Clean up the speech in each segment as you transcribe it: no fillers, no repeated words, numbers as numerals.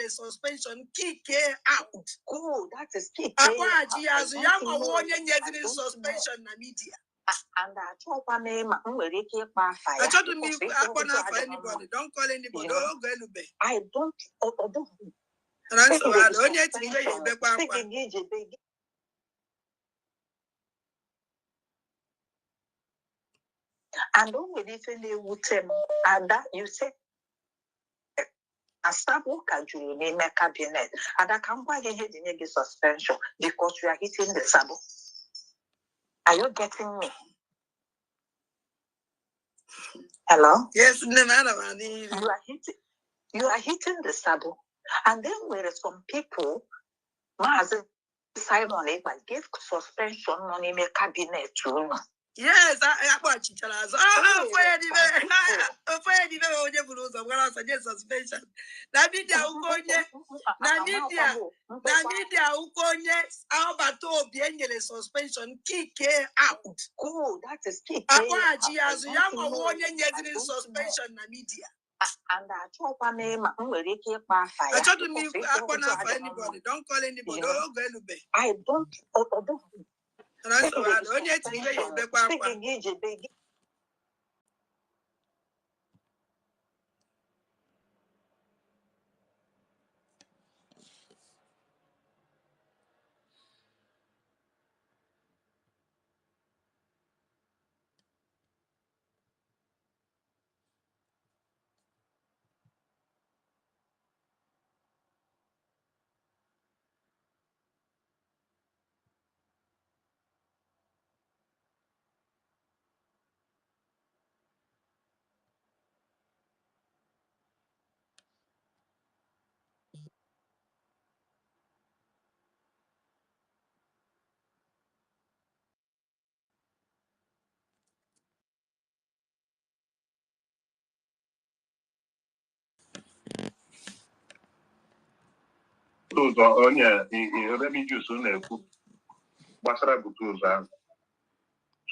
suspension kick out. Oh, that is kick out. Suspension na media. And I told my name, I told me anybody. Don't call anybody. I don't. And don't we defend with him. And that you say, a Sabotage in the cabinet, and I can't buy the suspension because we are hitting the Sabo. Are you getting me? Hello? Yes, you are hitting the Sabo. And then there are some people, Simon Eba gave suspension on in the cabinet too. Yes, I watch each other. Suspension. Media suspension kick out. Oh, that is kick out. Suspension na media. And I told my name, I told me anybody. Don't call anybody. I don't. That's all right. Those are on your refugees on the Basra Butuza.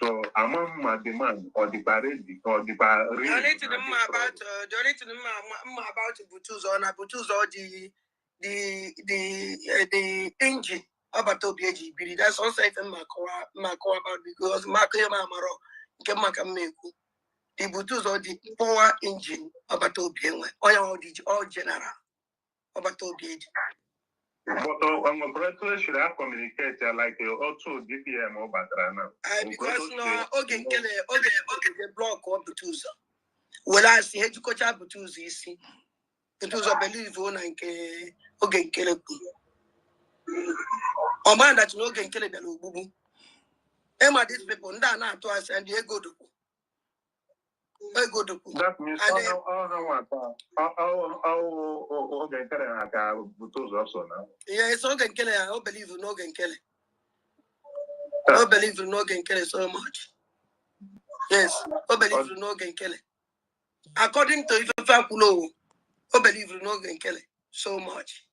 So among my demand or the parade or the parade. Donate to them about Butuza on a Butuza the engine about Tobiaji. That's also Mako about because Mako Mamaro Gamaka the Butuza the power engine about Tobian all general about Tobiaji. But I'm should have communicated like also DPM or Batrana. Because no, okay, the block or Butuza. Well, I see head to coach up Butuza, you see. Butuza believe one and okay, kill it. Or man that no can kill it, the Lubu. Emma, these people, Nana to us and they go to. That means okay, also now. Yeah, it's okay, Kelly. I don't believe no can kill it. I don't believe no can kill it so much. Yes, I believe no can kill it. According to Ifakulo, I believe no can kill it so much.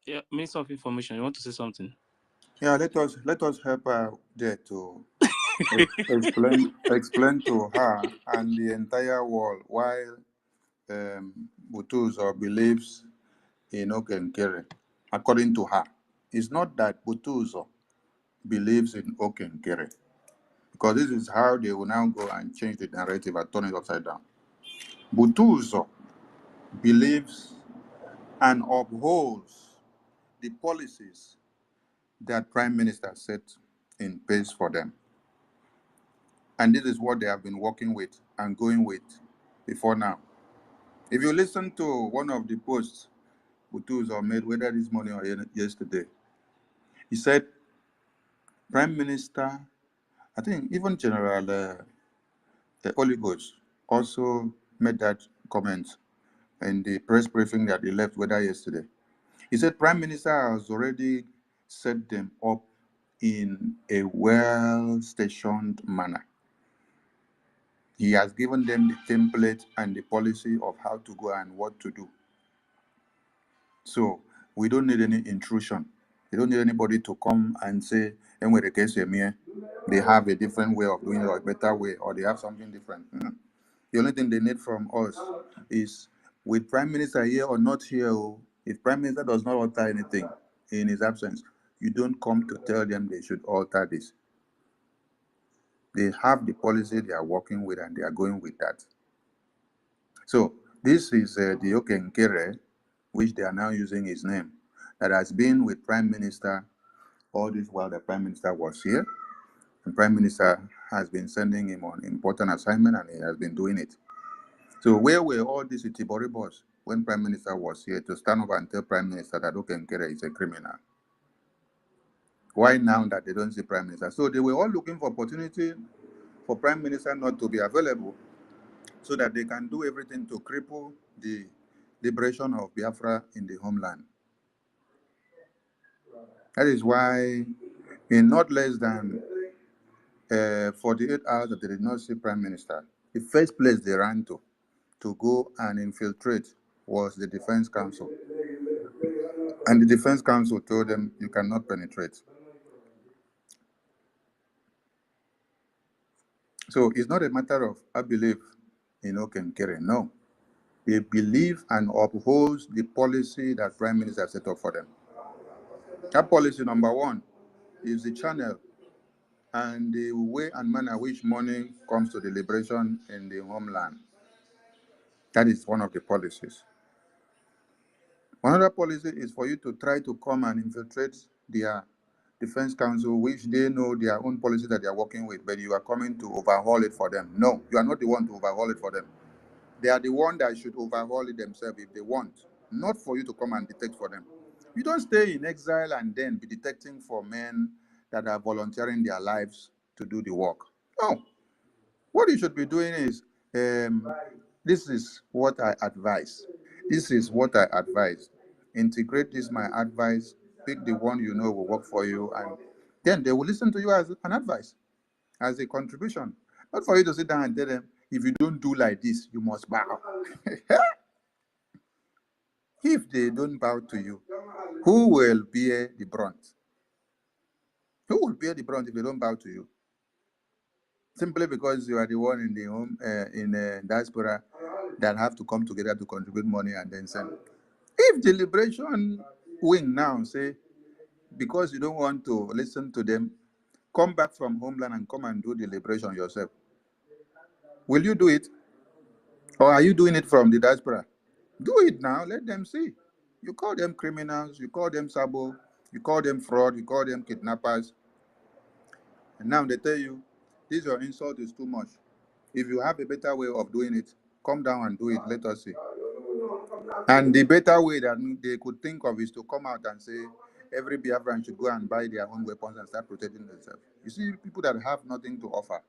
Yeah, Minister of Information, you want to say something? Yeah, let us help her there to explain to her and the entire world why Butuzo believes in Okenkere. According to her, it's not that Butuzo believes in Okenkere, because this is how they will now go and change the narrative and turn it upside down. Butuzo believes and upholds the policies that Prime Minister set in place for them. And this is what they have been working with and going with before now. If you listen to one of the posts Butuzo made, whether this morning or yesterday, he said, Prime Minister, I think even General Oligos also made that comment in the press briefing that he left whether yesterday. He said Prime Minister has already set them up in a well-stationed manner. He has given them the template and the policy of how to go and what to do. So we don't need any intrusion. They don't need anybody to come and say, they have a different way of doing it or a better way, or they have something different. The only thing they need from us is, with Prime Minister here or not here, if Prime Minister does not alter anything in his absence, you don't come to tell them they should alter this. They have the policy they are working with and they are going with that. So this is the Okenkere, which they are now using his name, that has been with Prime Minister all this while the Prime Minister was here. The Prime Minister has been sending him on important assignment and he has been doing it. So where were all these Itiboribos when Prime Minister was here to stand up and tell Prime Minister that Okenkere is a criminal? Why now that they don't see Prime Minister? So they were all looking for opportunity for Prime Minister not to be available so that they can do everything to cripple the liberation of Biafra in the homeland. That is why in not less than 48 hours that they did not see Prime Minister, the first place they ran to go and infiltrate was the Defense Council. And the Defense Council told them, you cannot penetrate. So it's not a matter of, I believe in Okenkere. No. They believe and uphold the policy that Prime Minister set up for them. That policy, number one, is the channel and the way and manner which money comes to the liberation in the homeland. That is one of the policies. Another policy is for you to try to come and infiltrate their Defense Council, which they know their own policy that they are working with, but you are coming to overhaul it for them. No, you are not the one to overhaul it for them. They are the one that should overhaul it themselves if they want, not for you to come and detect for them. You don't stay in exile and then be detecting for men that are volunteering their lives to do the work. No. What you should be doing is, this is what I advise. This is what I advise. Integrate this, my advice. Pick the one you know will work for you, and then they will listen to you as an advice, as a contribution. Not for you to sit down and tell them, if you don't do like this, you must bow. If they don't bow to you, who will bear the brunt? Who will bear the brunt if they don't bow to you? Simply because you are the one in the home, in diaspora, that have to come together to contribute money and then send. If the liberation wing now say, because you don't want to listen to them, come back from homeland and come and do the liberation yourself, will you do it? Or are you doing it from the diaspora? Do it now, let them see. You call them criminals, you call them sabo, you call them fraud, you call them kidnappers. And now they tell you, this your insult is too much. If you have a better way of doing it, come down and do it, let us see. And the better way that they could think of is to come out and say, every Biafran should go and buy their own weapons and start protecting themselves. You see, people that have nothing to offer.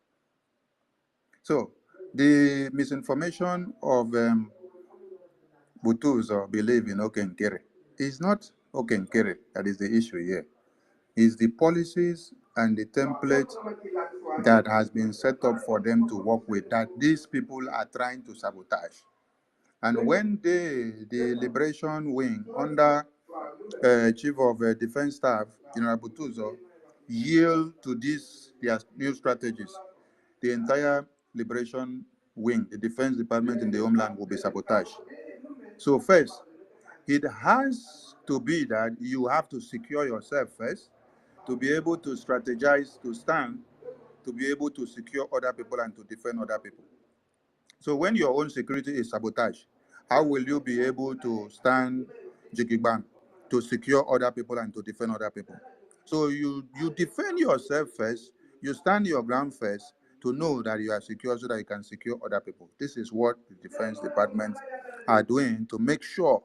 So, the misinformation of Butus or believe in Okenkere is not Okenkere that is the issue here. It's the policies and the template that has been set up for them to work with that these people are trying to sabotage. And when the Liberation Wing under Chief of Defense Staff, General Butuzo, yield to these their new strategies, the entire Liberation Wing, the Defense Department in the homeland will be sabotaged. So first, it has to be that you have to secure yourself first to be able to strategize, to stand, to be able to secure other people and to defend other people. So when your own security is sabotaged, how will you be able to stand jigibang, to secure other people and to defend other people? So you defend yourself first, you stand your ground first to know that you are secure so that you can secure other people. This is what the Defense Department are doing to make sure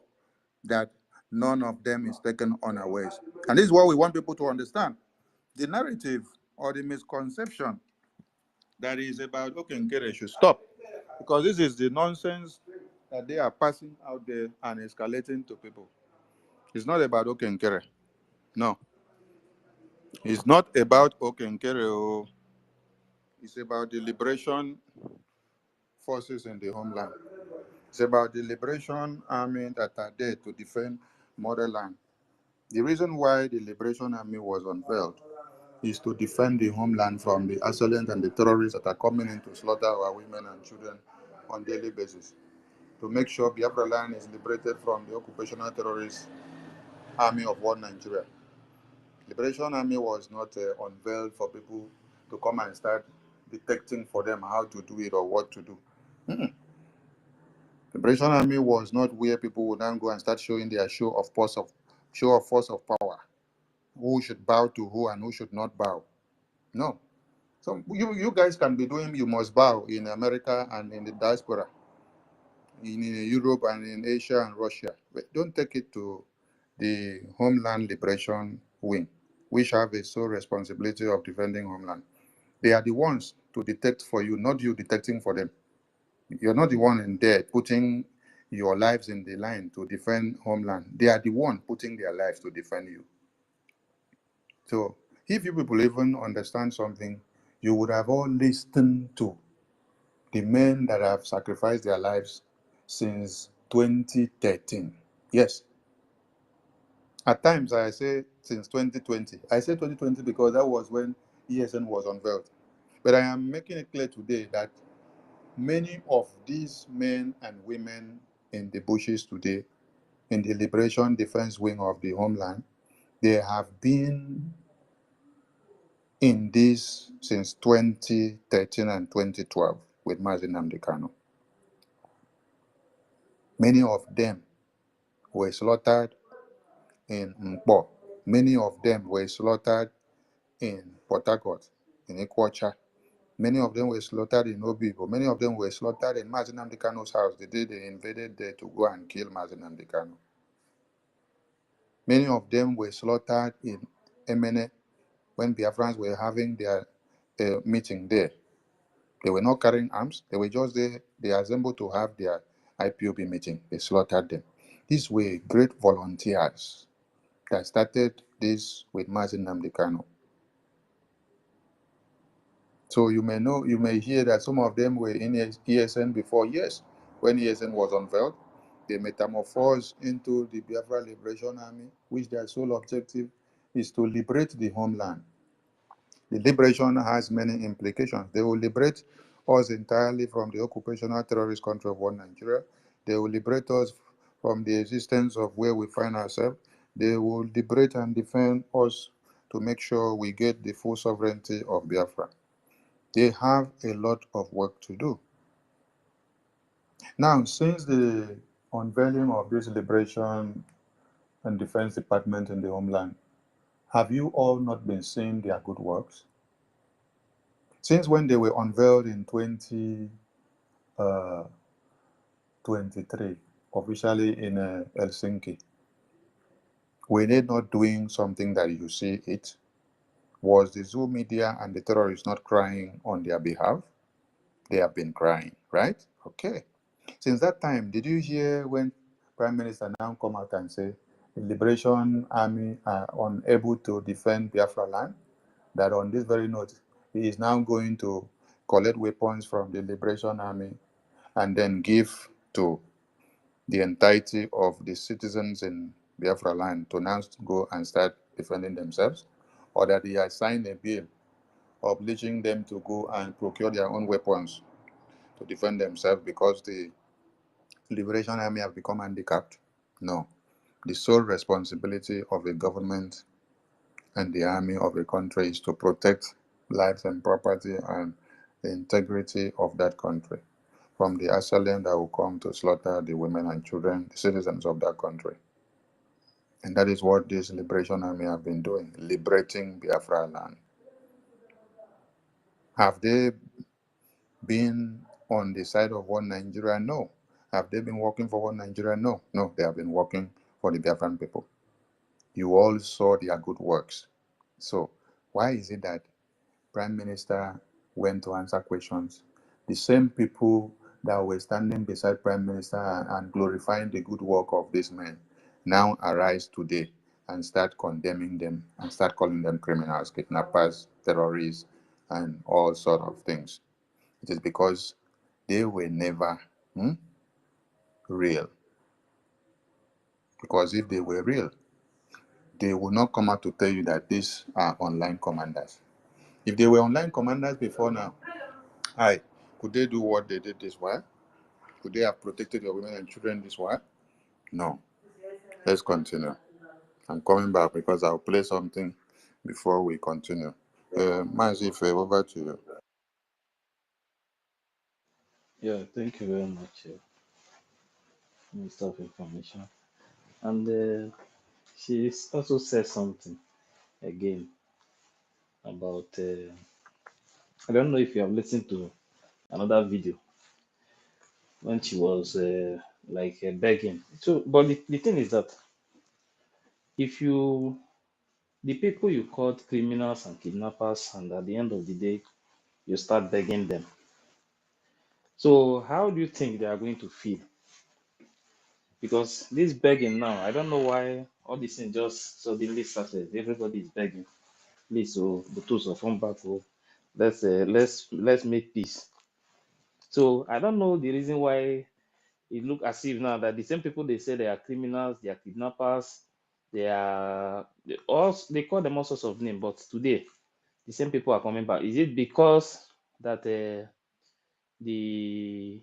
that none of them is taken unawares. And this is what we want people to understand. The narrative or the misconception that is about Okenkere should stop, because this is the nonsense that they are passing out there and escalating to people. It's not about Okenkere. No. It's not about Okenkere. It's about the liberation forces in the homeland. It's about the liberation army that are there to defend motherland. The reason why the Liberation Army was unveiled is to defend the homeland from the assailants and the terrorists that are coming in to slaughter our women and children on a daily basis. To make sure Biafra land is liberated from the occupational terrorist army of one Nigeria. Liberation Army was not unveiled for people to come and start detecting for them how to do it or what to do. Liberation Army was not where people would then go and start showing their show of force of power. Who should bow to who and who should not bow. No. So you guys can be doing you must bow in America and in the diaspora, in Europe and in Asia and Russia. But don't take it to the Homeland Liberation Wing, which have a sole responsibility of defending homeland. They are the ones to detect for you, not you detecting for them. You're not the one in there putting your lives in the line to defend homeland. They are the one putting their lives to defend you. So if you people even understand something, you would have all listened to the men that have sacrificed their lives since 2013. Yes. At times I say since 2020. I say 2020 because that was when ESN was unveiled. But I am making it clear today that many of these men and women in the bushes today, in the Liberation Defense Wing of the homeland, they have been in this since 2013 and 2012 with Mazi Nnamdi Kanu. Many of them were slaughtered in Nkpo. Many of them were slaughtered in Port Harcourt, in Ikwacha. Many of them were slaughtered in Obibo. Many of them were slaughtered in Mazi Nnamdi Kanu's house the day they invaded there to go and kill Mazi Nnamdi Kanu. Many of them were slaughtered in Emene when Biafrans were having their meeting there. They were not carrying arms. They were just there. They assembled to have their IPOB meeting. They slaughtered them. These were great volunteers that started this with Mazi Nnamdi Kanu. So you may know, you may hear that some of them were in ESN before. Yes, when ESN was unveiled, they metamorphosed into the Biafra Liberation Army, which their sole objective is to liberate the homeland. The liberation has many implications. They will liberate us entirely from the occupational terrorist country of one Nigeria. They will liberate us from the existence of where we find ourselves. They will liberate and defend us to make sure we get the full sovereignty of Biafra. They have a lot of work to do. Now, since the unveiling of this Liberation and Defense Department in the homeland, have you all not been seeing their good works? Since when they were unveiled in 2023, officially in Helsinki, were they not doing something that you see it? Was the Zoo media and the terrorists not crying on their behalf? They have been crying, right? Okay. Since that time, did you hear when Prime Minister now come out and say the Liberation Army are unable to defend Biafra land? That on this very note, he is now going to collect weapons from the Liberation Army and then give to the entirety of the citizens in Biafra land to now go and start defending themselves, or that he has signed a bill obliging them to go and procure their own weapons to defend themselves because the Liberation Army have become handicapped? No. The sole responsibility of a government and the army of a country is to protect lives and property and the integrity of that country from the assailant that will come to slaughter the women and children, the citizens of that country. And that is what this Liberation Army have been doing, liberating Biafra land. Have they been on the side of one Nigeria? No. Have they been working for one Nigeria? No. No, they have been working for the Biafran people. You all saw their good works. So why is it that Prime Minister went to answer questions? The same people that were standing beside Prime Minister and glorifying the good work of these men now arise today and start condemning them and start calling them criminals, kidnappers, terrorists, and all sort of things. It is because they were never real. Because if they were real, they will not come out to tell you that these are online commanders. If they were online commanders before now, could they do what they did this way? Could they have protected your women and children this way? No. Let's continue. I'm coming back because I'll play something before we continue. Mazife, over to you. Yeah, thank you very much, Minister of Information. And she also said something again about, I don't know if you have listened to another video when she was begging. So, but the thing is that if the people you called criminals and kidnappers, and at the end of the day, you start begging them. So, how do you think they are going to feel? Because this begging now, I don't know why all this thing just suddenly started. Everybody is begging. Please, so the tools of come back. Oh, let's make peace. So I don't know the reason why it look as if now that the same people they say they are criminals, they are kidnappers, they call them all sorts of names, but today the same people are coming back. Is it because that the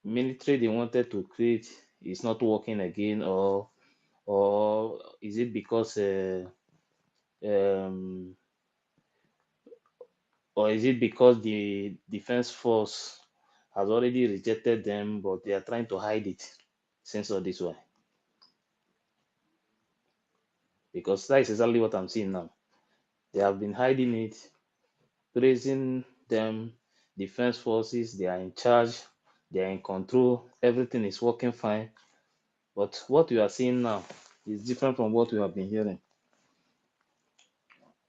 military they wanted to create is not working again, or is it because um or is it because the defense force has already rejected them, but they are trying to hide it since all this way? Because that is exactly what I'm seeing now. They have been hiding it, praising them, defense forces, they are in charge, they are in control, everything is working fine. But what we are seeing now is different from what we have been hearing.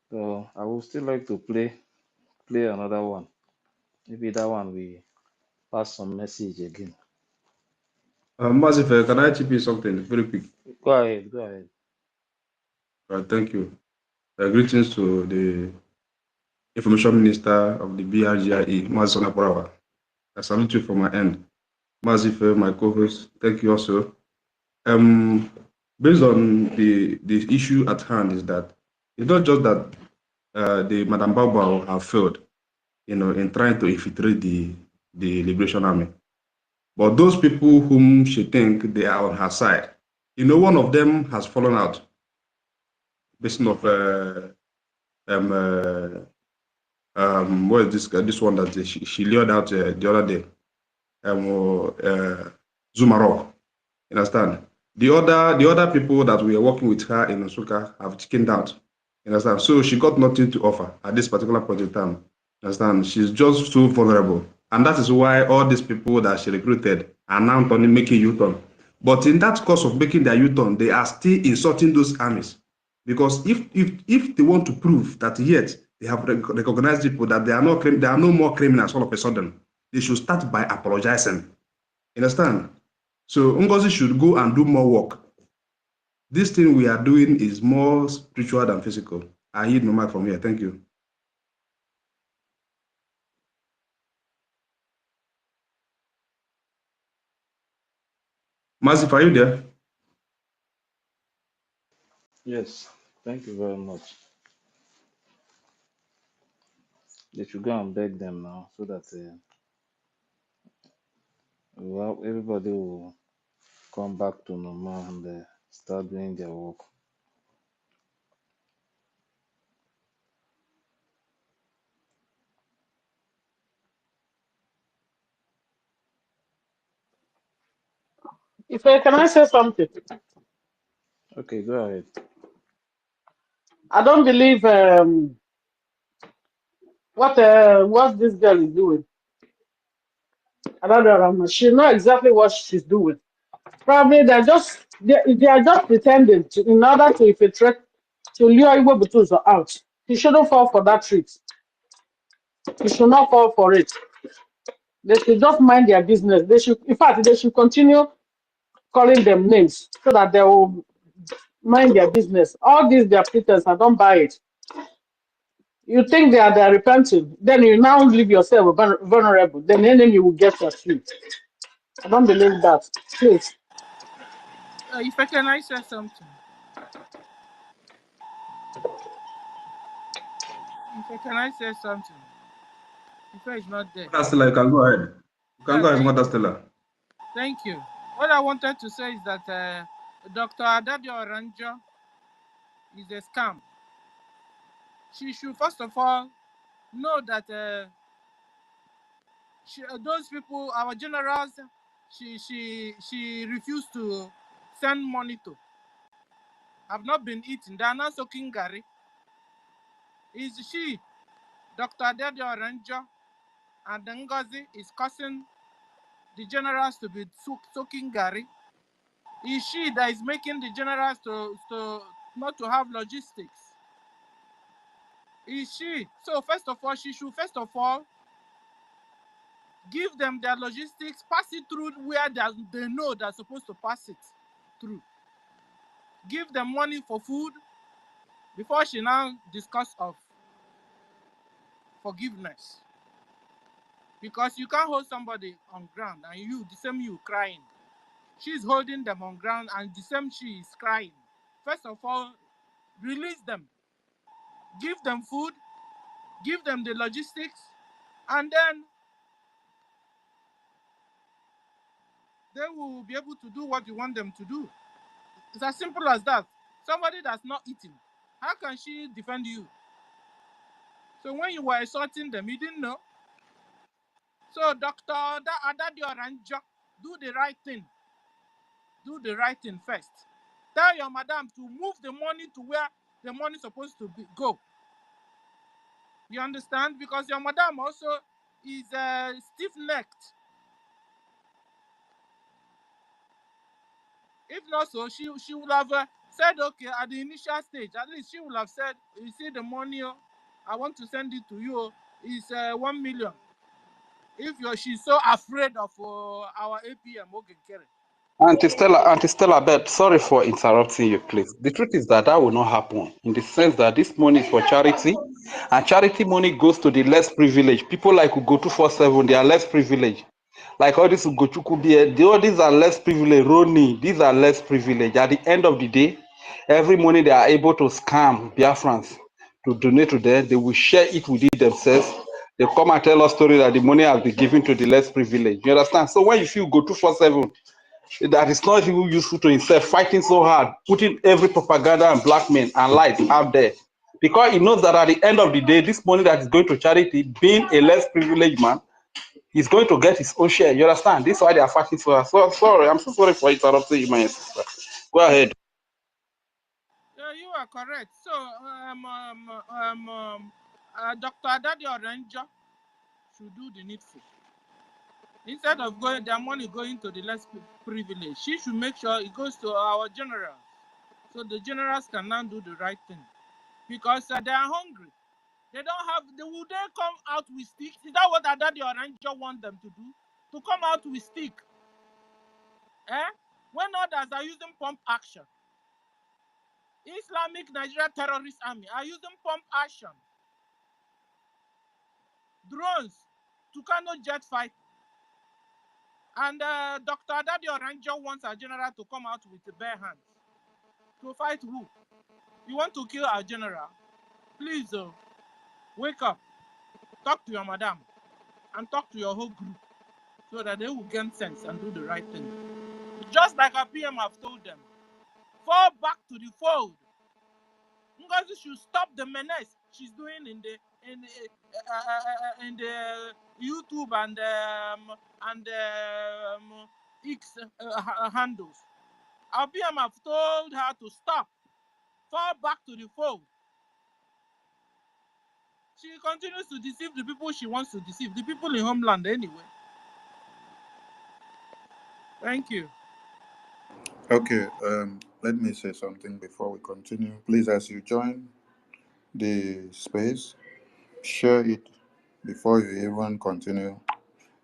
So I would still like to play another one. Maybe that one we pass some message again. Massive, can I chip in something very quick? Go ahead, go ahead. Thank you. Greetings to the Information Minister of the BRGIE, Mazi Sonaporawa. I salute you from my end. Mazife, my co-host, thank you also. Based on the issue at hand is that it's not just that the Madam Bao have failed, in trying to infiltrate the Liberation Army, but those people whom she think they are on her side, one of them has fallen out. Based of what is this one that she lured out the other day, Zumarok. You understand? The other people that we are working with her in Nsukka have chickened out. You understand? So she got nothing to offer at this particular point in time. You understand? She's just too vulnerable. And that is why all these people that she recruited are now only making U-turn. But in that course of making their U-turn, they are still insulting those armies. Because if they want to prove that yet they have recognized people that there are no more criminals all of a sudden, they should start by apologizing. You understand? So Ngozi should go and do more work. This thing we are doing is more spiritual than physical. I hear no mic from here. Thank you. Massive, are you there? Yes, thank you very much. They should go and beg them now so that everybody will come back to normal and start doing their work. Can I say something? Okay, go ahead. I don't believe what this girl is doing. I don't know. She knows exactly what she's doing. Probably they are just pretending in order to infiltrate to lure Igbo Butuzo out. He shouldn't fall for that trick. He should not fall for it. They should just mind their business. In fact, they should continue calling them names so that they will mind their business. All these their pretense, I don't buy it. You think they're repenting, then you now leave yourself vulnerable. Then the enemy will get your street. I don't believe that. Please. If I can I say something? Ife, can I say something? Ife is not there. Mother Stella, you can go ahead. You can Yeah, go ahead, Mother Stella. thank you. What I wanted to say is that Dr. Adadio Oranjo is a scam. She should first of all know that those people, our generals, she refused to send money to. Have not been eating. They are not soaking Gary. Is she, Dr. Adadio Oranjo, and Ngozi is causing the generals to be soaking Gary? Is she that is making the generals to not to have logistics? Is she? So first of all, she should first of all give them their logistics, pass it through where they know they're supposed to pass it through. Give them money for food before she now discuss of forgiveness. Because you can't hold somebody on ground and the same you crying. She's holding them on ground and the same she is crying. First of all, release them. Give them food, give them the logistics, and then they will be able to do what you want them to do. It's as simple as that. Somebody that's not eating, how can she defend you? So when you were assaulting them, you didn't know. So Dr. Adadio Oranjo, do the right thing. Do the right thing first. Tell your madam to move the money to where the money is supposed to go. You understand? Because your madam also is stiff-necked. If not so, she would have said, okay, at the initial stage, at least she would have said, you see the money, I want to send it to you, is 1 million. If she's so afraid of our APM, okay, Kerry. Auntie Stella, but sorry for interrupting you, please. The truth is that will not happen in the sense that this money is for charity, and charity money goes to the less privileged. People like Ugo 247, they are less privileged. Like all this Ugochukwu, all these are less privileged. Roni, these are less privileged. At the end of the day, every money they are able to scam Biafrans to donate to them, they will share it within themselves. They come and tell us story that the money has been given to the less privileged. You understand? So when you feel go 247, that is not even useful to himself, fighting so hard, putting every propaganda and blackmail and lies out there. Because he knows that at the end of the day, this money that is going to charity, being a less privileged man, he's going to get his own share. You understand? This is why they are fighting so hard. So sorry, I'm so sorry for interrupting you, my sister. Go ahead. Yeah, you are correct. So, Dr. Adadio Oranjo should do the needful. Instead of their money going to the less privileged, she should make sure it goes to our generals. So the generals can now do the right thing. Because they are hungry. They don't have, will they come out with sticks? Is that what Adadio Oranjo want them to do? To come out with stick? When others are using pump action. Islamic Nigeria Terrorist Army are using pump action. Drones, Tucano jet fighter. And Dr. Adadio Oranjo wants our general to come out with bare hands. To fight who? You want to kill our general? Please, wake up. Talk to your madam. And talk to your whole group. So that they will gain sense and do the right thing. Just like our PM have told them. Fall back to the fold. Ngozi should stop the menace she's doing in the YouTube and X handles. Our PM have told her to stop. Fall back to the fold. She continues to deceive the people she wants to deceive, the people in homeland anyway. Thank you. Okay, let me say something before we continue. Please, as you join the space, share it before you even continue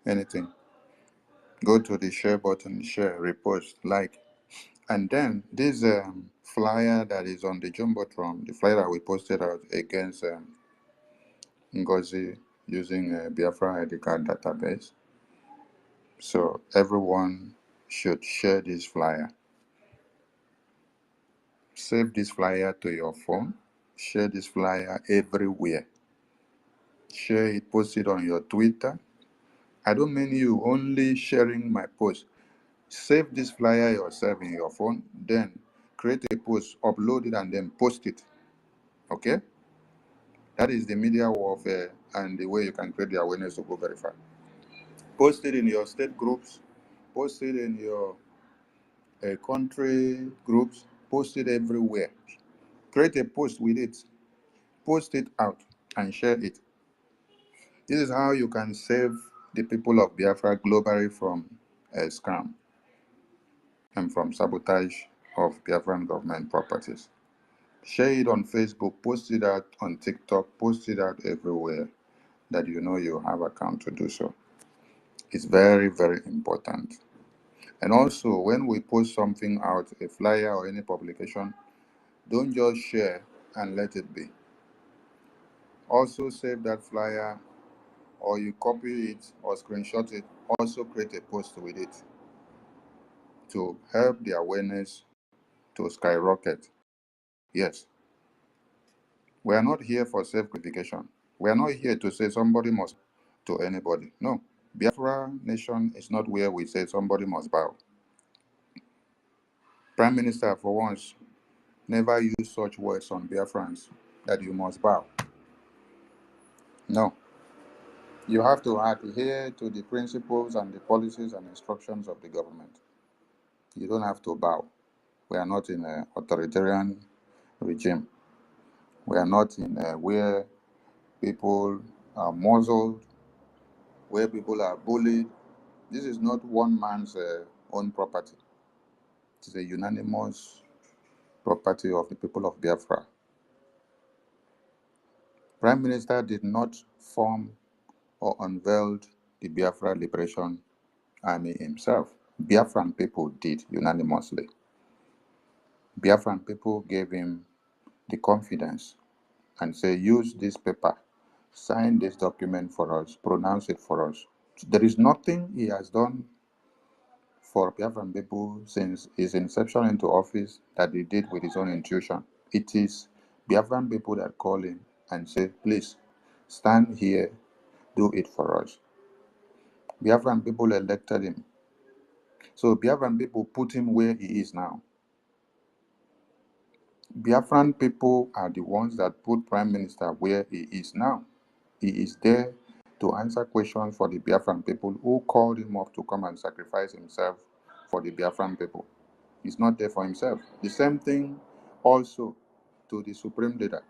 anything. Go to the share button, share, repost, like. And then this flyer that is on the Jumbotron, the flyer that we posted out against Ngozi using a Biafra ID card database. So everyone should share this flyer. Save this flyer to your phone. Share this flyer everywhere. Share it, post it on your Twitter. I don't mean you only sharing my post. Save this flyer yourself in your phone, then create a post, upload it, and then post it. Okay? That is the media warfare and the way you can create the awareness to go verify. Post it in your state groups, post it in your country groups, post it everywhere. Create a post with it, post it out, and share it. This is how you can save the people of Biafra globally from a scam and from sabotage of Biafran government properties. Share it on Facebook, post it out on TikTok, post it out everywhere that you know you have account to do so. It's very, very important. And also, when we post something out, a flyer or any publication, don't just share and let it be. Also save that flyer, or you copy it or screenshot it. Also create a post with it to help the awareness to skyrocket. Yes, we are not here for self-gratification. We are not here to say somebody must to anybody. No. Biafra nation is not where we say somebody must bow. Prime Minister, for once, never use such words on Biafrans that you must bow. No. You have to adhere to the principles and the policies and instructions of the government. You don't have to bow. We are not in an authoritarian regime. We are not in where people are muzzled, where people are bullied. This is not one man's own property. It is a unanimous property of the people of Biafra. Prime Minister did not form or unveil the Biafra Liberation Army himself. Biafran people did unanimously. Biafran people gave him the confidence and say, use this paper, sign this document for us, pronounce it for us. There is nothing he has done for Biafran people since his inception into office that he did with his own intuition. It is Biafran people that call him and say, please, stand here, do it for us. Biafran people elected him. So Biafran people put him where he is now. Biafran people are the ones that put Prime Minister where he is now. He is there to answer questions for the Biafran people who called him up to come and sacrifice himself for the Biafran people. He's not there for himself. The same thing also to the Supreme Leader.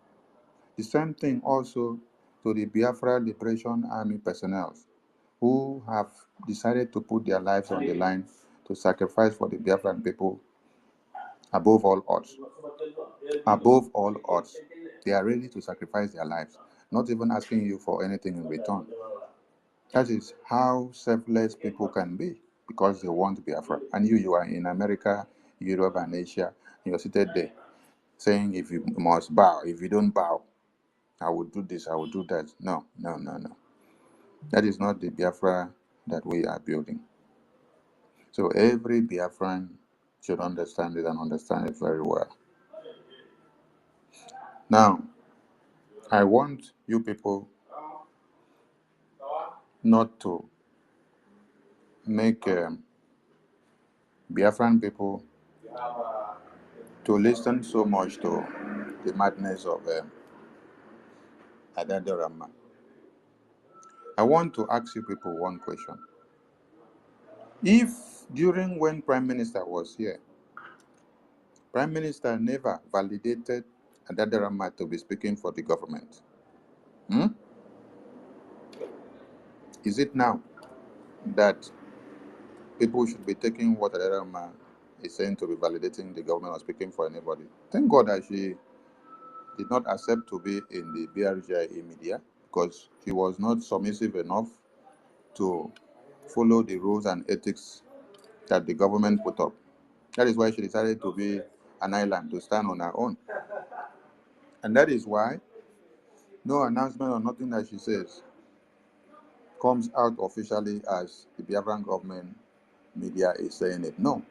The same thing also to the Biafra Liberation Army personnel who have decided to put their lives on the line to sacrifice for the Biafran people above all odds. Above all odds. They are ready to sacrifice their lives, not even asking you for anything in return. That is how selfless people can be because they want Biafra. And you are in America, Europe, and Asia, and you're seated there saying, if you must bow, if you don't bow, I will do this, I will do that. No, no, no, no. That is not the Biafra that we are building. So every Biafran should understand it and understand it very well. Now, I want you people not to make Biafran people to listen so much to the madness of Adadorama. I want to ask you people one question. If during when Prime Minister was here, Prime Minister never validated Adadorama to be speaking for the government, is it now that people should be taking what Adadorama is saying to be validating the government or speaking for anybody? Thank God that she did not accept to be in the BRGIA media because she was not submissive enough to follow the rules and ethics that the government put up. That is why she decided to be an island, to stand on her own. And that is why no announcement or nothing that she says comes out officially as the Biafran government media is saying it. No,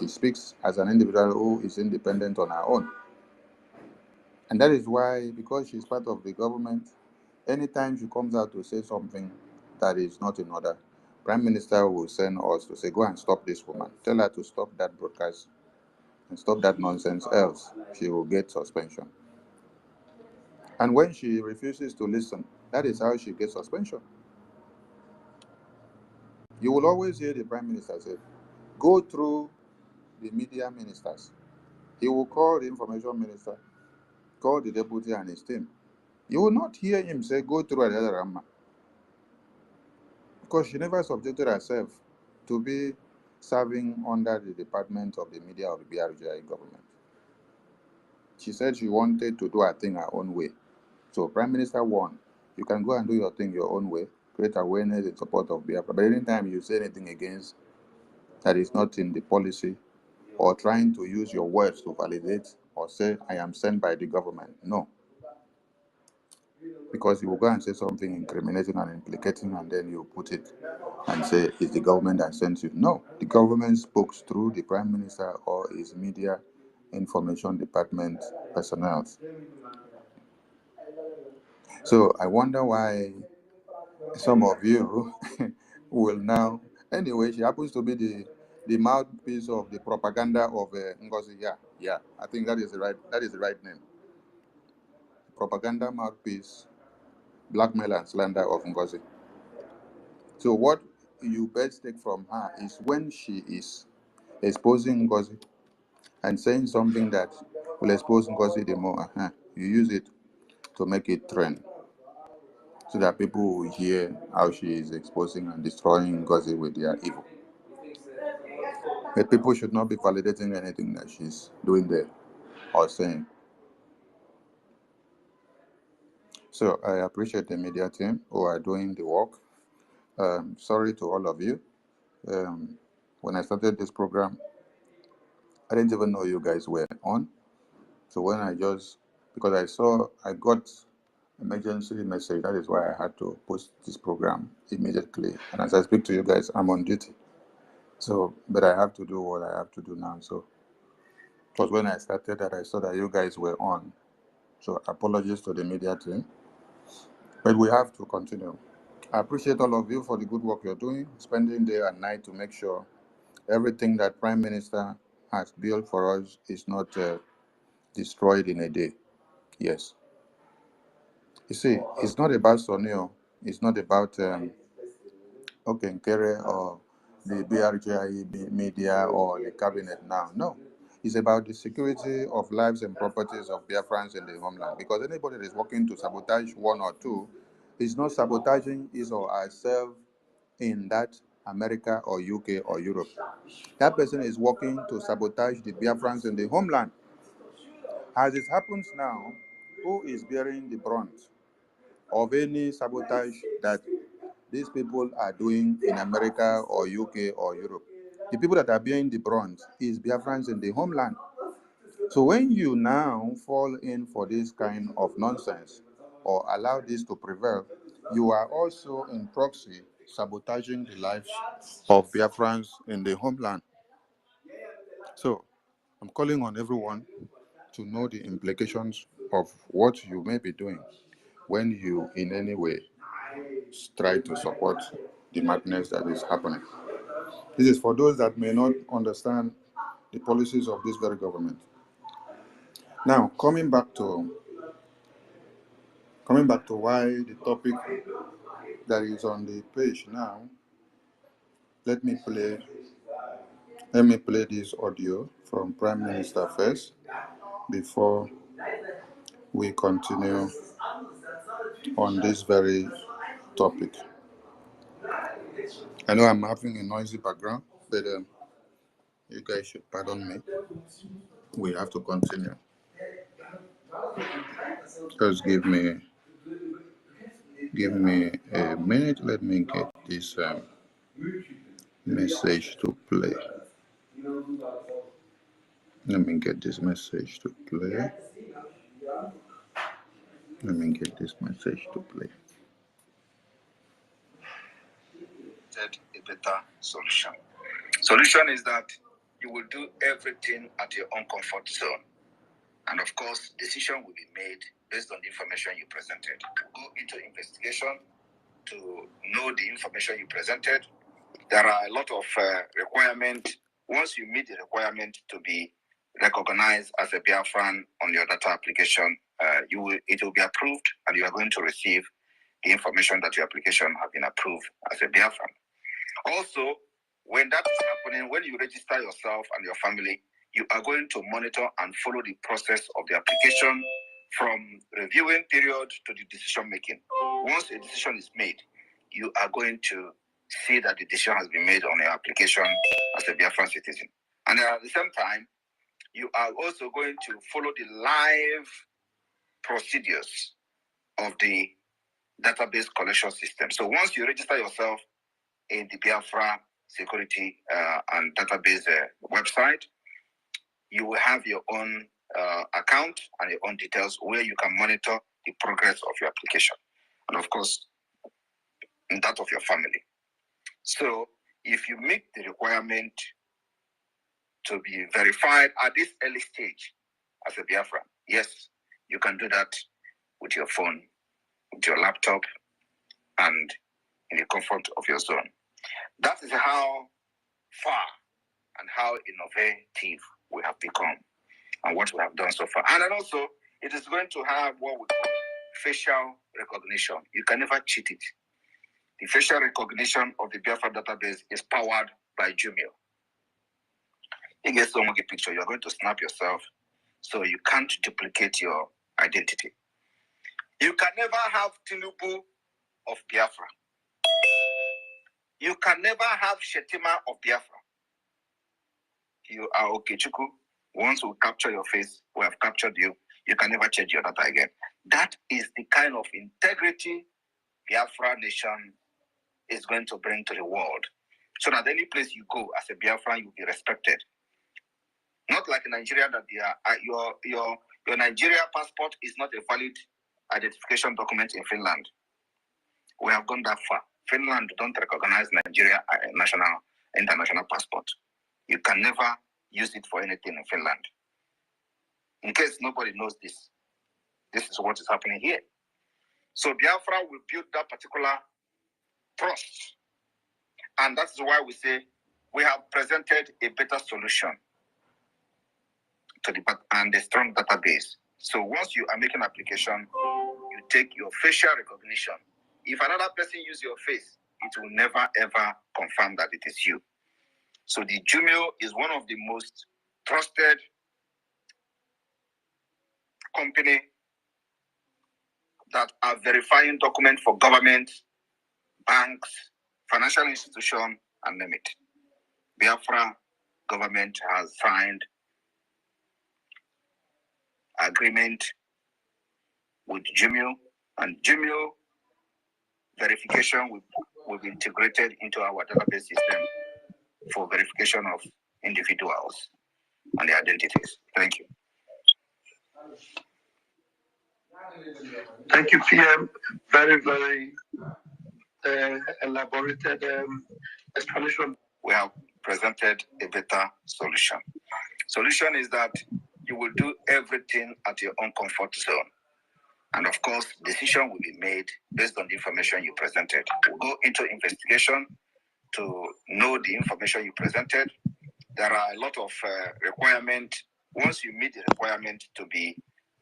she speaks as an individual who is independent on her own. And that is why, because she's part of the government, Anytime she comes out to say something that is not in order, Prime Minister will send us to say, go and stop this woman. Tell her to stop that broadcast and stop that nonsense, else she will get suspension. And when she refuses to listen, that is how she gets suspension. You will always hear the Prime Minister say, go through the media ministers. He will call the information minister, call the deputy and his team. You will not hear him say, go through Adela Rama. Because she never subjected herself to be serving under the Department of the Media of the BRGI government. She said she wanted to do her thing her own way. So Prime Minister won. You can go and do your thing your own way, create awareness in support of Biafra. But anytime you say anything against that is not in the policy, or trying to use your words to validate or say, I am sent by the government, no. Because you will go and say something incriminating and implicating, and then you put it and say it's the government that sent you. No, the government spoke through the Prime Minister or his media information department personnel. So I wonder why some of you will now. Anyway, she happens to be the mouthpiece of the propaganda of Ngozi. Yeah, I think that is the right name. Propaganda mouthpiece, blackmail and slander of Ngozi. So what you best take from her is when she is exposing Ngozi and saying something that will expose Ngozi the more, you use it to make it trend, so that people will hear how she is exposing and destroying Ngozi with their evil. But people should not be validating anything that she's doing there or saying. So I appreciate the media team who are doing the work. Sorry to all of you. When I started this program, I didn't even know you guys were on. So when because I got emergency message, that is why I had to post this program immediately. And as I speak to you guys, I'm on duty. So, but I have to do what I have to do now. So it was when I started that I saw that you guys were on. So apologies to the media team. But we have to continue. I appreciate all of you for the good work you're doing, spending day and night to make sure everything that Prime Minister has built for us is not destroyed in a day. Yes. You see, it's not about Sonio. It's not about Okenkere or the BRGI media or the cabinet now. No. It's about the security of lives and properties of Biafrans in the homeland. Because anybody that is working to sabotage one or two is not sabotaging his or herself in that America or UK or Europe. That person is working to sabotage the Biafrans in the homeland. As it happens now, who is bearing the brunt of any sabotage that these people are doing in America or UK or Europe? The people that are bearing the brunt is Biafrans in the homeland. So when you now fall in for this kind of nonsense or allow this to prevail, you are also in proxy sabotaging the lives of Biafrans in the homeland. So I'm calling on everyone to know the implications of what you may be doing when you in any way try to support the madness that is happening. This is for those that may not understand the policies of this very government. Now, coming back to why the topic that is on the page now, let me play this audio from Prime Minister first before we continue on this very topic. I know I'm having a noisy background, but you guys should pardon me. We have to continue. Just give me a minute. Let me get this message to play. Let me get this message to play. A better solution. Solution is that you will do everything at your own comfort zone. And of course, decision will be made based on the information you presented. Go into investigation to know the information you presented. There are a lot of requirements. Once you meet the requirement to be recognized as a Biafran on your data application, it will be approved, and you are going to receive the information that your application has been approved as a Biafran. Also, when that is happening, when you register yourself and your family, you are going to monitor and follow the process of the application from reviewing period to the decision making. Once a decision is made, you are going to see that the decision has been made on your application as a Biafran citizen. And at the same time, you are also going to follow the live procedures of the database collection system. So once you register yourself in the Biafra security and database website, you will have your own account and your own details where you can monitor the progress of your application, and of course, that of your family. So if you meet the requirement to be verified at this early stage as a Biafra, yes, you can do that with your phone, with your laptop, and in the comfort of your zone. That is how far and how innovative we have become and what we have done so far. And then also, it is going to have what we call facial recognition. You can never cheat it. The facial recognition of the Biafra database is powered by Jumio. You get someone a picture, you're going to snap yourself, so you can't duplicate your identity. You can never have Tinubu of Biafra. You can never have Shetima of Biafra. You are Okechukwu. Once we capture your face, we have captured you. You can never change your data again. That is the kind of integrity Biafra nation is going to bring to the world. So that any place you go as a Biafran, you'll be respected. Not like in Nigeria that your Nigeria passport is not a valid identification document in Finland. We have gone that far. Finland don't recognize Nigeria international passport. You can never use it for anything in Finland. In case nobody knows this, this is what is happening here. So Biafra will build that particular trust. And that's why we say we have presented a better solution to and a strong database. So once you are making an application, you take your facial recognition. If another person uses your face, it will never ever confirm that it is you. So the Jumio is one of the most trusted company that are verifying documents for government, banks, financial institutions, and name it. Biafra government has signed agreement with Jumio, and Jumio verification will be integrated into our database system for verification of individuals and their identities. Thank you. Thank you, PM. Very, very elaborated explanation. We have presented a better solution. Solution is that you will do everything at your own comfort zone. And of course, decision will be made based on the information you presented. We'll go into investigation to know the information you presented. There are a lot of requirements. Once you meet the requirement to be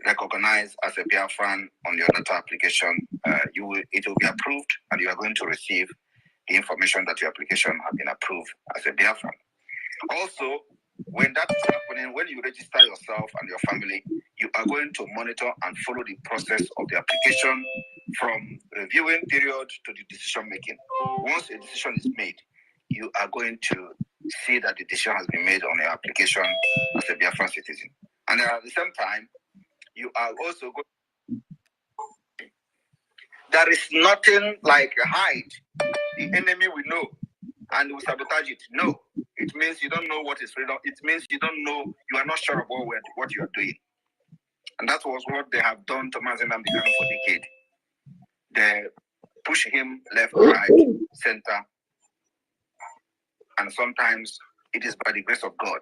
recognized as a Biafran on your data application, it will be approved, and you are going to receive the information that your application has been approved as a Biafran. Also, when that is happening, when you register yourself and your family, you are going to monitor and follow the process of the application from reviewing period to the decision making. Once a decision is made, you are going to see that the decision has been made on your application as a Biafran citizen. And at the same time, you are also going. There is nothing like hide. The enemy we know, and we sabotage it. No, it means you don't know what is freedom. It means you don't know, you are not sure about what you are doing. And that was what they have done to Mazen Nnamdi Kanu for decades. They push him left, right, center. And sometimes it is by the grace of God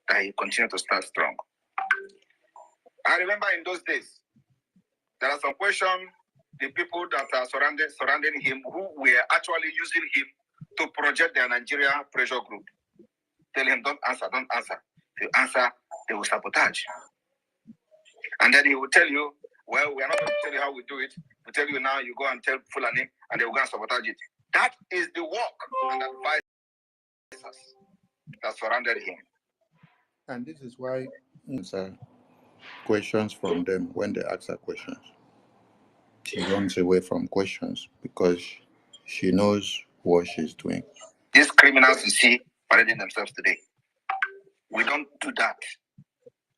that he continued to stand strong. I remember in those days, There are some questions the people that are surrounding him who were actually using him to project their Nigeria pressure group. Tell him, don't answer, don't answer. If you answer, they will sabotage. And then he will tell you, well, we are not going to tell you how we do it. We tell you now, you go and tell Fulani, and they will go and sabotage it. That is the work and advisors that surrounded him. And this is why answer questions from them when they ask her questions. She runs away from questions because she knows what she's doing. These criminals you see parading themselves today, we don't do that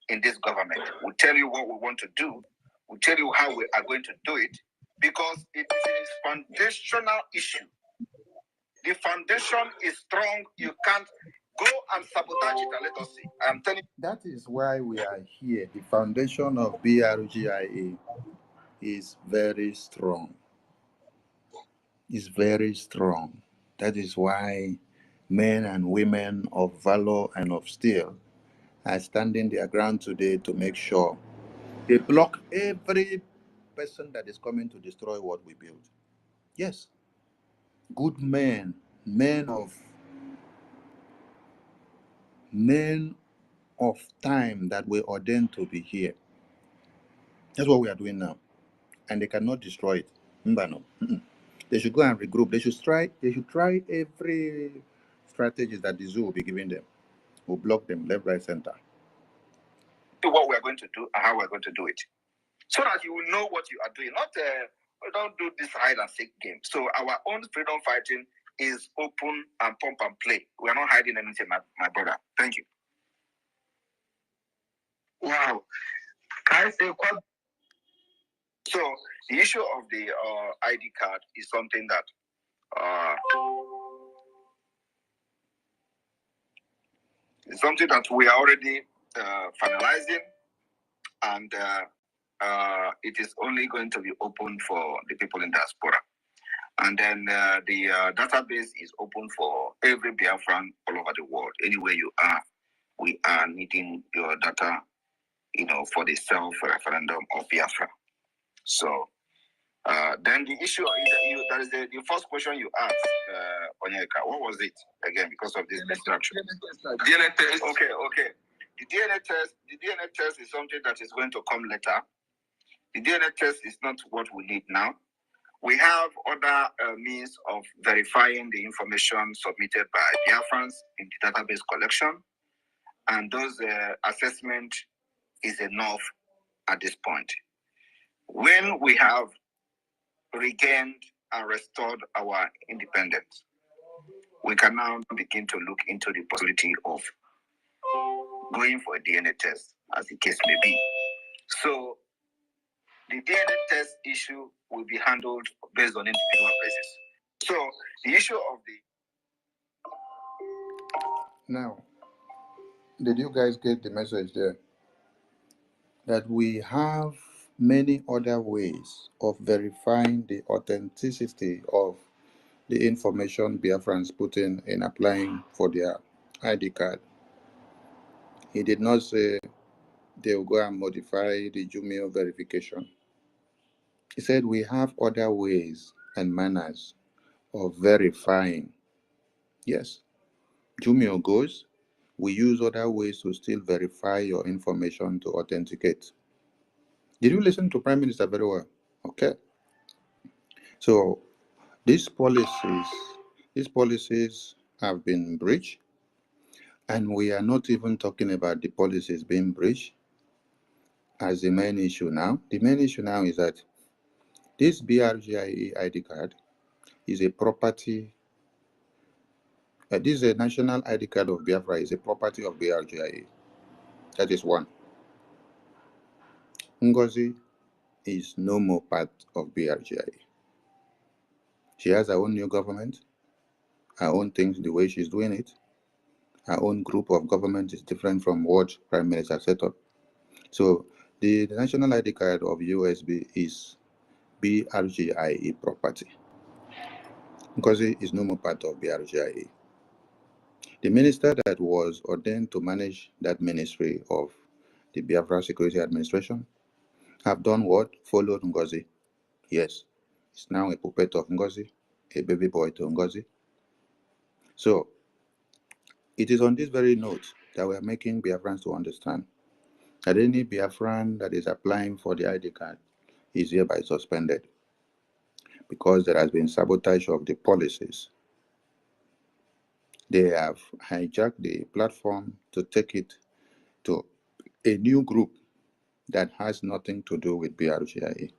in this government. We tell you what we want to do. We tell you how we are going to do it because it is a foundational issue. The foundation is strong. You can't go and sabotage it and let us see. I'm telling you. That is why we are here. The foundation of BRGIA is very strong. It's very strong. That is why men and women of valor and of steel are standing their ground today to make sure they block every person that is coming to destroy what we build. Yes, good men of time that were ordained to be here. That's what we are doing now, and they cannot destroy it. No. They should go and regroup. They should try every strategy that the zoo will be giving them. We'll block them left, right, center. What we are going to do and how we're going to do it, so that you will know what you are doing. Not we don't do this hide and seek game. So our own freedom fighting is open and pump and play. We are not hiding anything, my brother. Thank you. Wow. Can I say what? So the issue of the ID card is something that we are already finalizing, and it is only going to be open for the people in diaspora. And then the database is open for every Biafran all over the world. Anywhere you are, we are needing your data, for the self-referendum of Biafra. So then the issue is that is the first question you asked, Onyeka. What was it again? Because of this distraction. DNA test. Okay. The DNA test is something that is going to come later. The DNA test is not what we need now. We have other means of verifying the information submitted by Biafrans in the database collection, and those assessment is enough at this point. When we have regained and restored our independence, we can now begin to look into the possibility of going for a DNA test, as the case may be. So the DNA test issue will be handled based on individual basis. So the issue of the... Now, did you guys get the message there? That we have many other ways of verifying the authenticity of the information Biafrans put in applying for their ID card. He did not say they will go and modify the Jumio verification. He said we have other ways and manners of verifying. Yes, Jumio goes, we use other ways to still verify your information to authenticate. Did you listen to Prime Minister very well? Okay. So these policies have been breached, and we are not even talking about the policies being breached as the main issue now. The main issue now is that this BRGIE ID card is a property. This is a national ID card of Biafra, is a property of BRGIE. That is one. Ngozi is no more part of BRGIE. She has her own new government, her own things, the way she's doing it. Her own group of government is different from what Prime Minister set up. So the national ID card of USB is BRGIE property. Ngozi is no more part of BRGIE. The minister that was ordained to manage that ministry of the Biafra Security Administration have done what? Followed Ngozi. Yes. It's now a puppet of Ngozi, a baby boy to Ngozi. So, it is on this very note that we are making Biafrans to understand that any Biafran that is applying for the ID card is hereby suspended because there has been sabotage of the policies. They have hijacked the platform to take it to a new group that has nothing to do with BRGIA.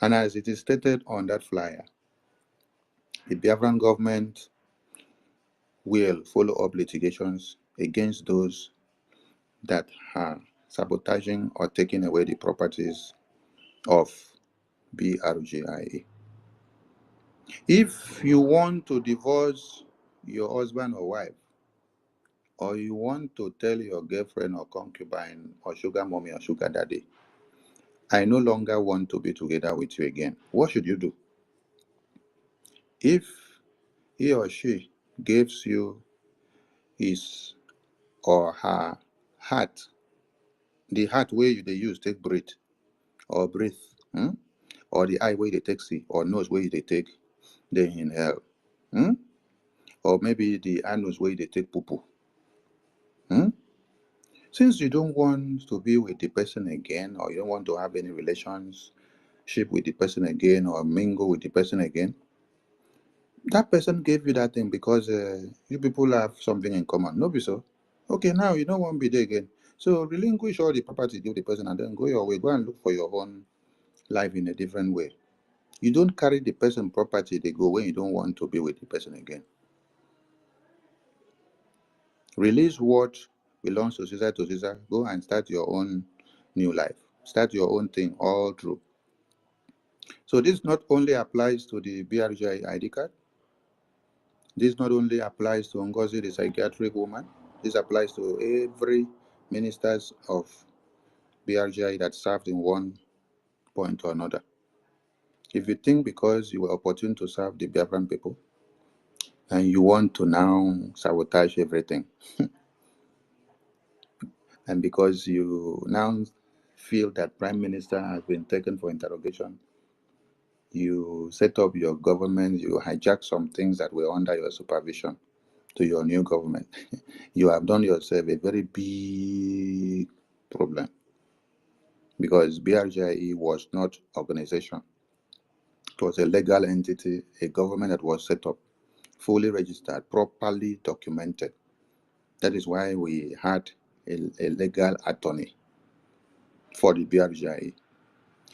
And as it is stated on that flyer, the Biafran government will follow up litigations against those that are sabotaging or taking away the properties of BRGIA. If you want to divorce your husband or wife, or you want to tell your girlfriend or concubine or sugar mommy or sugar daddy, I no longer want to be together with you again, what should you do? If he or she gives you his or her heart, the heart where they use take breathe or breathe, or the eye where they take see, or nose where they take, they inhale, or maybe the anus where they take poo poo. Since you don't want to be with the person again, or you don't want to have any relationship with the person again, or mingle with the person again, that person gave you that thing because you people have something in common. No, be so. Okay, now you don't want to be there again. So relinquish all the property, give the person, and then go your way. Go and look for your own life in a different way. You don't carry the person property, they go when you don't want to be with the person again. Release what belongs to Caesar. Go and start your own new life. Start your own thing all through. So this not only applies to the BRGI ID card. This not only applies to Ngozi, the psychiatric woman. This applies to every ministers of BRGI that served in one point or another. If you think because you were opportune to serve the Biafran people and you want to now sabotage everything, and because you now feel that Prime Minister has been taken for interrogation, you set up your government, you hijack some things that were under your supervision to your new government. You have done yourself a very big problem because BRGIE was not organization. It was a legal entity, a government that was set up, fully registered, properly documented. That is why we had a legal attorney for the BRGIE.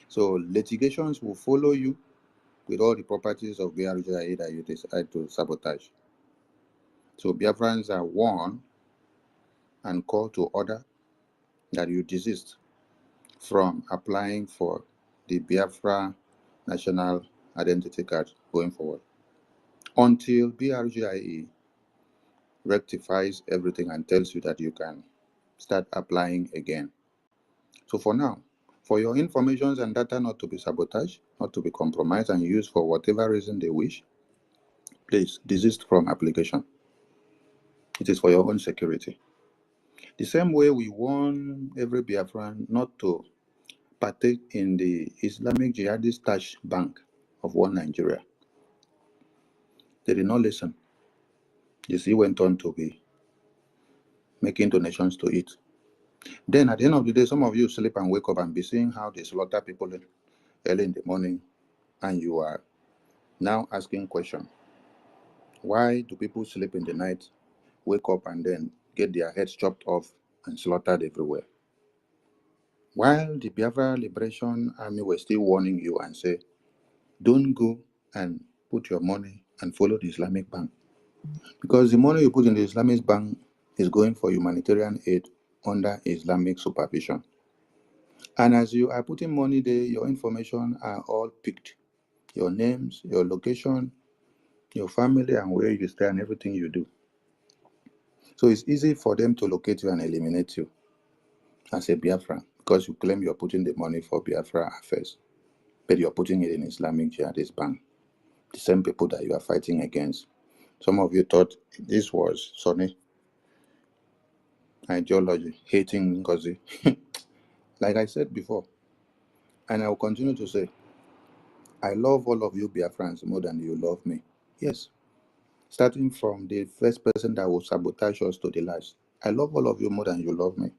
So litigations will follow you with all the properties of BRGIE that you decide to sabotage. So Biafrans are warned and called to order that you desist from applying for the Biafra National Identity Card going forward until BRGIE rectifies everything and tells you that you can start applying again. So for now, for your information and data not to be sabotaged, not to be compromised and used for whatever reason they wish, please desist from application. It is for your own security. The same way we warn every Biafran not to partake in the Islamic Jihadist Tash Bank of one Nigeria. They did not listen. They still went on to be making donations to it. Then at the end of the day, some of you sleep and wake up and be seeing how they slaughter people early in the morning, and you are now asking questions. Why do people sleep in the night, wake up, and then get their heads chopped off and slaughtered everywhere? While the Biafra Liberation Army were still warning you and say, don't go and put your money and follow the Islamic Bank. Because the money you put in the Islamic Bank is going for humanitarian aid under Islamic supervision. And as you are putting money there, your information are all picked. Your names, your location, your family, and where you stay, and everything you do. So it's easy for them to locate you and eliminate you as a Biafran because you claim you're putting the money for Biafra affairs, but you're putting it in Islamic Jihadist Bank. The same people that you are fighting against. Some of you thought this was Sunni ideology, hating Ngozi. Like I said before, And I will continue to say, I love all of you Biafrans more than you love me. Yes. Starting from the first person that will sabotage us to the last. I love all of you more than you love me.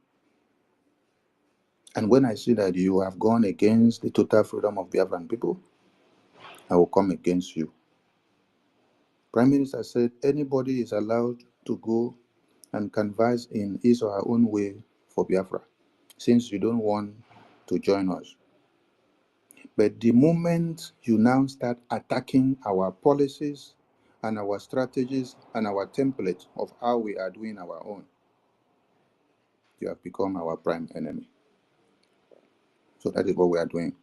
And when I see that you have gone against the total freedom of Biafran people, I will come against you. Prime Minister said anybody is allowed to go and canvass in his or her own way for Biafra, since you don't want to join us. But the moment you now start attacking our policies and our strategies and our template of how we are doing our own, you have become our prime enemy. So that is what we are doing.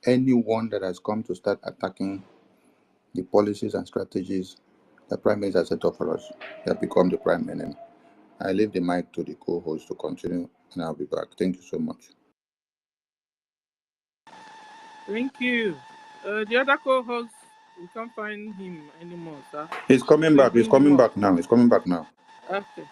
Anyone that has come to start attacking the policies and strategies the Prime Minister set up for us, they have become the prime enemy. I leave the mic to the co-host to continue, and I'll be back. Thank you so much. Thank you. The other co-host, we can't find him anymore, sir. He's coming Please back. He's bring him coming up. back now. He's coming back now. Okay.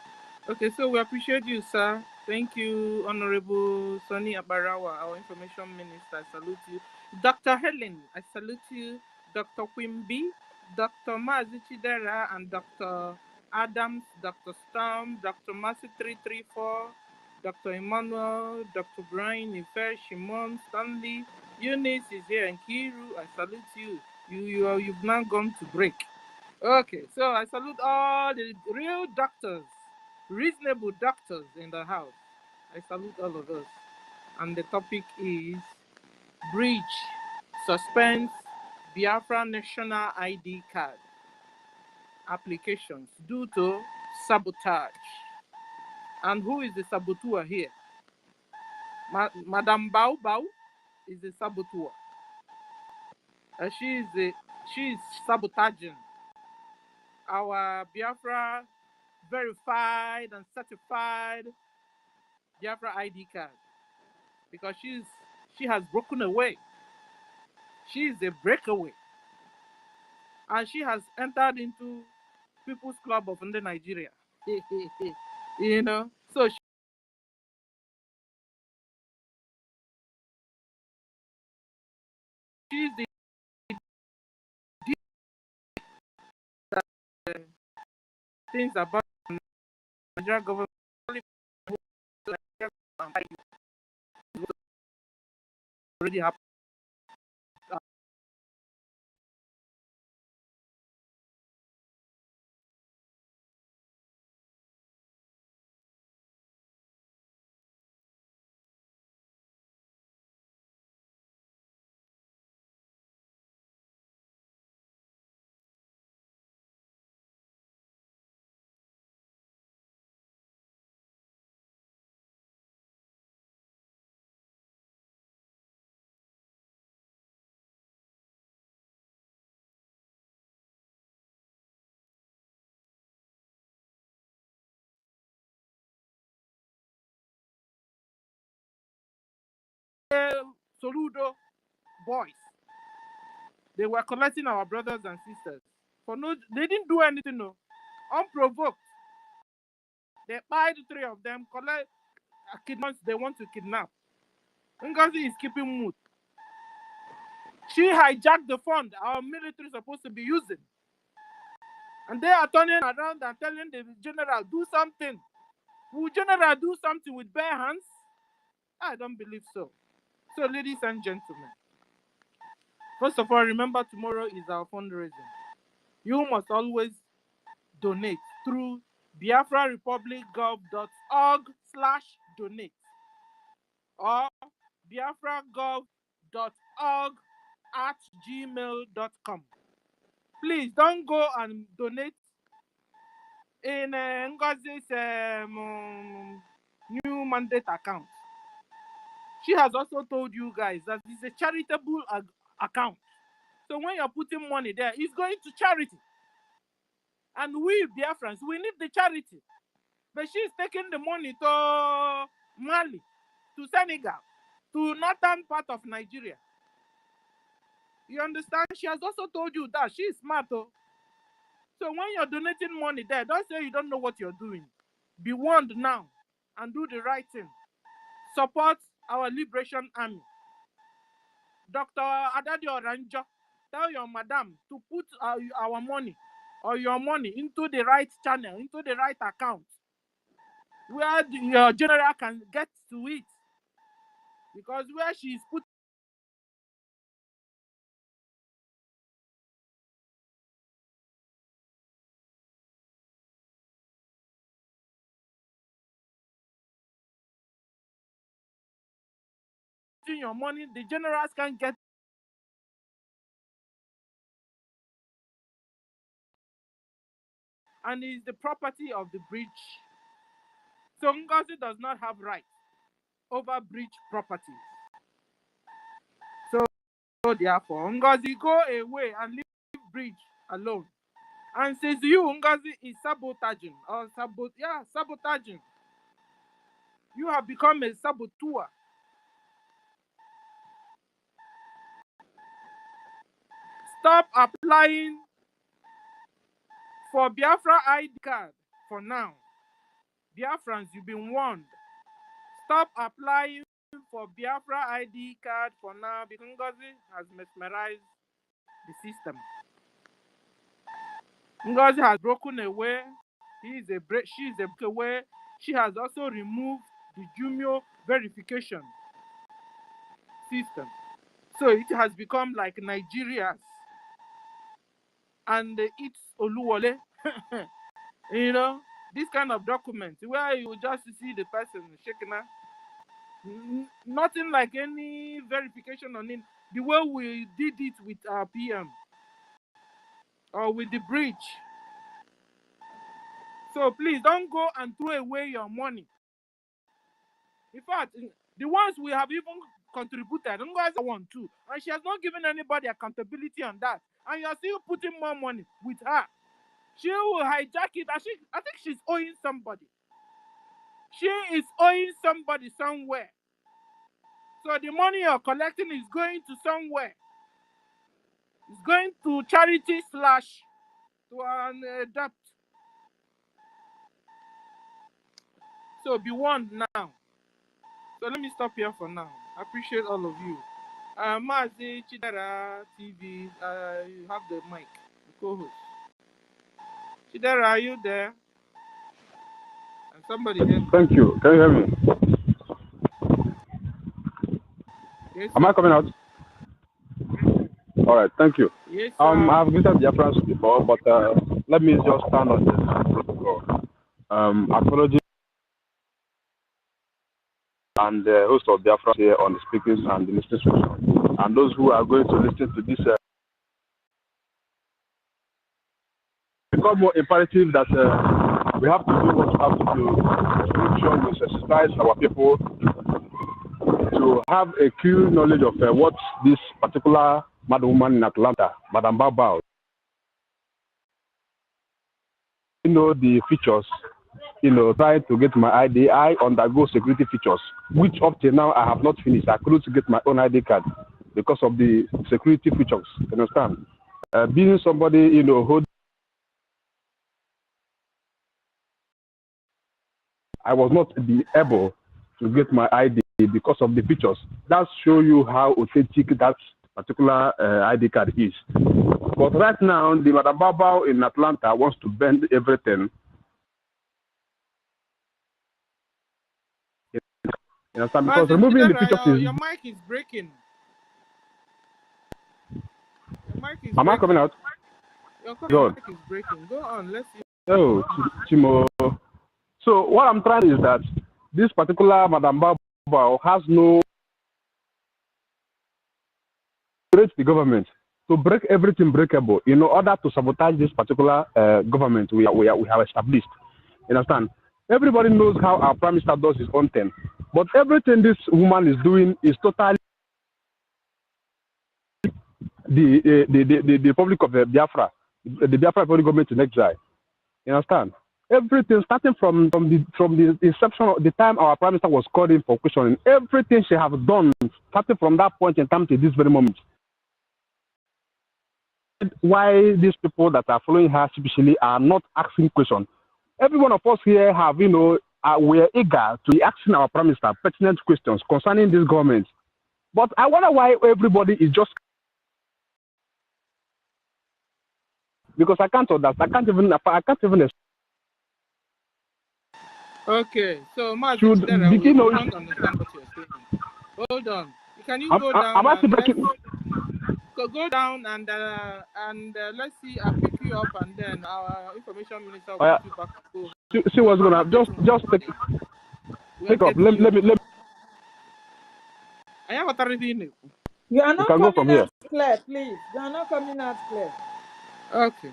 Okay, so we appreciate you, sir. Thank you, Honorable Sonny Abarawa, our information minister. I salute you. Dr. Helen, I salute you. Dr. Quimby, Dr. Mazi Chidera, and Dr. Adams, Dr. Storm, Dr. Massey 334, Dr. Emmanuel, Dr. Brian, Ife, Shimon, Stanley, Eunice is here, and Kiru, I salute you. You've now gone to break. Okay, so I salute all the real doctors, reasonable doctors in the house. I salute all of us. And the topic is Brgie Suspends Biafra National ID Card applications due to sabotage. And who is the saboteur here? Madame Bao Bao is the saboteur. She is sabotaging our Biafra verified and certified Biafra ID card because she has broken away. She is a breakaway, and she has entered into People's Club of Nigeria. You know, so she's the things about Nigerian government already happened. Soludo boys, they were collecting our brothers and sisters for no, they didn't do anything, no, unprovoked. They buy the three of them, collect kidnaps they want to kidnap. Ngozi is keeping mood. She hijacked the fund our military is supposed to be using. And they are turning around and telling the general, do something. Will general do something with bare hands? I don't believe so. So, ladies and gentlemen, first of all, remember tomorrow is our fundraising. You must always donate through biafrarepublicgov.org/donate or biafragov.org@gmail.com. Please don't go and donate in Ngozi's new mandate account. She has also told you guys that it's a charitable account. So when you're putting money there, it's going to charity. And we Biafrans, we need the charity. But she's taking the money to Mali, to Senegal, to northern part of Nigeria. You understand? She has also told you that she's smart. Oh. So when you're donating money there, don't say you don't know what you're doing. Be warned now and do the right thing. Support our liberation army. Dr. Adadio Ranjo, tell your madam to put our money or your money into the right channel, into the right account, where your general can get to it. Because where she's put your money, the generals can get, and is the property of the bridge. So Ngozi does not have rights over bridge property. So therefore, Ngozi, go away and leave bridge alone. And says you, Ngozi, is sabotaging or sabotaging. You have become a saboteur. Stop applying for Biafra ID card for now. Biafrans, you've been warned. Stop applying for Biafra ID card for now because Ngozi has mesmerized the system. Ngozi has broken away. She is a away. She has also removed the Jumio verification system. So it has become like Nigeria's. And it's Oluwole. You know, this kind of document where you just see the person shaking her. Nothing like any verification on it. The way we did it with our PM or with the bridge. So please don't go and throw away your money. In fact, the ones we have even contributed, Ngozi one too, and she has not given anybody accountability on that. And you're still putting more money with her. She will hijack it. I think she's owing somebody. She is owing somebody somewhere. So the money you're collecting is going to somewhere. It's going to charity / to an debt. So be warned now. So let me stop here for now. I appreciate all of you. Mazi Chidera TV, you have the mic, the co-host. Chidera, are you there? And somebody else. Thank you. Can you hear me? Yes, am I coming out? All right. Thank you. Yes, I've visited Biafrans before, but let me just stand on this protocol. Apology and the host of Biafra here on the speakers and the listening section, and those who are going to listen to this. Become more imperative that we have to do what we have to do to make sure we sensitize our people to have a clear knowledge of what this particular mad woman in Atlanta, Madam Bao, the features, trying to get my ID. I undergo security features, which up till now I have not finished. I couldn't get my own ID card because of the security features. You understand? Being somebody, who I was not be able to get my ID because of the features. That shows you how authentic that particular ID card is. But right now, the Madam Bao in Atlanta wants to bend everything. You understand? Because removing the features is... Your mic is breaking. Your mic is Am I coming out? Your mic is breaking. Go on, let's see. Oh, Chimo. So what I'm trying is that this particular Madam Bao has no the government to break everything breakable in order to sabotage this particular government we have established. You understand? Everybody knows how our Prime Minister does his own thing, but everything this woman is doing is totally the Republic of Biafra, the Biafra government in exile. You understand? Everything starting from the inception of the time our Prime Minister was called in for questioning, everything she has done starting from that point in time to this very moment. Why these people that are following her especially are not asking questions. Every one of us here have, we're eager to be asking our Prime Minister pertinent questions concerning this government. But I wonder why everybody is just because I can't understand. I can't even Okay, so Mazin should Stella, did you we know don't understand what you're saying. Hold on. Can you am, go am down I still and breaking? go down and let's see. I'll pick you up and then our information minister will Uh, put you back to go. see what's We're gonna not just getting you. We're take up. getting you. Let me I have a reading. You are we not can go from coming here. out clear, please. You are not coming out clear. Okay.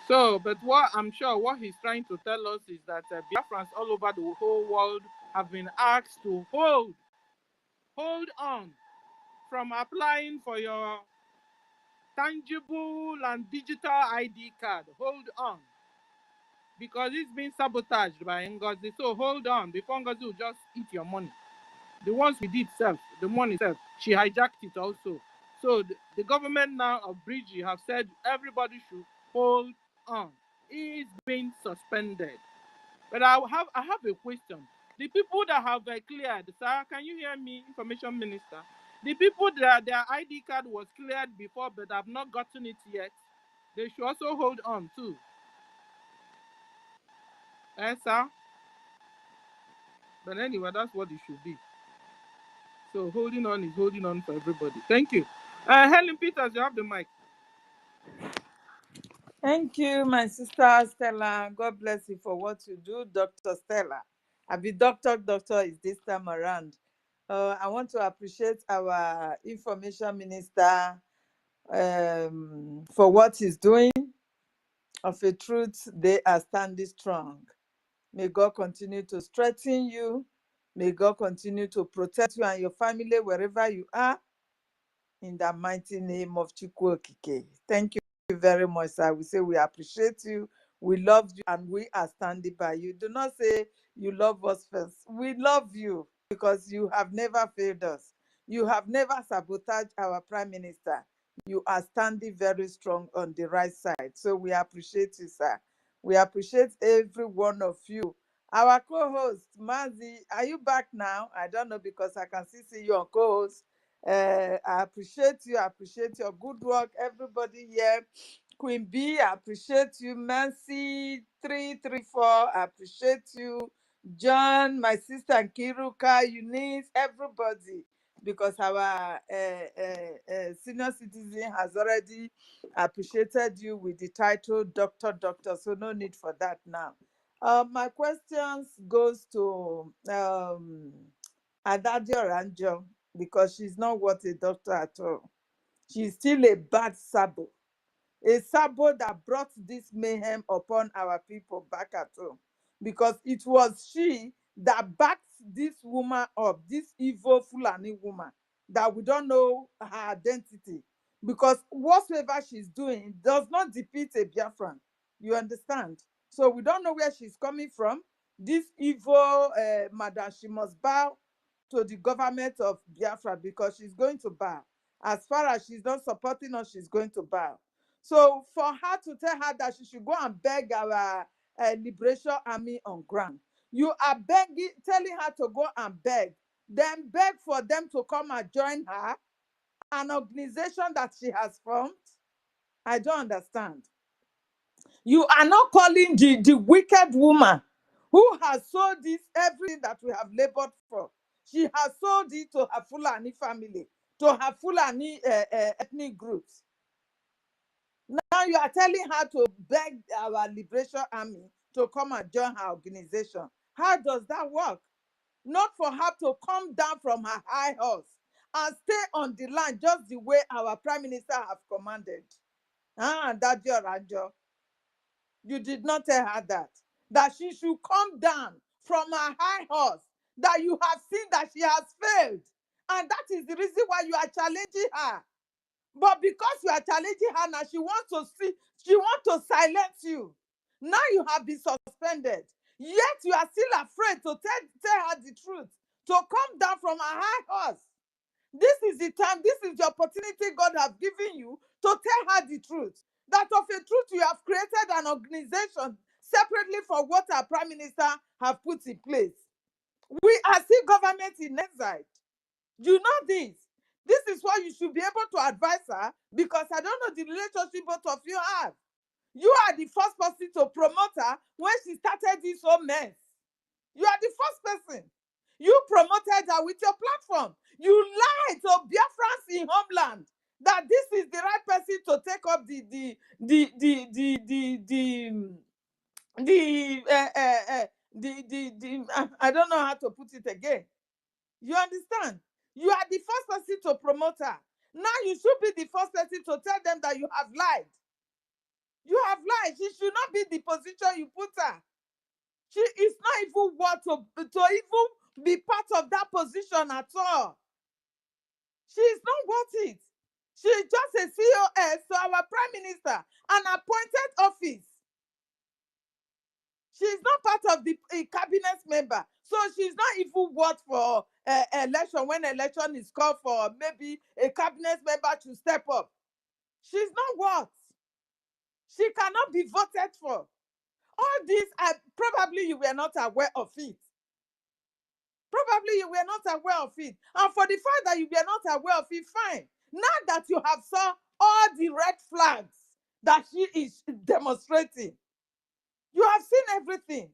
So, but what I'm sure what he's trying to tell us is that Biafrans all over the whole world have been asked to hold on from applying for your tangible and digital ID card. Hold on. Because it's been sabotaged by Ngozi. So hold on before Ngozi will just eat your money. The ones we did self, the money self, she hijacked it also. So the government now of Brgie have said everybody should hold on. It's been suspended. But I have a question. The people that have cleared, sir, can you hear me, information minister? The people that their ID card was cleared before but have not gotten it yet, they should also hold on too. Sir? But anyway, that's what it should be. So holding on is holding on for everybody. Thank you. Helen Peters, you have the mic. Thank you, my sister Stella. God bless you for what you do, Dr. Stella. Doctor is this time around. I want to appreciate our information minister for what he's doing. Of a truth, they are standing strong. May God continue to strengthen you. May God continue to protect you and your family wherever you are. In the mighty name of Chukwokike. Thank you very much, sir. We say we appreciate you, we love you, and we are standing by you. Do not say you love us first. We love you because you have never failed us. You have never sabotaged our prime minister. You are standing very strong on the right side. So we appreciate you, sir. We appreciate every one of you. Our co-host, Mazi, are you back now? I don't know because I can still see you on co-host. I appreciate you. I appreciate your good work, everybody here. Queen B, I appreciate you. Nancy 334, I appreciate you. John, my sister Kiruka, Eunice, everybody, because our senior citizen has already appreciated you with the title Doctor. So no need for that now. My questions goes to Adadio Ranjo, because she's not what a doctor at all. She's still a bad sabo. A sabo that brought this mayhem upon our people back at home. Because it was she that backed this woman up, this evil Fulani woman, that we don't know her identity. Because whatsoever she's doing does not defeat a Biafran. You understand? So we don't know where she's coming from. This evil madam, she must bow to the government of Biafra because she's going to bow. As far as she's not supporting us, she's going to bow. So for her to tell her that she should go and beg our liberation army on ground, you are begging, telling her to go and beg, then beg for them to come and join her, an organization that she has formed. I don't understand. You are not calling the wicked woman who has sold this everything that we have labored for. She has sold it to her Fulani family, to her Fulani ethnic groups. Now you are telling her to beg our liberation army to come and join her organization. How does that work? Not for her to come down from her high horse and stay on the line just the way our prime minister have commanded. That's your Ranjo. You did not tell her that she should come down from her high horse, that you have seen that she has failed. And that is the reason why you are challenging her. But because you are challenging her now, she wants to silence you. Now you have been suspended. Yet you are still afraid to tell her the truth, to come down from her high horse. This is the time, this is the opportunity God has given you to tell her the truth. That of a truth, you have created an organization separately for what our prime minister have put in place. We are still government in exile. You know this. This is why you should be able to advise her, because I don't know the relationship both of you have. You are the first person to promote her when she started this whole mess. You are the first person. You promoted her with your platform. You lied to Biafrans in homeland that this is the right person to take up I don't know how to put it again. You understand? You are the first person to promote her. Now you should be the first person to tell them that you have lied. You have lied. She should not be the position you put her. She is not even worth to even be part of that position at all. She is not worth it. She is just a COS to our Prime Minister, an appointed office. She is not part of the cabinet member. So she's not even worth for election when election is called for, maybe a cabinet member to step up. She's not worth. She cannot be voted for. All this, probably you were not aware of it. Probably you were not aware of it. And for the fact that you were not aware of it, fine. Now that you have saw all the red flags that she is demonstrating, you have seen everything.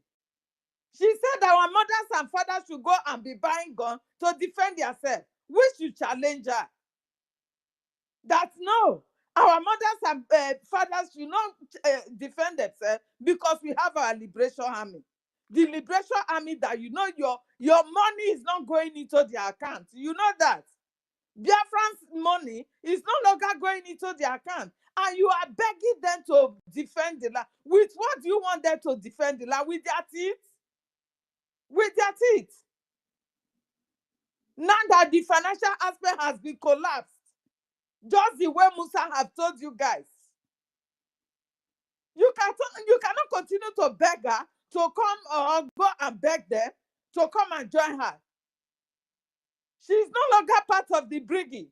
She said our mothers and fathers should go and be buying guns to defend themselves. We should challenge her. That no, our mothers and fathers should not defend themselves because we have our liberation army. The liberation army that you know your money is not going into their account. You know that. Biafrans' money is no longer going into their account. And you are begging them to defend the land. With what do you want them to defend the land? With their teeth? With their teeth. Now that the financial aspect has been collapsed, just the way Musa have told you guys, you cannot continue to beg her to come or go and beg them to come and join her. She's no longer part of the Brgie.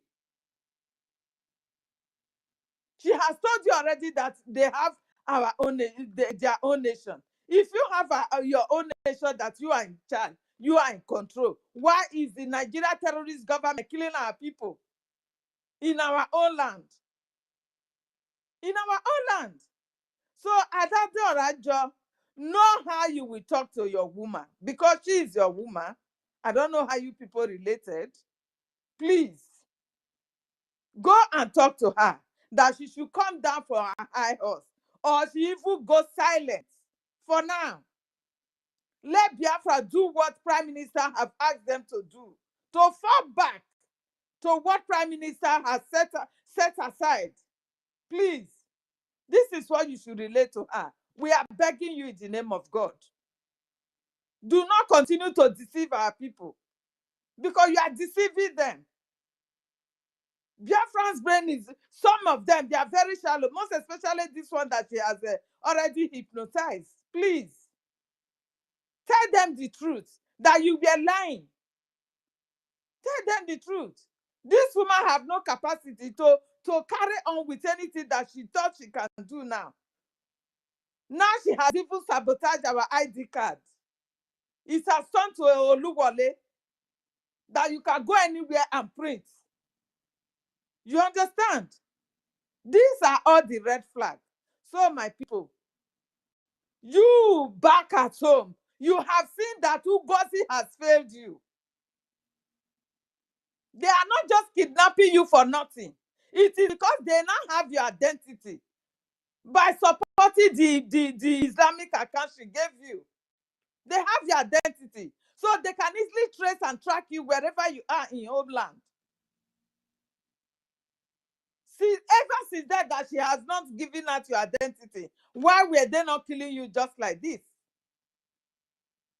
She has told you already that they have their own nation. If you have your own nation that you are in charge, you are in control, why is the Nigeria terrorist government killing our people in our own land? In our own land. So Adade Orajo, know how you will talk to your woman, because she is your woman. I don't know how you people related. Please go and talk to her that she should come down for her high horse, or she even go silent for now. Let Biafra do what Prime Minister have asked them to do, to fall back to what Prime Minister has set aside. Please, this is what you should relate to her. We are begging you in the name of God. Do not continue to deceive our people, because you are deceiving them. Biafran's brain is, some of them, they are very shallow, most especially this one that she has already hypnotized. Please, tell them the truth, that you were lying. Tell them the truth. This woman have no capacity to carry on with anything that she thought she can do now. Now she has even sabotaged our ID card. It has turned to a Oluwole that you can go anywhere and print. You understand? These are all the red flags. So my people, you back at home, you have seen that Ugozi has failed you. They are not just kidnapping you for nothing. It is because they now have your identity by supporting the Islamic account she gave you. They have your identity, so they can easily trace and track you wherever you are in your homeland. Ever since that she has not given out your identity, why were they not killing you just like this?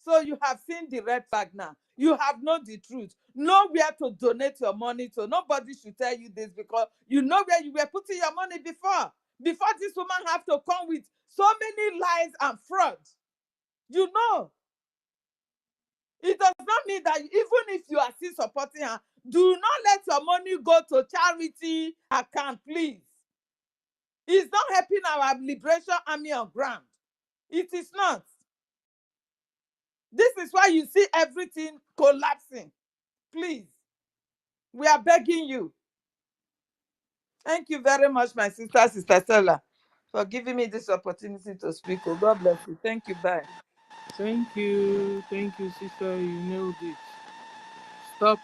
So you have seen the red flag now. You have known the truth. Know where to donate your money to. Nobody should tell you this, because you know where you were putting your money before. Before this woman have to come with so many lies and fraud. You know. It does not mean that even if you are still supporting her, do not let your money go to charity account, please. It's not helping our liberation army on ground. It is not. This is why you see everything collapsing. Please. We are begging you. Thank you very much, my sister, Sister Stella, for giving me this opportunity to speak. Oh, God bless you. Thank you. Bye. Thank you, sister. You nailed it. Stop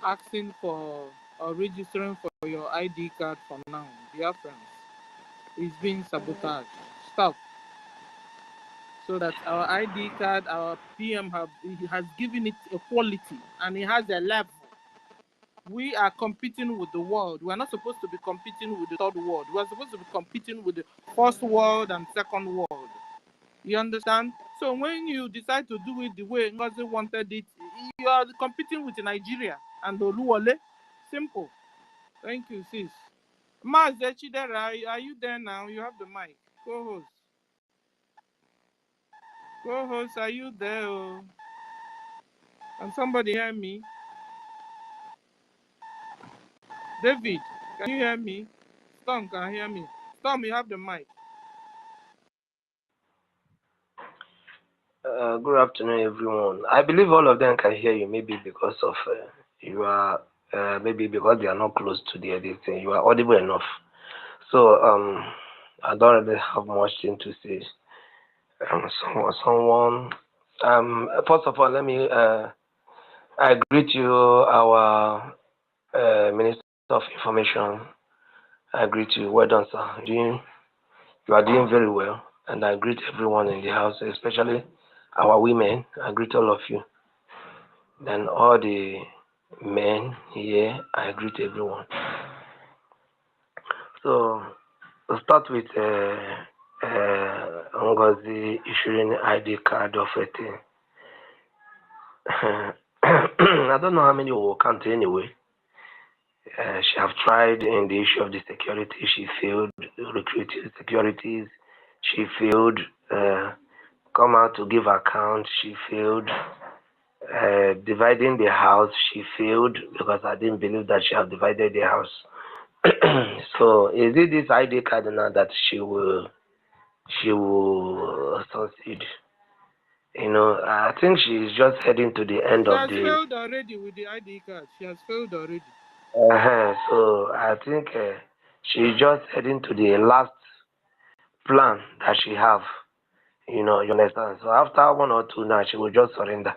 asking for or registering for your ID card for now, Biafrans. It's being sabotaged. Stop. So that our ID card, our PM has given it a quality and it has a level. We are competing with the world. We are not supposed to be competing with the third world. We are supposed to be competing with the first world and second world. You understand? So when you decide to do it the way Ngozi wanted it, you are competing with Nigeria and Oluwole. Simple. Thank you, sis. Maze Chidera, are you there now? You have the mic. Co-host. Co-host, are you there? Oh? Can somebody hear me? David, can you hear me? Storm can hear me. Storm, you have the mic. Good afternoon, everyone. I believe all of them can hear you, maybe because of you are, maybe because they are not close to the editing. You are audible enough. So I don't really have much thing to say. First of all, let me, I greet you, our Minister of Information. I greet you. Well done, sir. You are doing very well. And I greet everyone in the house, especially our women. I greet all of you. Then all the men here, I greet everyone. So we'll start with Ngozi issuing ID card of a thing. I don't know how many will count anyway. She have tried in the issue of the security. She failed recruiting securities. She failed come out to give account. She failed dividing the house. She failed because I didn't believe that she have divided the house. So is it this ID card now that she will succeed? You know, I think she's just heading to the end of the. She has failed already with the ID card. She has failed already. So I think she's just heading to the last plan that she have. You know, you understand. So after 1 or 2 now, she will just surrender.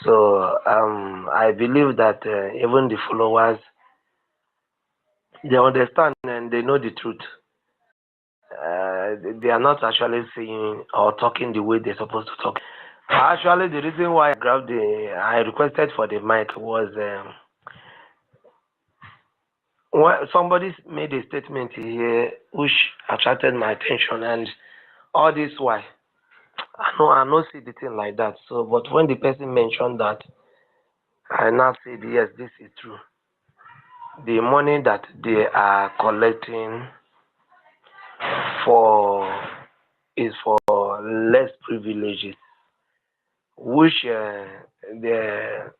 So I believe that even the followers, they understand and they know the truth. They are not actually saying or talking the way they're supposed to talk. Actually, the reason why I requested for the mic was somebody made a statement here which attracted my attention, and all this why I know see the thing like that. So, but when the person mentioned that, I now said yes, this is true. The money that they are collecting is for less privileges, which the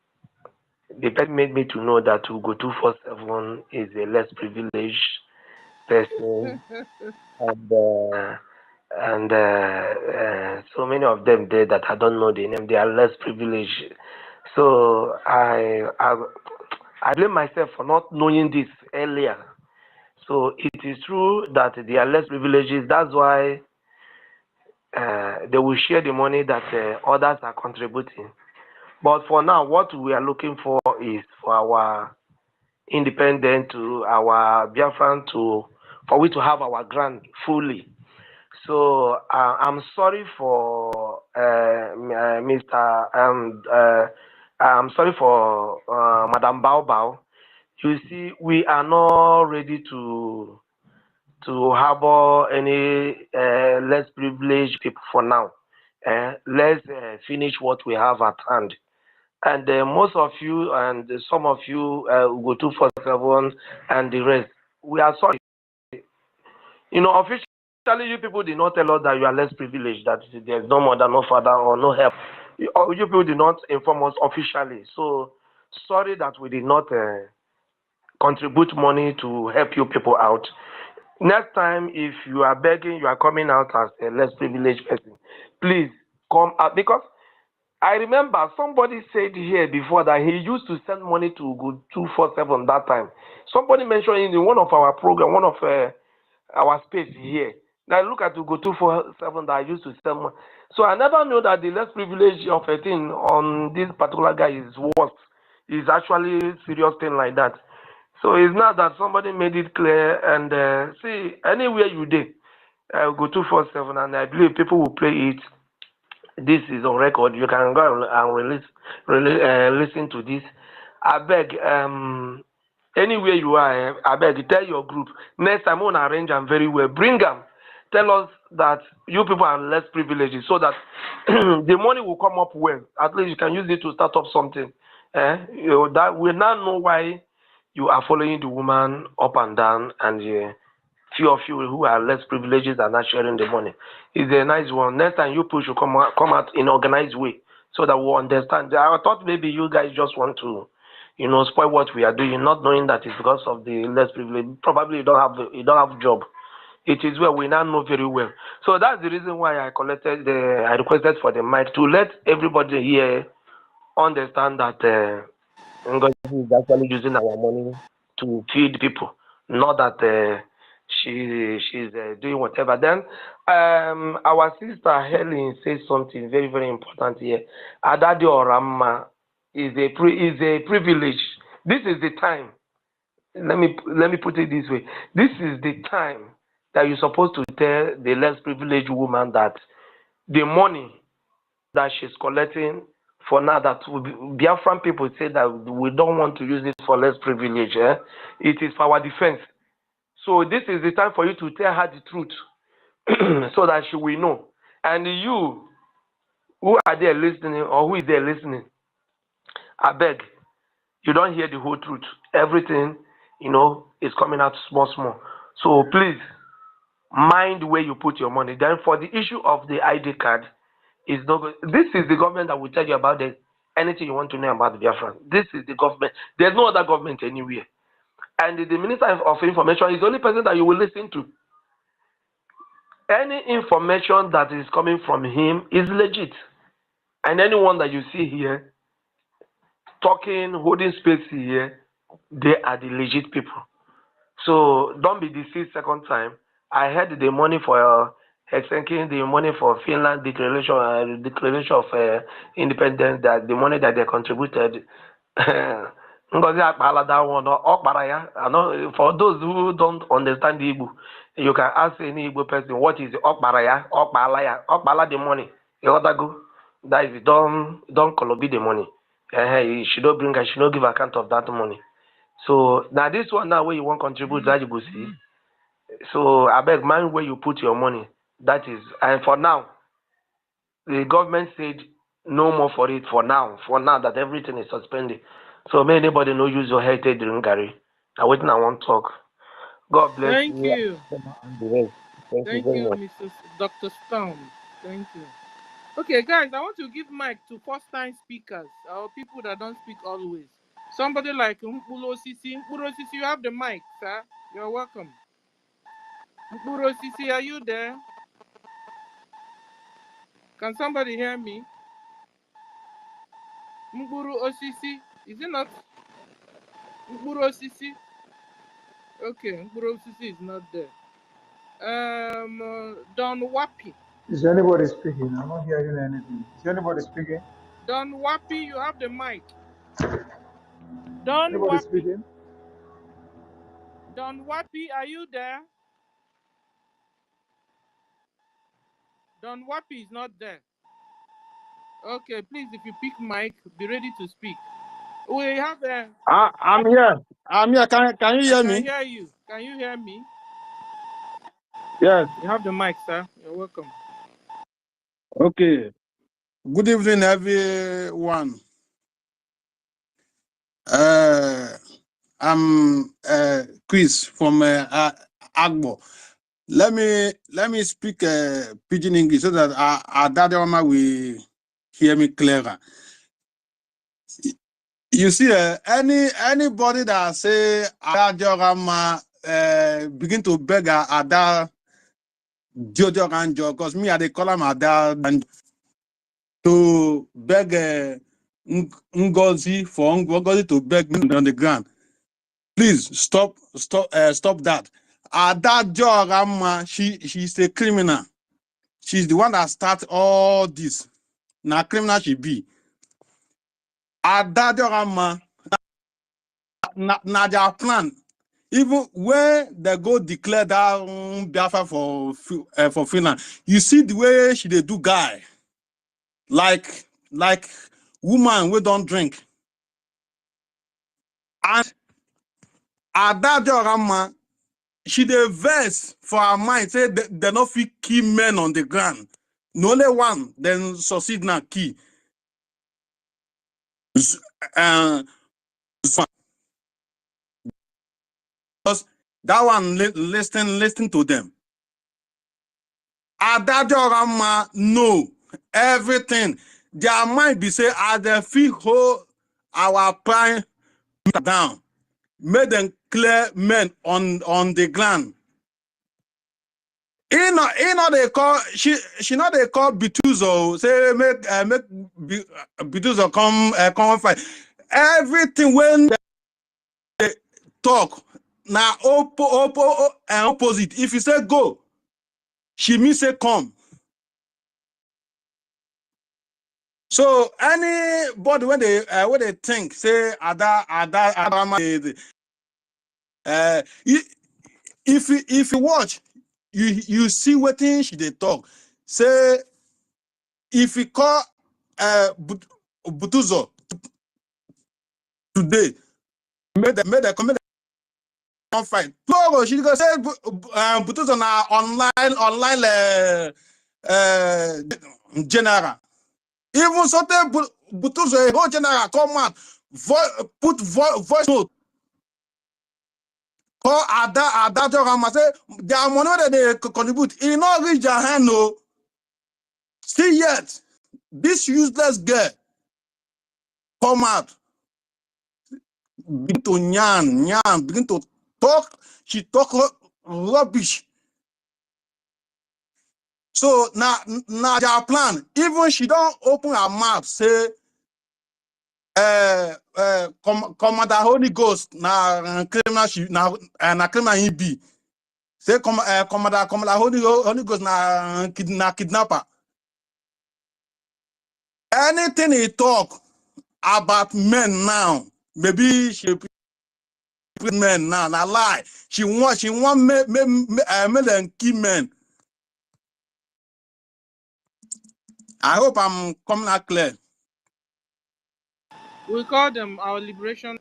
person made me to know that Ugo 247 is a less privileged person, and so many of them there that I don't know the name, they are less privileged. So I blame myself for not knowing this earlier. So it is true that they are less privileged. That's why they will share the money that others are contributing. But for now, what we are looking for is for our independent, to our Biafran, for we to have our grant fully. So I'm sorry for Mr. I'm sorry for Madam Bao Bao. You see, we are not ready to harbor any less privileged people for now. Let's finish what we have at hand. And most of you and some of you go 247 and the rest, we are sorry. You know, officially, you people did not tell us that you are less privileged, that there's no mother, no father, or no help. You people did not inform us officially. So sorry that we did not contribute money to help you people out. Next time, if you are begging, you are coming out as a less privileged person, please come out, because I remember somebody said here before that he used to send money to go 247 that time. Somebody mentioned in one of our program, one of our space here. Now look at to go 247 that I used to send money. So I never knew that the less privilege of a thing on this particular guy is worse. It's actually serious thing like that. So it's not that somebody made it clear and see anywhere you did, go 247 and I believe people will play it. This is on record. You can go and listen to this. I beg, anywhere you are, I beg, tell your group. Next time, on arrange them very well. Bring them. Tell us that you people are less privileged so that the money will come up well. At least you can use it to start up something. You know, that we now know why you are following the woman up and down and few of you who are less privileged are not sharing the money. It's a nice one. Next time you push, you come out in organized way so that we understand. I thought maybe you guys just want to, spoil what we are doing, not knowing that it's because of the less privilege. Probably you don't have job. It is where we now know very well. So that's the reason why I requested for the mic to let everybody here understand that Ngozi is actually using our money to feed people, not that she's doing whatever. Then our sister Helen says something very, very important here. Adadi Orama is a privilege. This is the time. Let me put it this way. This is the time that you're supposed to tell the less privileged woman that the money that she's collecting for now, that Biafran people say that we don't want to use it for less privilege. It is for our defense. So this is the time for you to tell her the truth so that she will know. And you who are there listening or who is there listening, I beg, you don't hear the whole truth. Everything, is coming out small. So please mind where you put your money. Then for the issue of the ID card, this is the government that will tell you about anything you want to know about the Biafran. This is the government. There's no other government anywhere. And the Minister of Information is the only person that you will listen to. Any information that is coming from him is legit. And anyone that you see here talking, holding space here, they are the legit people. So don't be deceived second time. I had the money for Helsinki, the money for Finland declaration of independence, that the money that they contributed. Ngozi Akpala, that one, Okparaya. For those who don't understand the Igbo, you can ask any Igbo person what is Okparaya, Okpalaya, Okpala the money. You ought to go. That is don't colobi the money. She don't bring her, she don't give account of that money. So now this one now where you want to contribute that you go see. So I beg mind where you put your money. That is, and for now, the government said no more for it for now. For now that everything is suspended. So may anybody no use your head to drink Gary. I wait now I want to talk. God bless Thank you. you. Thank you very much. Mrs. Dr. Stone. Thank you. Okay, guys, I want to give mic to first-time speakers or people that don't speak always. Somebody like Mkpuro Sisi. Mkpuro Sisi, you have the mic, sir. You're welcome. Mkpuro Sisi, are you there? Can somebody hear me? Mkpuro Osisi, is it not? Mkpuro Osisi? Okay, Mkpuro Osisi is not there. Don Wapi. Is anybody speaking? I'm not hearing anything. Is anybody speaking? Don Wapi, you have the mic. Don Anybody Wapi. speaking? Don Wapi, are you there? Don Wapi is not there. Okay, please, if you pick mic, be ready to speak. We have a. I'm here. I'm here. Can you hear me? I can hear you. Can you hear me? Yes. You have the mic, sir. You're welcome. Okay. Good evening, everyone. I'm Chris from Agbo. Let me speak Pidgin English so that our daddy mama will hear me clearer. You see, anybody that say Adorama begin to beg Ada Jojo Ranjo, because me I they call him Ada. to beg Ngozi for Ngozi to beg me on the ground. Please stop that. That Jorama, she's a criminal. She's the one that started all this. Now criminal she be. That Jorama, na their plan. Even when they go declare that Biafra for Finland, you see the way she they do guy. Like woman we don't drink. And that Jorama, she dey vex for her mind, say they not fit key men on the ground. No only one, then succeed na key. Because that one listen to them. Adadorama know everything. Their mind be say, as they feel hold our prime down, make them clear men on the ground. They call she not they call Bituzo say make Bituzo come fight. Everything when they talk now opposite. If you say go, she means say come. So anybody when they think say if you watch, you see what thing she they talk. Say if you call Butuzo today, made the comment on fight. Tomorrow she go say Butuzo na online general. Even so Butuzo a whole general come out put voice note. Call Ada Rama say their money that they contribute. It not reach their hand no. Still yet, this useless girl come out, begin to begin to talk. She talk rubbish. So now their plan. Even she don't open her mouth say Commander Holy Ghost na criminal she na criminal he be. Say Commander Holy Ghost na kidnapper. Anything he talk about men now, maybe she men now, na lie. She want make them key men. I hope I'm coming out clear. We call them our liberation.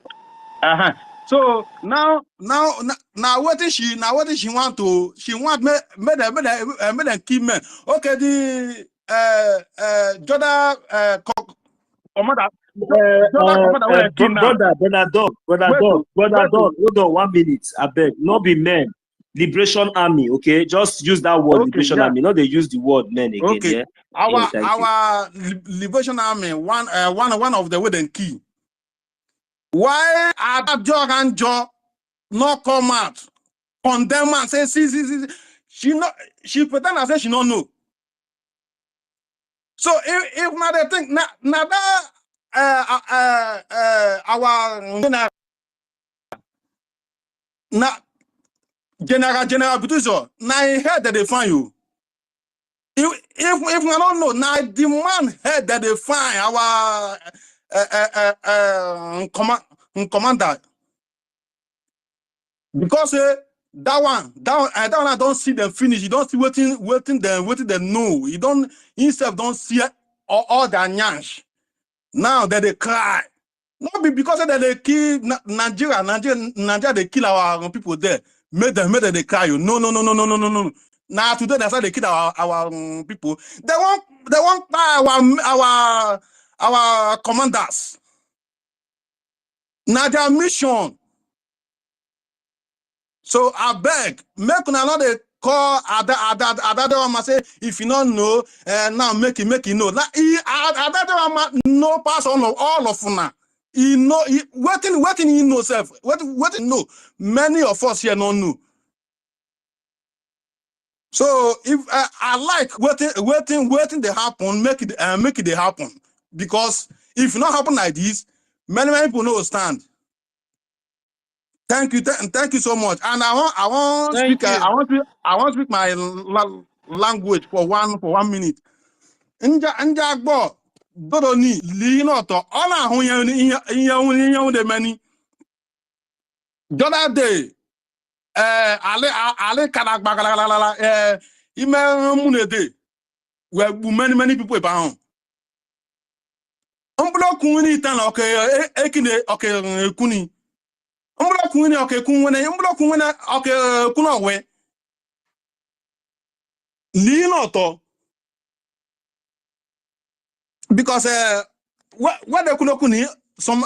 So now what is she want to make them key men. Okay, the Jordan commander when they kill now. Brother Dog, hold on 1 minute, I beg. Not be men. Liberation Army, okay? Just use that word, okay, Liberation Army. Not they use the word men again. Okay. Yeah? Our Liberation Army, one of the way they key. Why are Jog and Joe not come out? Condemn and say, see. She pretend as say she don't know. So if now they think now that our general Butuzo, now he heard that they find you. If we don't know, now the man heard that they find our commander. Because that one I don't see them finish. You don't see waiting them know. You don't himself don't see all their nyansh. Now that they cry. Not because that they kill Nigeria they kill our people there. Made them they cry you. No. Now today that's how they kill our people. They want our commanders. Now their mission. So I beg, make another call Adadorama say if you don't know, now make it know. Like Adadorama no pass on all of una. He know what he know self. What he know. Many of us here don't know. So if I like waiting they happen, make it happen. Because if not happen like this, many people no stand. Thank you, thank you so much. And I want Thank speak you. I want speak my language for 1 minute. Nja gbo dodo ni li no to all ahun yen de many. The other day ale kana gbagala ime munede where many people about. Umblo ni tan okay ekine okay kuni. Umblo ni okay kunwene umblo kunwene okay kuno we. Li no to because what they kuno kuni some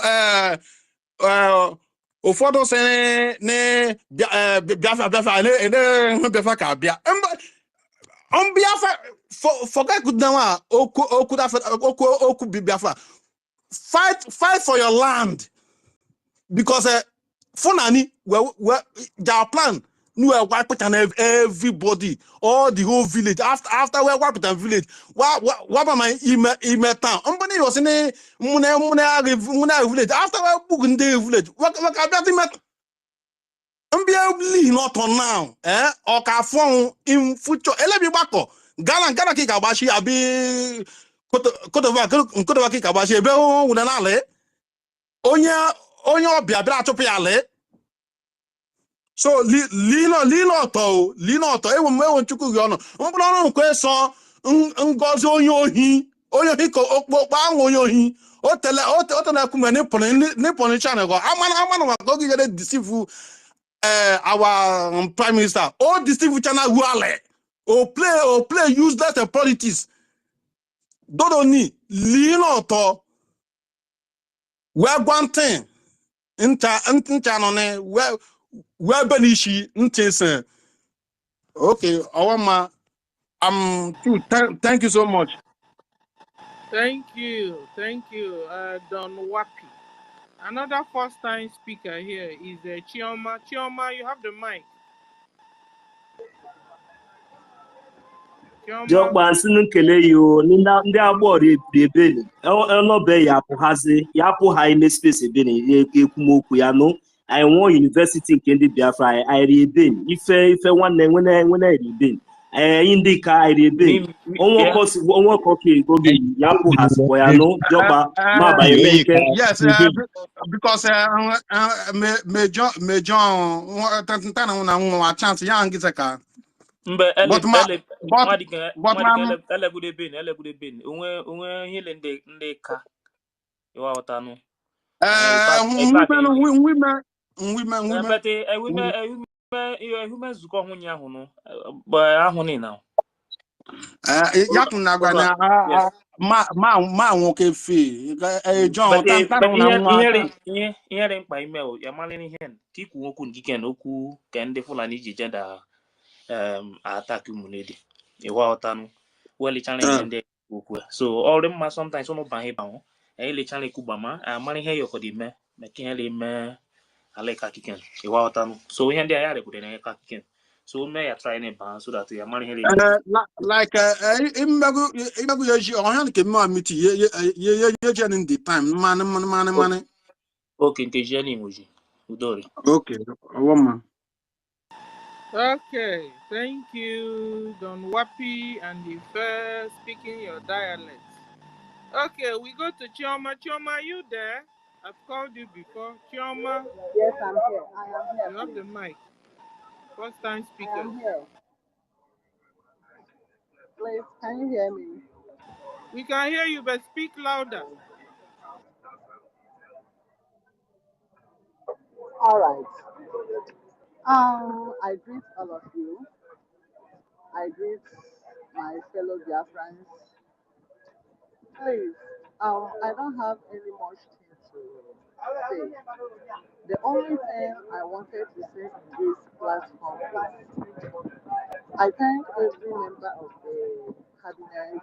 ụfọdụ sị ne Biafra ne Biafra ka bịa Biafra forget good now oku Biafra fight for your land because Funani their plan we wipe it and everybody all the whole village after we wipe it and village what am I ime town somebody was in a muna village after we book in the village what Unbelievably not on now, or ka phone in future. Elebi bako. Gala ki kabashi abi kotova ki kabashi ebe o unanale. Onya biabra chopi ale. So lino to ewo chuku yono. Mbolo no kweso ngozi onyohi ko okpokpa onyohi. O tele kuma ni poni channel go. Amana go gide deceive our prime minister, all the Steve Chana Wale, or play useless politics. Don't need Lino to where one thing in Chanone, where Benishi, in okay, Awama, thank you so much. Thank you. Don Wapi. Another first time speaker here is Chioma. Chioma, you have the mic. Chioma. Jọkpa nsị nkele ya o ndị agbọghọ ebeni ọnọbe ya apụ ha ime space ebeni ekwumokwu ya nụ anyị nwụọ yunivesiti nke ndị Biafra anyị ebeni ife nwanne nwene eri ebeni anyị ndị ka anyị ebeni onwe ọkọ ka ego gị ya apụ ha sịkwa ya nụ Jọkpa ma abanye n'ike. Yes, because me John na chance ya ngizeka. Mbe But ele gude bin onwe hile ndị ka iwa otanu women but women zuko hu nya hu no ba ahụ ni na yakun na gwa na ma nwoke fi John ihe mkpa ime o ya mali ni hen tiku okwu ngiken okwu ka ndị Fulani ji jeda attack munedi iwa otanu well challenge ndị okwu so all mma sometimes no ban ba won le challenge kubama mali ihe yoko di me ke ihe le me aleka kiken iwa otanu so ihe ndị aya rekwute na ka kiken so me ya try ne ban so that ya mali ihe le like imegu yeji ohan ke ma miti ye in the time man okay nke jeni moji udori okay woman. Okay, thank you, Don Wapi and Ife, speaking your dialect. Okay, we go to Chioma. Chioma, are you there? I've called you before. Chioma? Yes, I'm here. I am here. You have the mic. First time speaker. I am here. Please, can you hear me? We can hear you, but speak louder. All right. I greet all of you. I greet my fellow Biafrans. Please, I don't have any much thing to say. The only thing I wanted to say in this platform is I thank every member of the cabinet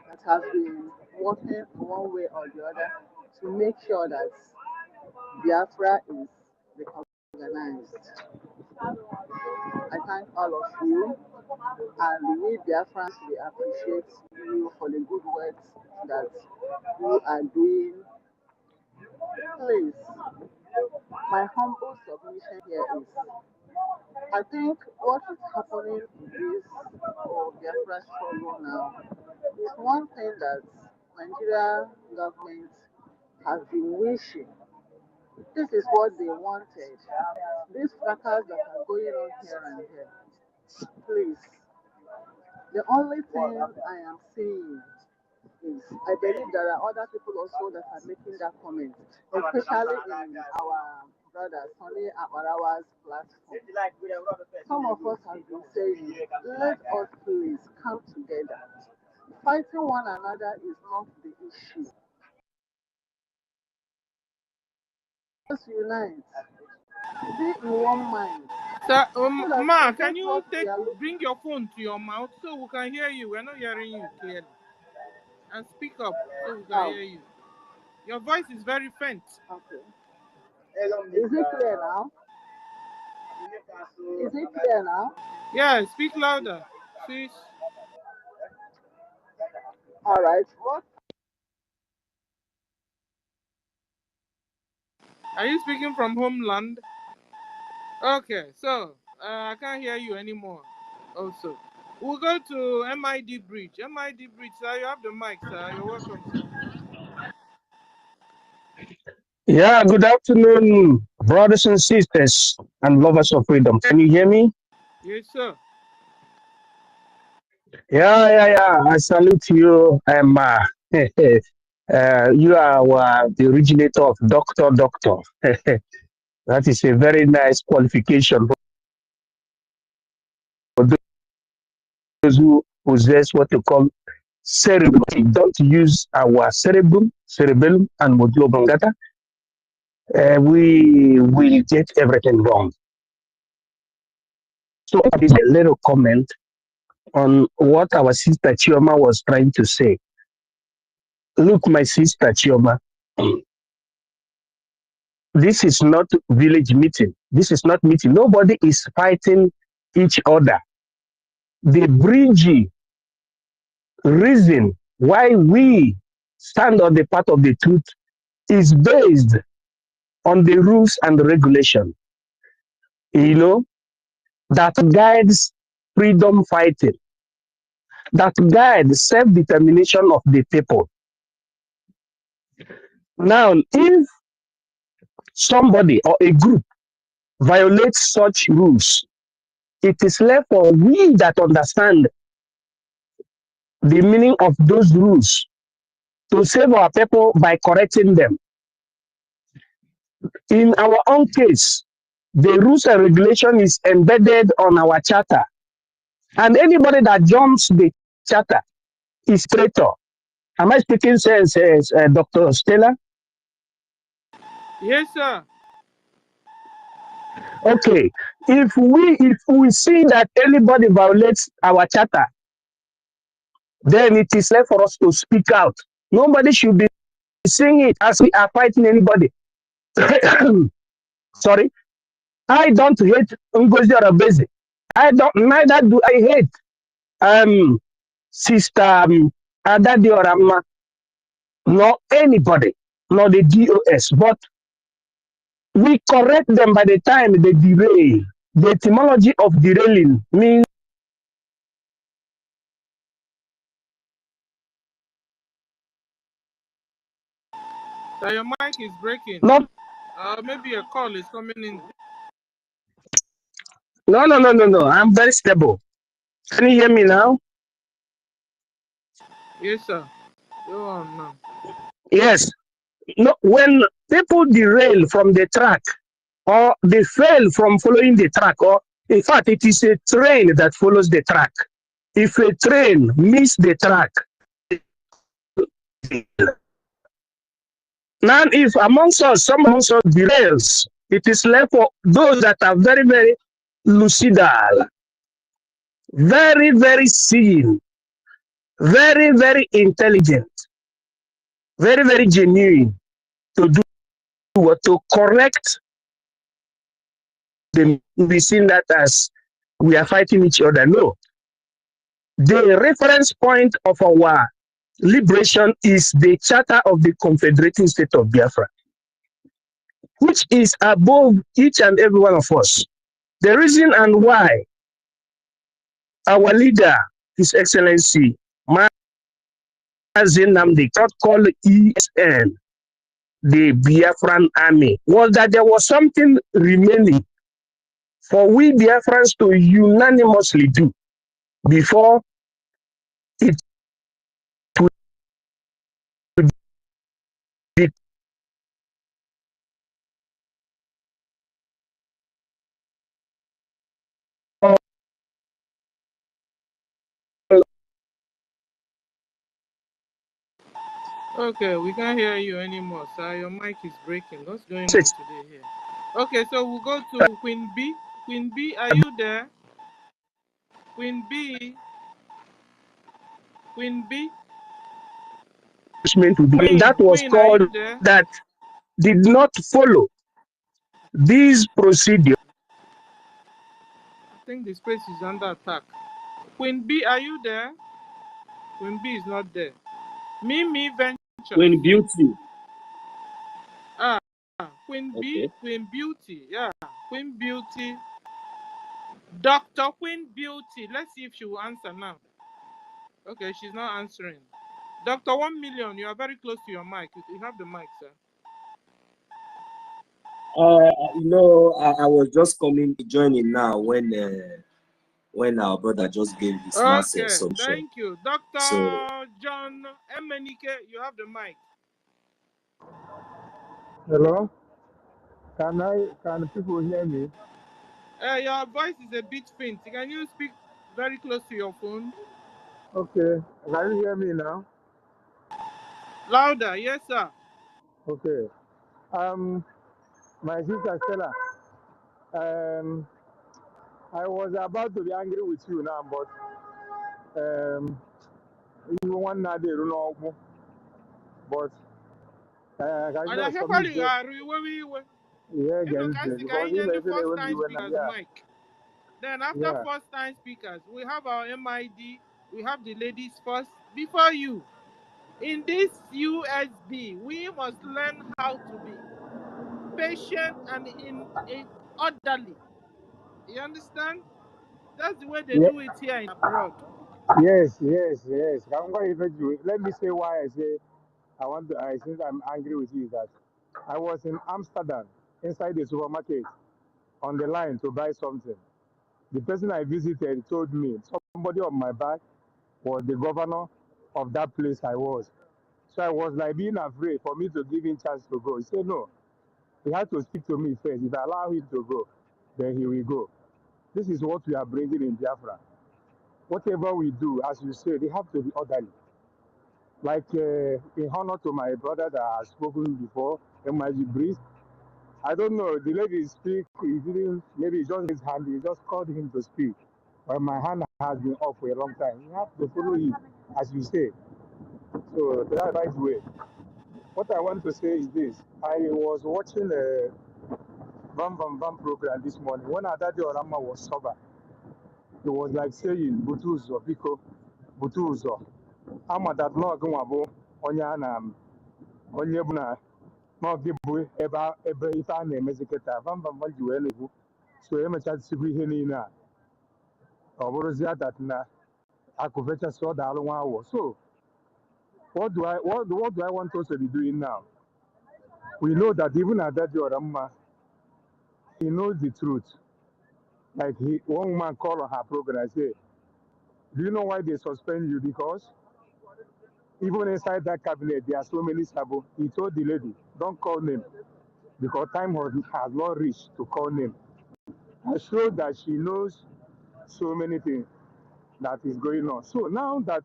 that has been working one way or the other to make sure that Biafra is recognized. I thank all of you, and we Biafrans, we appreciate you for the good work that you are doing. Please, my humble submission here is, I think what is happening in this Biafra struggle now is one thing that Nigeria government has been wishing. This is what they wanted. These fracas that are going on here and there. Please, the only thing I am seeing is, I believe there are other people also that are making that comment, especially in our brother Sonny Amarawa's platform. Some of us have been saying, let us please come together. Fighting one another is not the issue. Let's unite. Be in one mind. So, So that Ma, we can get you what we are looking bring your phone to your mouth so we can hear you? We're not hearing you clearly. And speak up so we can out. hear you. Your voice is very faint. Okay. Is it clear now? Is it clear now? Yeah, speak louder. Please. All right. What? Are you speaking from homeland? Okay, so I can't hear you anymore. Also, we'll go to MID Bridge. MID Bridge, sir, you have the mic, sir. You're welcome, sir. Yeah, good afternoon, brothers and sisters and lovers of freedom. Can you hear me? Yes, sir. Yeah. I salute you. You are the originator of Doctor. That is a very nice qualification for those who possess what you call cerebrum. Don't use our cerebellum, and medulla oblongata. We will get everything wrong. So, this is a little comment on what our sister Chioma was trying to say. Look, my sister Chioma, this is not village meeting. This is not meeting. Nobody is fighting each other. The Brgie reason why we stand on the path of the truth is based on the rules and regulation, that guides freedom fighting, that guides self-determination of the people. Now, if somebody or a group violates such rules, it is left for we that understand the meaning of those rules to save our people by correcting them. In our own case, the rules and regulation is embedded on our charter, and anybody that jumps the charter is traitor. Am I speaking sense, Dr. Stella? Yes, sir. Okay. If we see that anybody violates our charter, then it is left for us to speak out. Nobody should be saying it as we are fighting anybody. Sorry. I don't hate Ngozi Arabese. Neither do I hate Sister Adadi Orama, nor anybody, nor the DOS. But we correct them by the time they derail. The etymology of derailing means So your mic is breaking. not. Maybe a call is coming in. No. I'm very stable. Can you hear me now? Yes, sir. Go on now. Yes. No, when people derail from the track or they fail from following the track, or in fact, it is a train that follows the track. If a train miss the track, now if amongst us, some amongst us derails, it is left for those that are very, very lucidal, very, very seeing, very, very intelligent, very, very genuine to do what to correct the missing that as we are fighting each other. No. The reference point of our liberation is the Charter of the Confederating State of Biafra, which is above each and every one of us. The reason and why our leader, His Excellency, Mazi Nnamdi, not called ESN, the Biafran army, was that there was something remaining for we Biafrans to unanimously do before it would be. Okay, we can't hear you anymore, sir. Your mic is breaking. What's going on today here? Okay, so we'll go to Queen B. Queen B, are you there? Queen B. Queen B. That was Queen, are called you there? that did not follow these procedures. I think the space is under attack. Queen B, are you there? Queen B is not there. Mimi Ventures. When Beauty. Ah, Queen B, Okay. Queen Beauty. Yeah, Queen Beauty. Dr. Queen Beauty. Let's see if she will answer now. Okay, she's not answering. Dr. 1 million, you are very close to your mic. You have the mic, sir. I was just joining now when our brother just gave his last submission. Thank you. Dr. So, John Emenike, you have the mic. Hello? Can people hear me? Your voice is a bit faint. Can you speak very close to your phone? Okay. Can you hear me now? Louder, yes, sir. Okay. My sister Stella, I was about to be angry with you now, but you want not the but I And I just hear submit you it. are Yeah, you know, against it because if I the say they first won't time do it, speakers yeah, mic. Then after yeah. first time speakers, we have our MID, we have the ladies first. Before you, in this USB, we must learn how to be patient and in orderly. You understand? That's the way they Yeah, do it here in abroad. yes. I'm going to do it. Let me say why I say since I'm angry with you, is that I was in Amsterdam inside the supermarket on the line to buy something. The person I visited told me somebody on my back was the governor of that place I was. So I was like being afraid for me to give him chance to go. He said no. He had to speak to me first. If I allow him to go, then he will go. This is what we are bringing in Biafra. Whatever we do, as you say, they have to be orderly. Like in honor to my brother that has spoken before, MIG Breeze. I don't know, the lady speak, he didn't, maybe he just his hand, he just called him to speak. But my hand has been off for a long time. You have to follow him, as you say. So that's the right way. What I want to say is this. I was watching a Bam Bam Bam program this morning. When Adadi Orama was sober, he was like saying, Butuzo, Biko, Butuzo. Ama that no Gumabo, Onyanam, Onyebuna, no Gibu, Eba Ifan, Meziketa, Bam Bam Bam, you any. So Emma Sibi Henina, or Borozia that na, Akuveta saw the Alonwa. So, what do I want us to be doing now? We know that even Adadi Orama, he knows the truth. Like one woman called on her program and say, do you know why they suspend you? Because even inside that cabinet, there are so many sabo. He told the lady, don't call name because time has not reached to call name. I showed that she knows so many things that is going on. So now that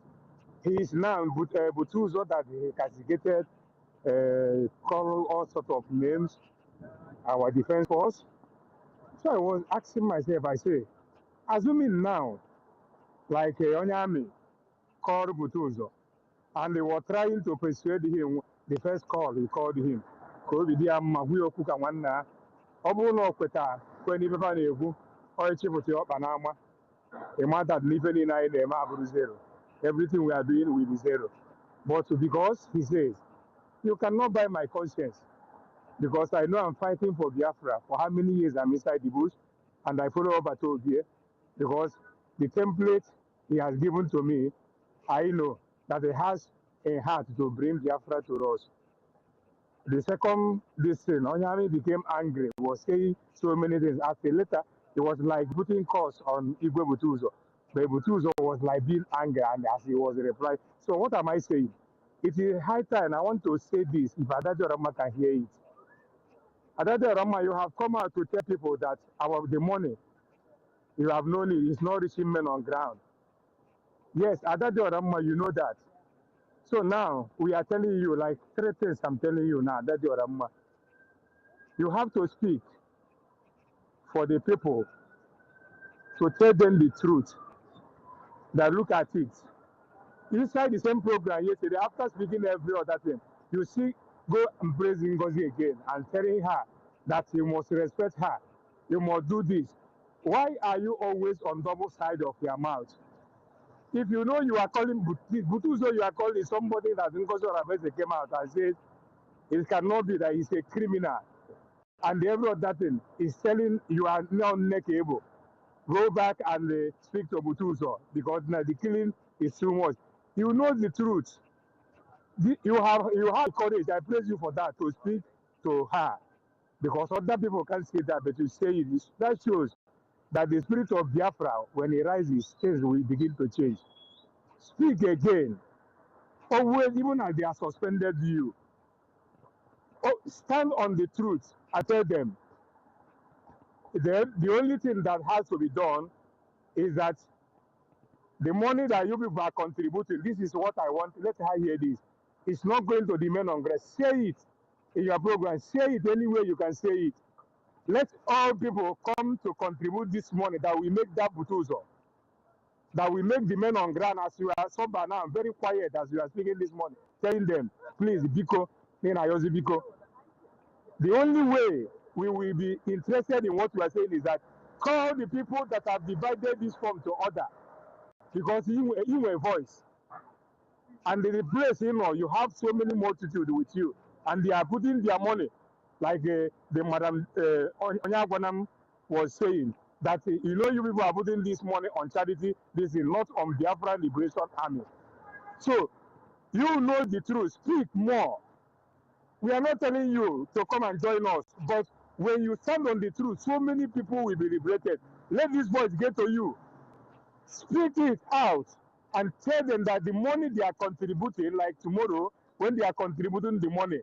he is now Butuzo that he castigated, call all sorts of names, our defense force. So I was asking myself, I say, assuming now, like Onyami called Butuzo, and they were trying to persuade him. The first call, he called him. A month that living in zero. Everything we are doing will be zero. But because he says, you cannot buy my conscience because I know I'm fighting for Biafra for how many years I'm inside the bush and I follow up at here because the template he has given to me, I know that he has a heart to bring Biafra to us. The second, this thing, Onyami became angry, was saying so many things. After later, it was like putting curse on Igwe Butuzo. But Butuzo was like being angry and as he was replying. So what am I saying? It is high time, I want to say this, if Adajo Rama can hear it. Adajo Rama, you have come out to tell people that the money, you have known it, is not reaching men on ground. Yes, Adajo Rama, you know that. So now, we are telling you, like 3 things I'm telling you now, Adajo Rama. You have to speak for the people to tell them the truth. That look at it. Inside the same program yesterday, after speaking every other thing, you see, go and praise Ngozi again and telling her that you must respect her. You must do this. Why are you always on double side of your mouth? If you know you are calling Butuzo, you are calling somebody that Ngozi Oravese came out and said it cannot be that he's a criminal. And every other thing is telling you are now neckable. Go back and speak to Butuzo because now the killing is too much. You know the truth. You have courage. I praise you for that to speak to her because other people can't say that, but you say it. That shows that the spirit of Biafra, when it rises, things will begin to change. Speak again. Always, even as they are suspended you, stand on the truth and tell them. The only thing that has to be done is that the money that you people are contributing, this is what I want. Let her hear this. It's not going to the men on grass. Say it in your program. Say it any way you can say it. Let all people come to contribute this money that we make that butuzo. That we make the men on ground as you are sober now, very quiet as you are speaking this morning, telling them, please, Biko, Biko. The only way we will be interested in what you are saying is that call the people that have divided this form to order because you a voice. And the place, you have so many multitude with you, and they are putting their money, like the Madam Onyagwanam was saying, that you people are putting this money on charity, this is not on Biafra Liberation Army. So, you know the truth, speak more. We are not telling you to come and join us, but when you stand on the truth, so many people will be liberated. Let this voice get to you. Speak it out and tell them that the money they are contributing, like tomorrow, when they are contributing the money,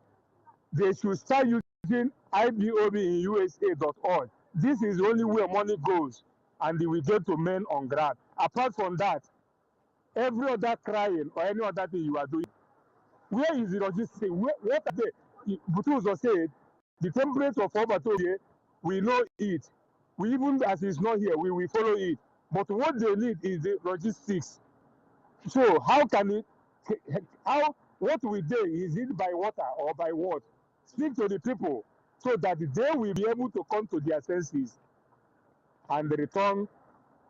they should start using ibobinUSA.org. This is the only way money goes, and they will get to men on ground. Apart from that, every other crying or any other thing you are doing, where is the logistics? What are they? Butuzo said, the template of Obatoye, we know it. We even, as he's not here, we will follow it. But what they need is the logistics. So how can it, what we do, is it by water or by what? Speak to the people so that they will be able to come to their senses and return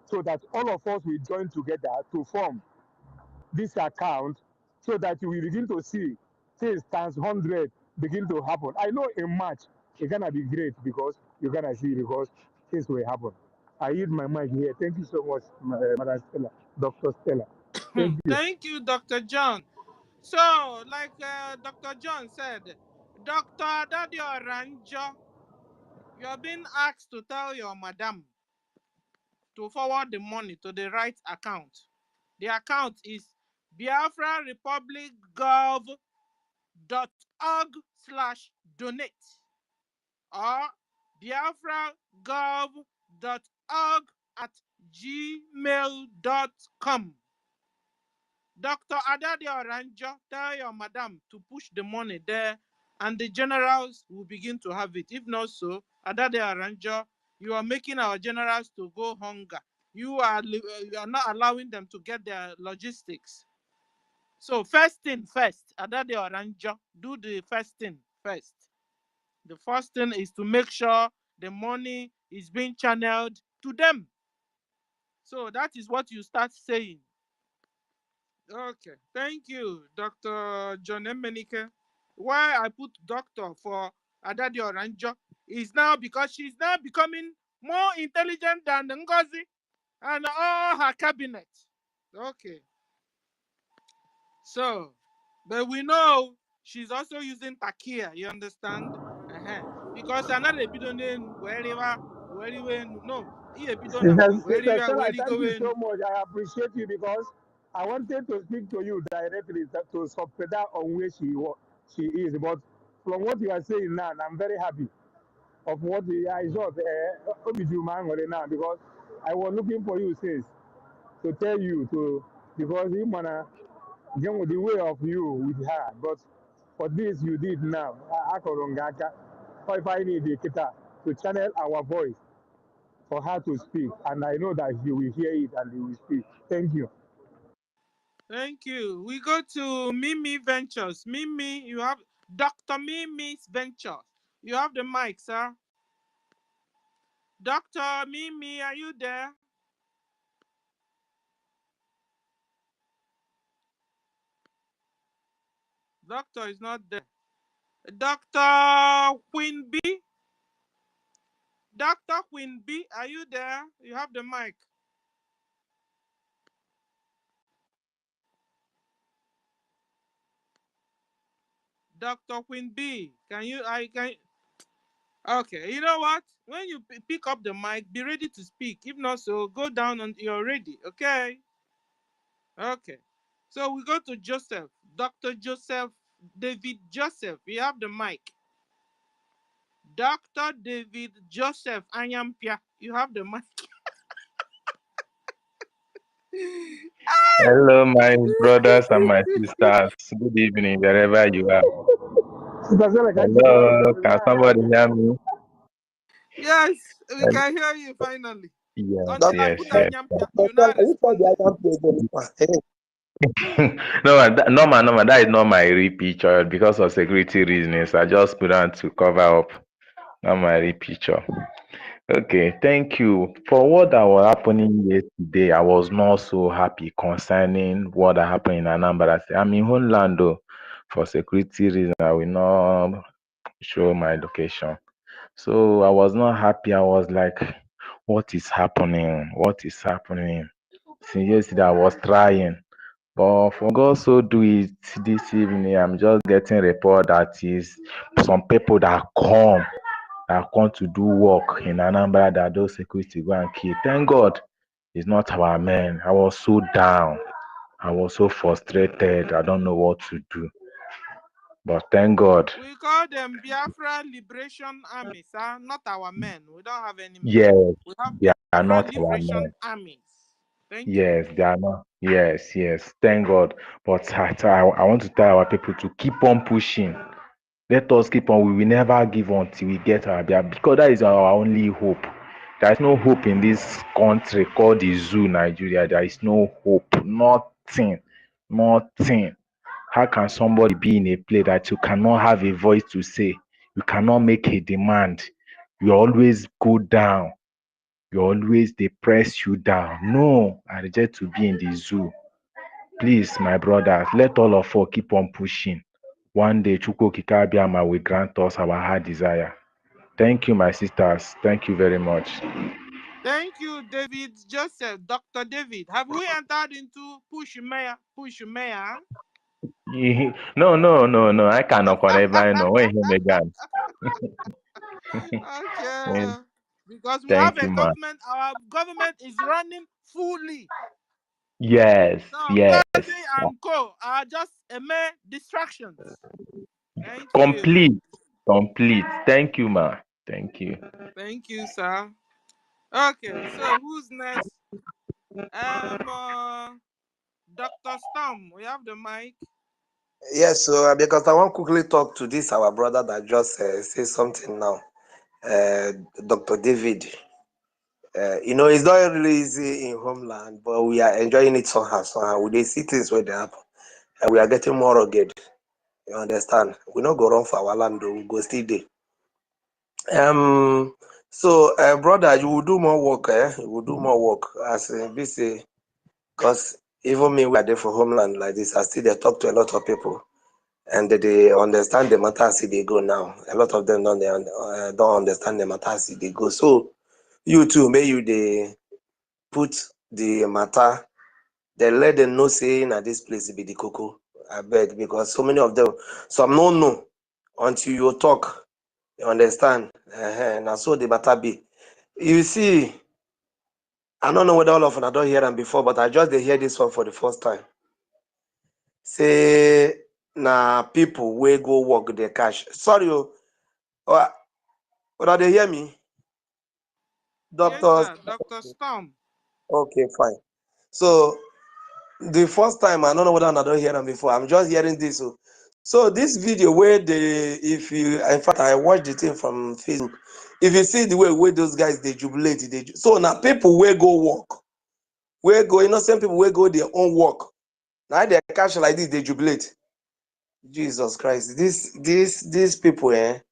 so that all of us will join together to form this account so that we begin to see things times 100 begin to happen. I know in March, it's going to be great because you're going to see because things will happen. I use my mic here. Thank you so much, Madam Stella, Dr. Stella. Thank you. Thank you, Dr. John. So, like Dr. John said, Dr. Dadio Ranjo, you are being asked to tell your madam to forward the money to the right account. The account is biafrarepublicgov.org/donate or biafragov.org@gmail.com. Dr. Adadi Oranjo, tell your madam to push the money there and the generals will begin to have it. If not so, Adadi Oranjo, you are making our generals to go hunger. You are not allowing them to get their logistics. So first thing first, Adadi Oranjo, do the first thing first. The first thing is to make sure the money is being channeled to them. So that is what you start saying. Okay, thank you, Dr. John Emenike. Why I put doctor for Adadi Oranjo is now because she's now becoming more intelligent than Ngozi and all her cabinet. Okay, so, but we know she's also using Takia, you understand? Because another bidon wherever, no, Sister Stella, where you thank you going? so much. I appreciate you because I wanted to speak to you directly to support that on where she is. But from what you are saying now, I'm very happy of what I saw now because I was looking for you since to tell you to because you wanna get with the way of you with her. But for this you did now. If I need the kita to channel our voice for her to speak, and I know that you will hear it and you will speak. Thank you. Thank you. We go to Mimi Ventures. Mimi, you have Dr. Mimi's Ventures. You have the mic, sir. Dr. Mimi, are you there? Doctor is not there. Dr. Queen B. Dr. Queen B, are you there? You have the mic. Dr. Queen B, okay, you know what? When you pick up the mic, be ready to speak. If not so, go down until you're ready, okay? Okay. So we go to Joseph. Dr. Joseph, David Joseph, you have the mic. Dr. David Joseph Anyampia, you have the mic. Hello, my brothers and my sisters. Good evening, wherever you are. Hello, can somebody hear me? Yes, we can hear you finally. Yes, Until I yes, put yes. Anyampia, you now responded. No, that is not my real picture because of security reasons. I just put on to cover up, not my real picture. Okay, thank you. For what that was happening yesterday, I was not so happy concerning what happened in Anambra. I'm in homeland though. For security reasons, I will not show my location. So I was not happy. I was like, what is happening? What is happening? Since yesterday, I was trying. But for God so do it this evening, I'm just getting report that is some people that come to do work in Anambra that those security go and kill. Thank God it's not our men. I was so down. I was so frustrated. I don't know what to do. But thank God. We call them Biafra Liberation Army, sir. Not our men. We don't have any men. Yes, We have they are Biafra not our Liberation men. Armies. Thank you. Yes, they are not. Yes, yes. Thank God. But I want to tell our people to keep on pushing. Let us keep on. We will never give until we get our Biafra because that is our only hope. There is no hope in this country called the zoo, Nigeria. There is no hope. Nothing. Nothing. How can somebody be in a place that you cannot have a voice to say? You cannot make a demand. You always go down. You always they press you down. No, I reject to be in the zoo. Please, my brothers, let all of us keep on pushing. One day, Chukwu Kikabiama will grant us our heart desire. Thank you, my sisters. Thank you very much. Thank you, David Joseph. Dr. David, have we entered into Push Mayor? Push Mayor? No. I cannot never know when he began. Okay. Because we have Thank a you, man. government, our government is running fully. Yes, So yes. Ngozi and Co are just a mere distractions. Thank you. Complete. Complete. Thank you, ma. Thank you. Thank you, sir. Okay, so who's next? Dr. Storm, we have the mic. Yes, so because I want to quickly talk to this our brother that just say something now, Dr. David. It's not really easy in homeland, but we are enjoying it somehow. Somehow we see things where they happen, and we are getting more rugged. You understand? We not go run for our land, though. We go still there. So, brother, you will do more work, eh? You will do more work as BC, because even me, we are there for homeland like this. I still they talk to a lot of people, and they understand the matter as they go now. A lot of them don't understand the matter as they go. So, you too, may you they put the matter, they let them know saying at this place be the cocoa. I beg, because so many of them, some no know until you talk. You understand? Now so the matter be. You see, I don't know whether all of them I don't hear them before, but I just they hear this one for the first time. Say na people wey go work the cash. Sorry, but they hear me? Yes, Doctors. sir. Dr. Storm. Okay, fine. So the first time I don't know whether I don't hear them before. I'm just hearing this. So this video where if you in fact I watched the thing from Facebook. If you see the way where those guys they jubilate, so now people will go work, where go innocent people will go their own work. Now they cash like this, they jubilate. Jesus Christ, these people, in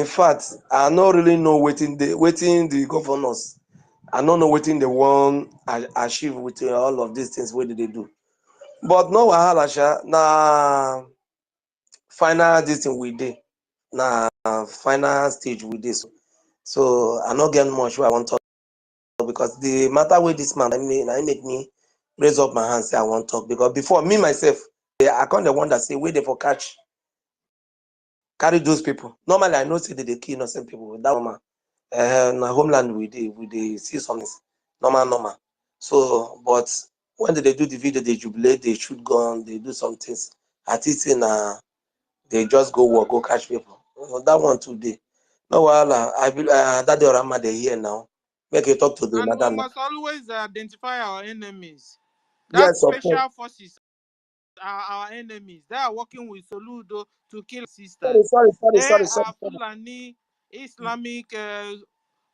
fact, I don't really know waiting the governors. I don't know waiting the one achieve with all of these things. What did they do? But no wahala sha. Na final this thing we did. Na final stage we did. So I not get much what I want to talk, because the matter with this man, I make me raise up my hand say I want to talk, because before me myself, I can't the one that say wait there for catch. Carry those people. Normally, I know say they kill innocent people with that woman. Na homeland we they see something normal. So, but when they do the video, they jubilate, they shoot gun, they do some things. At least they just go work, go catch people. That one today. No wahala. I be that the Rama they here now. Make you talk to the And we madam. must always identify our enemies. That Yes, of course. special forces are our enemies. They are working with Soludo to kill Sorry, sisters. sorry, sorry, They sorry, sorry. are sorry. Fulani Islamic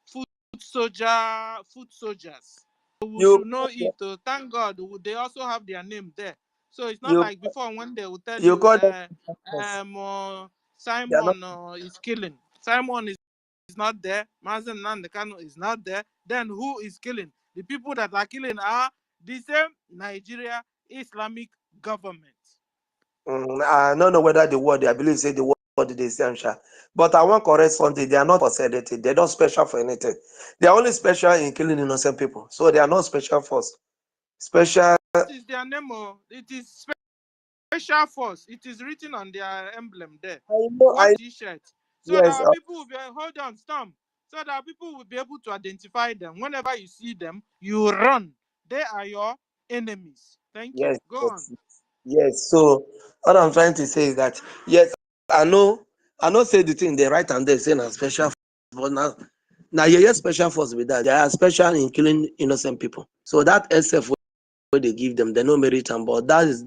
foot foot soldiers. So we You should know it. Thank God they also have their name there. So it's not you like before when they will tell you you call them. They are not. Simon is killing. Simon is not there. Mazen Nandekano is not there. Then who is killing? The people that are killing are the same Nigeria Islamic government. I don't know whether the word I believe say the word they say, but I want correct something. They are not for anything. They're not special for anything. They are only special in killing innocent people. So they are not special force. Special. That is their name. It is special force. It is written on their emblem there. I know. What T-shirt. So Yes. that people will be hold on, Storm. So that people will be able to identify them. Whenever you see them, you run. They are your enemies. Thank you. Yes. Go on. Yes. Yes. So what I'm trying to say is that yes, I know. I know. Say the thing they write and they say na special force, but now yes, special force with that. They are special in killing innocent people. So that SF where they give them, they no merit them. But that is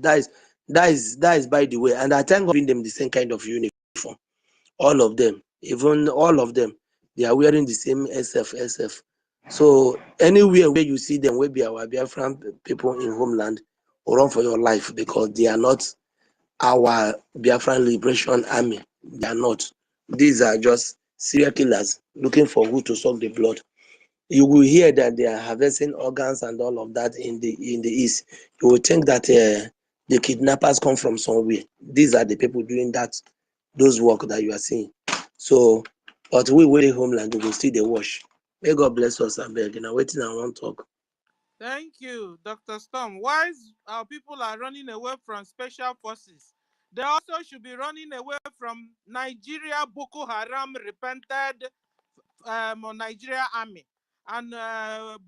by the way. And I thank God giving them the same kind of uniform. All of them, even all of them, they are wearing the same SF. So anywhere where you see them, will be our Biafran people in homeland, run for your life, because they are not our Biafran Liberation Army. They are not. These are just serial killers looking for who to suck the blood. You will hear that they are harvesting organs and all of that in the east. You will think that the kidnappers come from somewhere. These are the people doing those work that you are seeing. So, but we dey homeland, we go still dey wash. May God bless us, abeg. Na wetin I wan talk. Thank you, Dr. Storm. Why our people are running away from special forces? They also should be running away from Nigeria Boko Haram repented Nigeria army and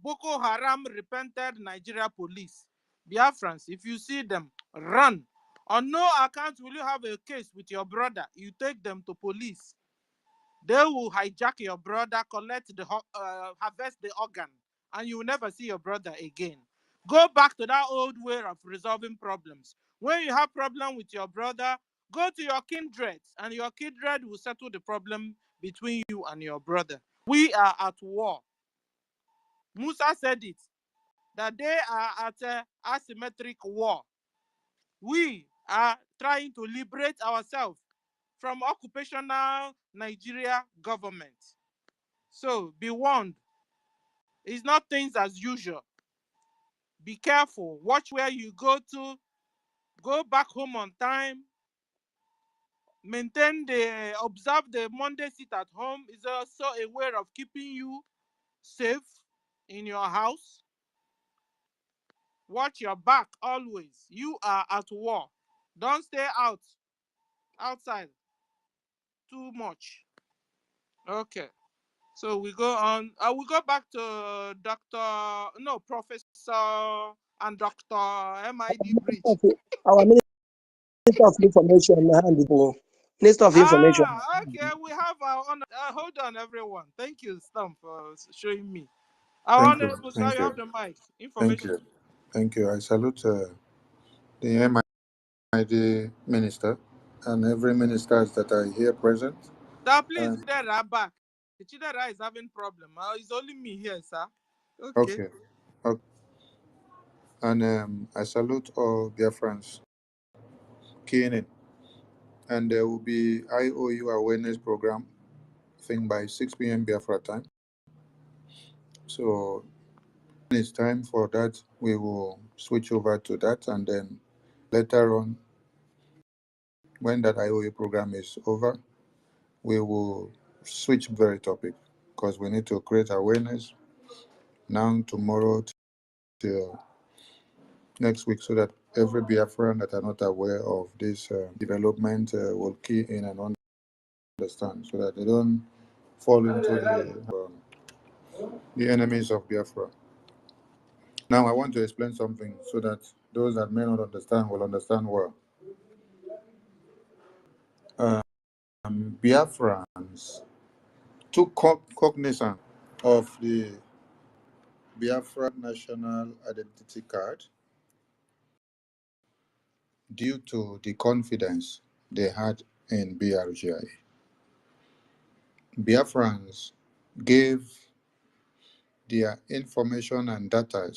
Boko Haram repented Nigeria police. Biafrans, if you see them, run. On no account will you have a case with your brother. You take them to police. They will hijack your brother, collect harvest the organ, and you will never see your brother again. Go back to that old way of resolving problems. When you have problem with your brother, go to your kindred, and your kindred will settle the problem between you and your brother. We are at war. Musa said it, that they are at asymmetric war. We are trying to liberate ourselves from occupational Nigeria government. So be warned. It's not things as usual. Be careful. Watch where you go to. Go back home on time. Observe the Monday sit at home is also a way of keeping you safe in your house. Watch your back always. You are at war. Don't stay outside too much. Okay. So we go on. We go back to Professor and Dr. MID Bridge. Our Minister of Information, Minister of Information. Okay. We have our honor. Hold on, everyone. Thank you, Stam, for showing me. Our Thank you. honorable sir, Thank you you. have the mic. Thank Information. you. Thank you. I salute the MID minister and every ministers that are here present. Sir, please, Um, Chidera back. The Chidera is having problem. It's only me here, sir. Okay. okay. Okay. And I salute all Biafrans keying in. And there will be IOU awareness program, I think by 6 p.m. Biafra time. So when it's time for that, we will switch over to that. And then later on, when that IOU program is over, we will switch very topic because we need to create awareness now, tomorrow, till next week, so that every Biafran that are not aware of this development will key in and understand, so that they don't fall into the enemies of Biafra. Now, I want to explain something so that those that may not understand will understand well. Biafrans took cognizance of the Biafra National Identity Card due to the confidence they had in BRGI. Biafrans gave their information and data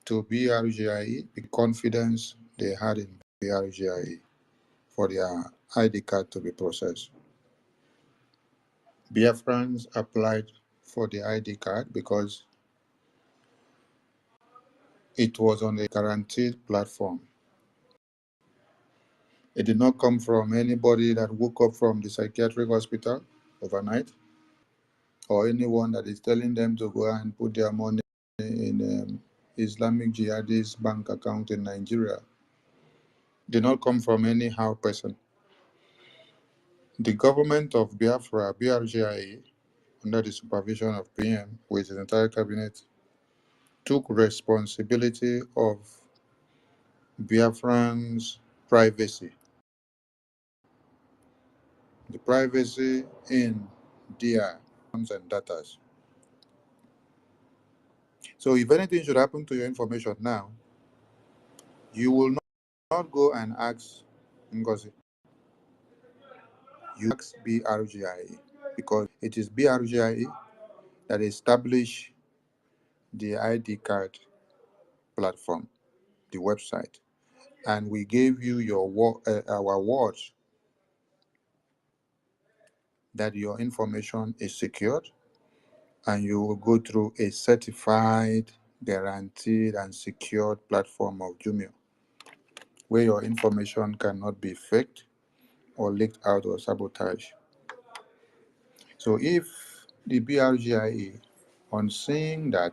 to BRGI, the confidence they had in BRGI for their ID card to be processed. Biafrans applied for the ID card because it was on a guaranteed platform. It did not come from anybody that woke up from the psychiatric hospital overnight, or anyone that is telling them to go and put their money in Islamic jihadist bank account in Nigeria. It did not come from anyhow person. The government of Biafra, BRGI, under the supervision of PM with his entire cabinet, took responsibility of Biafrans' privacy. The privacy in their phones and data. So if anything should happen to your information now, you will not go and ask Ngozi. You ask BRGI, because it is BRGI that established the ID card platform, the website, and we gave you our word that your information is secured, and you will go through a certified, guaranteed, and secured platform of Jumio, where your information cannot be faked or leaked out or sabotaged. So if the BRGIE, on seeing that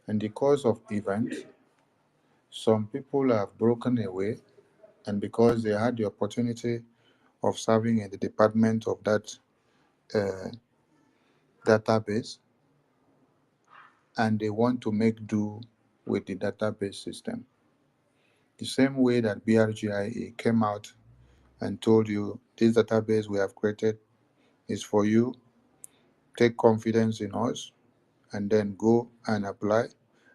in the course of events, some people have broken away, and because they had the opportunity of serving in the department of that uh, database, and they want to make do with the database system. The same way that BRGIA came out and told you, this database we have created is for you, take confidence in us, and then go and apply.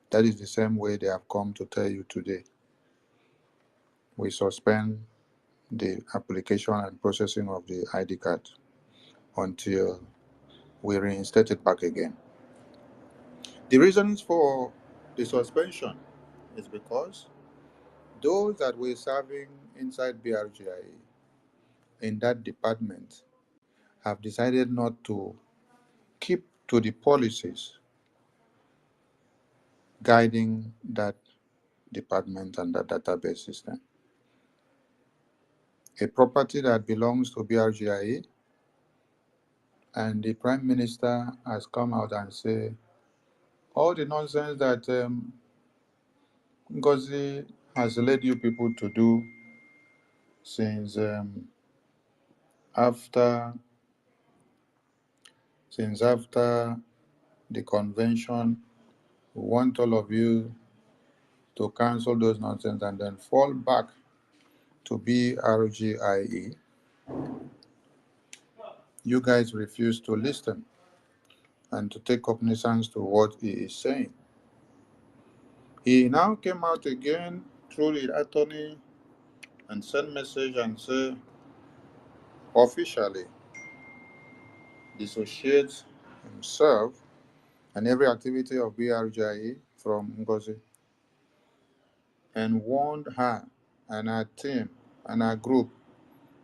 That is the same way they have come to tell you today. We suspend the application and processing of the ID card until we reinstate it back again. The reasons for the suspension is because those that were serving inside BRGI in that department have decided not to keep to the policies guiding that department and that database system. A property that belongs to BRGIE, and the Prime Minister has come out and said all the nonsense that Ngozi has led you people to do since after the convention. We want all of you to cancel those nonsense and then fall back to BRGIE. You guys refuse to listen and to take cognizance to what he is saying. He now came out again through the attorney and sent message and say officially dissociates himself and every activity of BRGIE from Ngozi, and warned her and her team and her group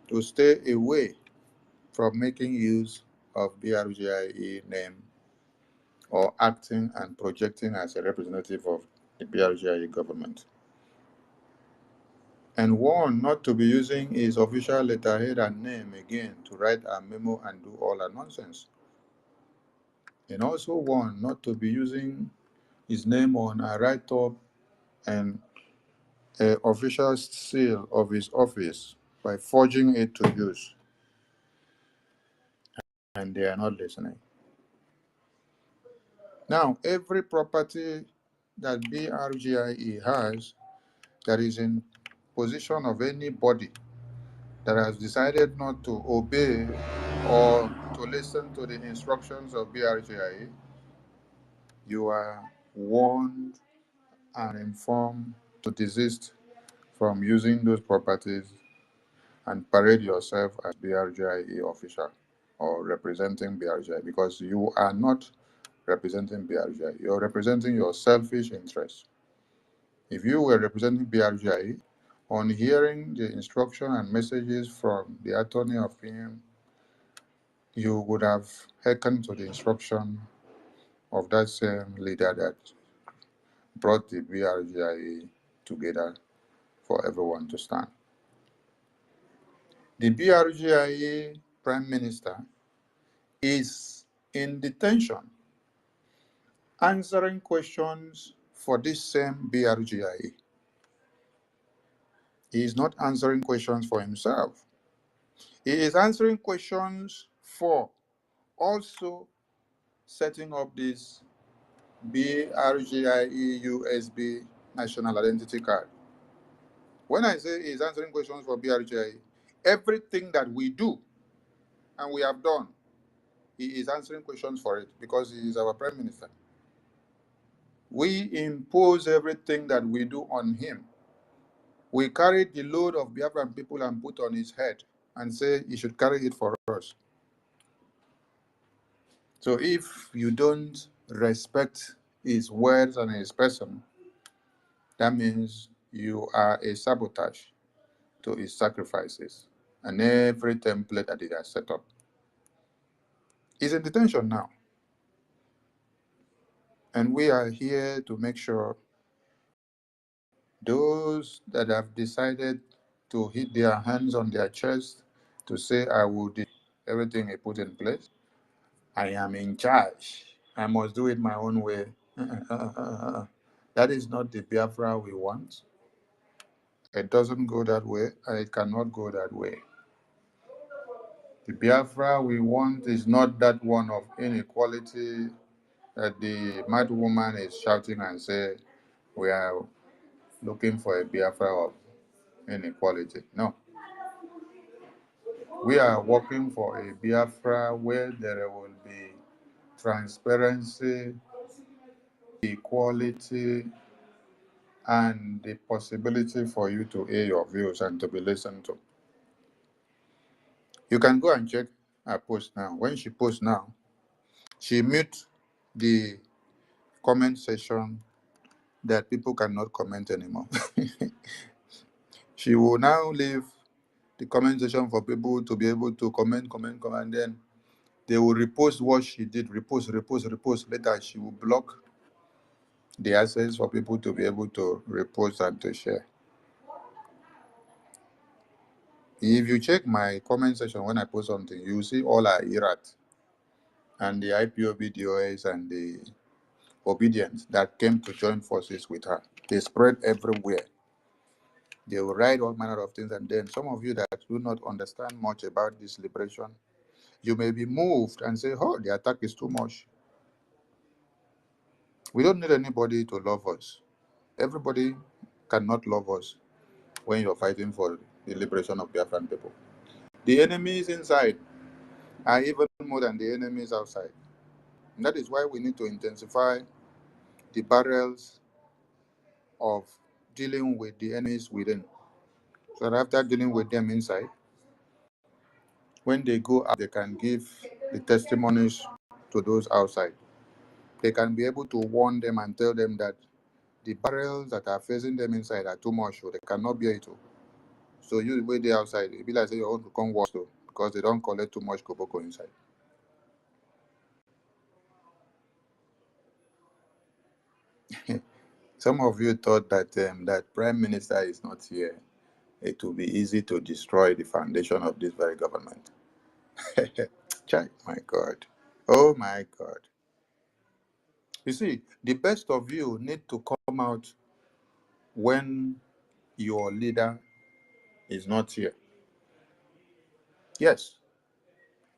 to stay away from making use of BRGIE name or acting and projecting as a representative of the BRGIE government, and warned not to be using his official letterhead and name again to write a memo and do all that nonsense, and also warned not to be using his name on a write-up and an official seal of his office by forging it to use, and they are not listening. Now, every property that BRGIE has that is in possession of anybody that has decided not to obey or to listen to the instructions of BRGIE, you are warned and informed to desist from using those properties and parade yourself as BRGIE official or representing BRGIE, because you are not representing BRGIE. You're representing your selfish interests. If you were representing BRGIE, on hearing the instruction and messages from the attorney of him, you would have hearkened to the instruction of that same leader that brought the BRGIE together for everyone to stand. The BRGIE Prime Minister is in detention answering questions for this same BRGIE. He is not answering questions for himself. He is answering questions for also setting up this BRGIE USB national identity card. When I say he is answering questions for BRGIE, everything that we do and we have done, he is answering questions for it because he is our Prime Minister. We impose everything that we do on him. We carry the load of Biafran people and put on his head and say he should carry it for us. So if you don't respect his words and his person, that means you are a sabotage to his sacrifices and every template that he has set up. He's in detention now. And we are here to make sure those that have decided to hit their hands on their chest to say, I will do everything I put in place, I am in charge, I must do it my own way. That is not the Biafra we want. It doesn't go that way, and it cannot go that way. The Biafra we want is not that one of inequality that the mad woman is shouting and say, we are looking for a Biafra of inequality. No. We are working for a Biafra where there will be transparency, equality, and the possibility for you to air your views and to be listened to. You can go and check her post now. When she posts now, she mute the comment section that people cannot comment anymore. She will now leave the comment section for people to be able to comment, and then They will repost what she did, repost. Later, she will block the access for people to be able to repost and to share. If you check my comment section when I post something, you will see all our IRAT and the IPOB DOS and the obedience that came to join forces with her. They spread everywhere. They will write all manner of things, and then some of you that do not understand much about this liberation, you may be moved and say, oh, the attack is too much. We don't need anybody to love us. Everybody cannot love us when you're fighting for the liberation of Biafran people. The enemies inside are even more than the enemies outside. And that is why we need to intensify the barrels of dealing with the enemies within. So that after dealing with them inside, when they go out, they can give the testimonies to those outside. They can be able to warn them and tell them that the barrels that are facing them inside are too much, so they cannot bear it. So you wait there outside, it be like say you want to come watch too, because they don't collect too much koboko inside. Some of you thought that that Prime Minister is not here. It will be easy to destroy the foundation of this very government. Chai, my God. Oh my God. You see, the best of you need to come out when your leader is not here. Yes.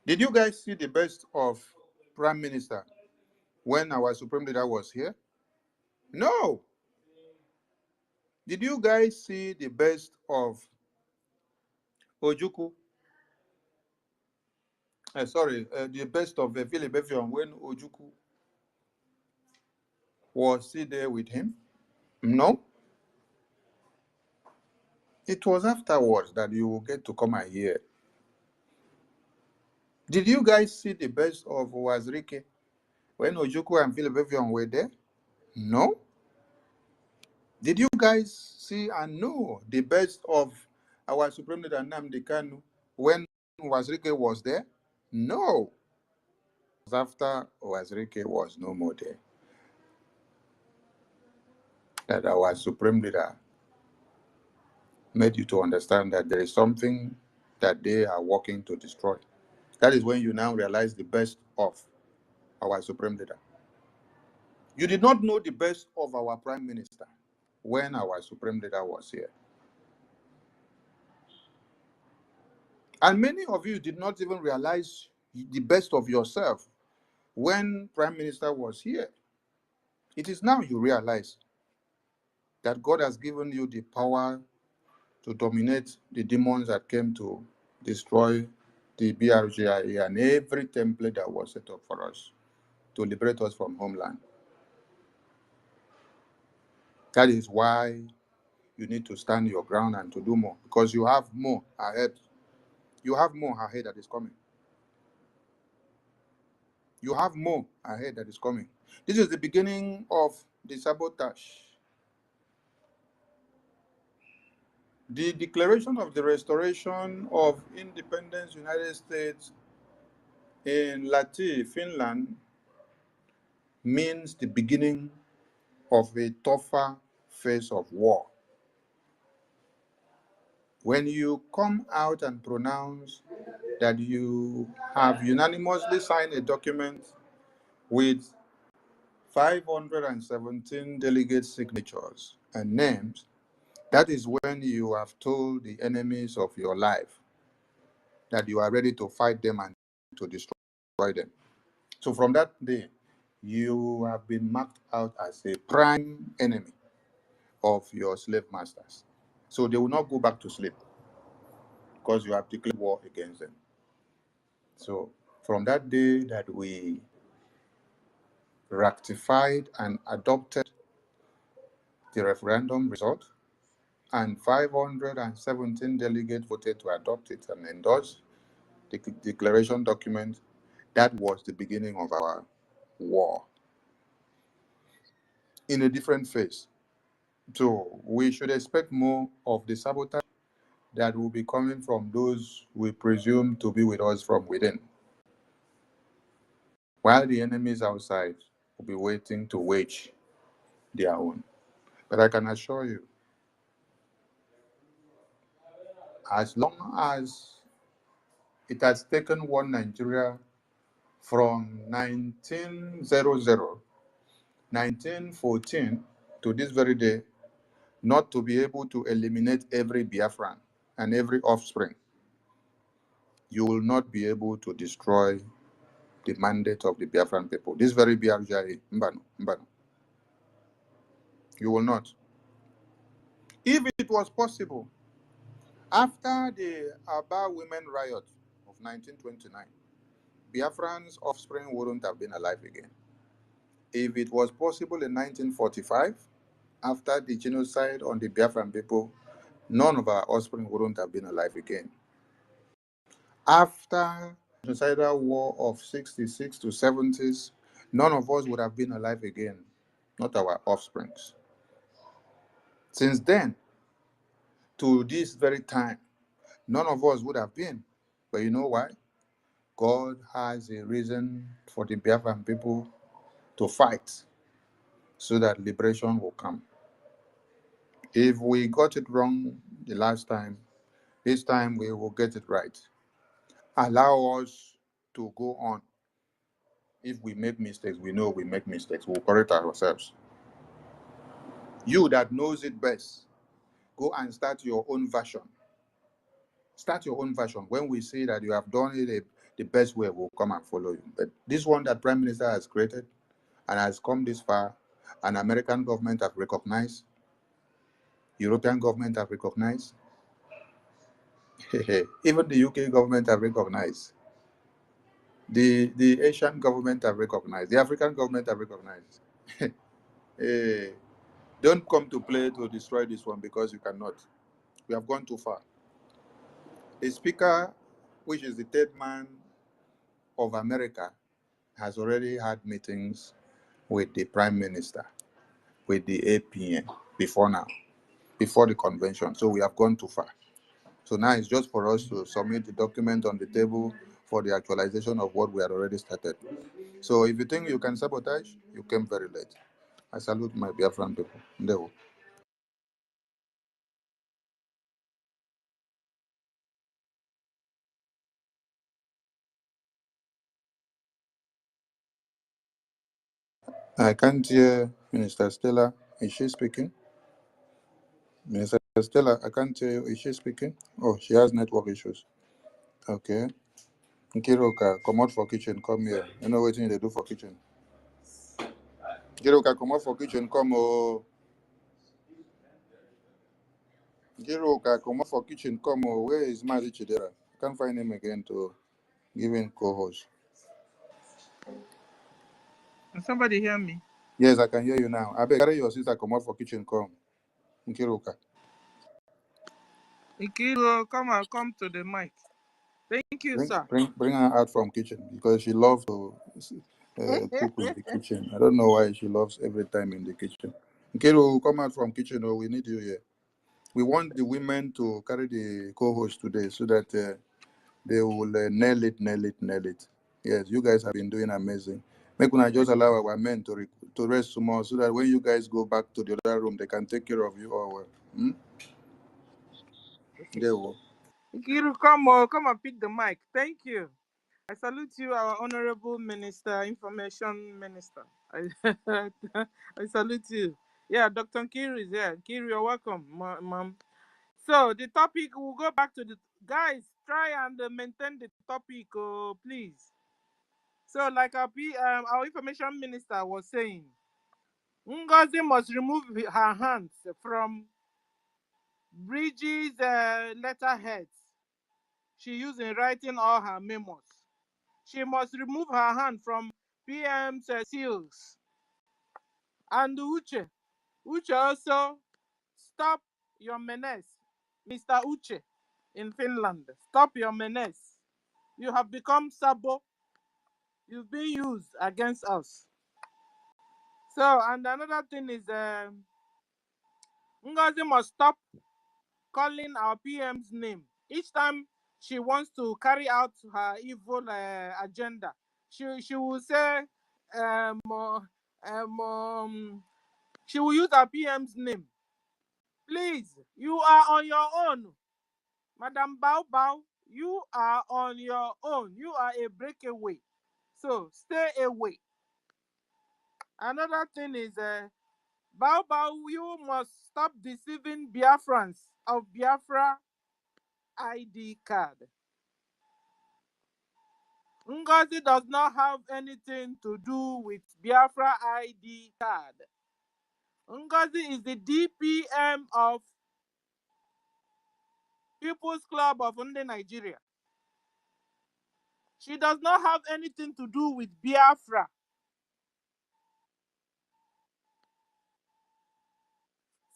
Did you guys see the best of Prime Minister when our Supreme Leader was here? No. Did you guys see the best of Ojuku? The best of Philip Effiong when Ojuku was he there with him? No. It was afterwards that you will get to come and hear. Did you guys see the best of Wazirike when Ojuku and Philip Effiong were there? No. Did you guys see and know the best of our Supreme Leader Nnamdi Kanu when Wazirike was there? No. It was after Wazirike was no more there that our Supreme Leader made you to understand that there is something that they are working to destroy. That is when you now realize the best of our Supreme Leader. You did not know the best of our Prime Minister when our Supreme Leader was here. And many of you did not even realize the best of yourself when Prime Minister was here. It is now you realize that God has given you the power to dominate the demons that came to destroy the BRGIA and every template that was set up for us to liberate us from homeland. That is why you need to stand your ground and to do more, because you have more ahead. You have more ahead that is coming. You have more ahead that is coming. This is the beginning of the sabotage. The declaration of the restoration of independence United States in Lahti, Finland, means the beginning of a tougher phase of war. When you come out and pronounce that you have unanimously signed a document with 517 delegate signatures and names, that is when you have told the enemies of your life that you are ready to fight them and to destroy them. So from that day, you have been marked out as a prime enemy of your slave masters. So they will not go back to sleep because you have declared war against them. So from that day that we ratified and adopted the referendum result, and 517 delegates voted to adopt it and endorse the declaration document, that was the beginning of our war in a different phase. So we should expect more of the sabotage that will be coming from those we presume to be with us from within. while the enemies outside will be waiting to wage their own. But I can assure you, as long as it has taken one Nigeria from 1900, 1914 to this very day, not to be able to eliminate every Biafran and every offspring, you will not be able to destroy the mandate of the Biafran people. This very Biafra, Mbano, Mbano. You will not. If it was possible, after the Aba women riot of 1929, Biafran's offspring wouldn't have been alive again. If it was possible in 1945, after the genocide on the Biafran people, none of our offspring wouldn't have been alive again. After the genocidal war of 66 to 70s, none of us would have been alive again, not our offsprings. Since then, to this very time, none of us would have been. But you know why? God has a reason for the Biafran people to fight so that liberation will come. If we got it wrong the last time, this time we will get it right. Allow us to go on. If we make mistakes, we know we make mistakes. We'll correct ourselves. You that knows it best, go and start your own version. Start your own version. When we see that you have done it the best way, we'll come and follow you. But this one that Prime Minister has created and has come this far, and American government have recognized, European government have recognized, even the UK government have recognized, the Asian government have recognized, the African government have recognized. Eh, don't come to play to destroy this one because you cannot. We have gone too far. The speaker, which is the third man of America, has already had meetings with the prime minister, with the APN before now, before the convention. So we have gone too far. So now it's just for us to submit the document on the table for the actualization of what we had already started. So if you think you can sabotage, you came very late. I salute my Biafran people. Ndewo. I can't hear Minister Stella. Is she speaking? Minister Stella, I can't hear you. Is she speaking? Oh, she has network issues. Okay. Nkiruka, come out for kitchen, come here. You know what they do for kitchen? Nkiruka, come out for kitchen, come. Oh. Nkiruka, come out for kitchen, come. Oh. Where is Mazi Chidera? I can't find him again to give him co-host. Can somebody hear me? Yes, I can hear you now. I beg, carry your sister, come out for kitchen, come. Nkiruka. Ikiro, come to the mic. Thank you, sir. Bring her out from kitchen because she loves to cook in the kitchen. I don't know why she loves every time in the kitchen. Nkiru, come out from kitchen. Oh, we need you here. We want the women to carry the co-host today so that they will nail it. Yes, you guys have been doing amazing. Make una just allow our men to rest some more so that when you guys go back to the other room, they can take care of you all well. There we go. Ikiru, come and pick the mic. Thank you. I salute you, our honorable minister, information minister. I salute you. Yeah, Dr. Nkiru is here. Nkiru, you're welcome, ma'am. So the topic, we'll go back to the guys. Try and maintain the topic, please. So, like our information minister was saying, Ngozi must remove her hands from Brgie's letterheads she used in writing all her memos. She must remove her hand from PM's seals. And Uche also, stop your menace. Mr. Uche in Finland, stop your menace. You have become Sabo. You've been used against us. So, and another thing is, Ngozi must stop calling our PM's name each time she wants to carry out her evil agenda. she will say, um, uh, she will use her PM's name. Please, you are on your own. Madam Bao Bao, you are on your own. You are a breakaway. So stay away. Another thing is, Bao Bao, you must stop deceiving Biafrans of Biafra ID card. Ngozi does not have anything to do with Biafra ID card. Ngozi is the DPM of People's Club of Nigeria. She does not have anything to do with Biafra.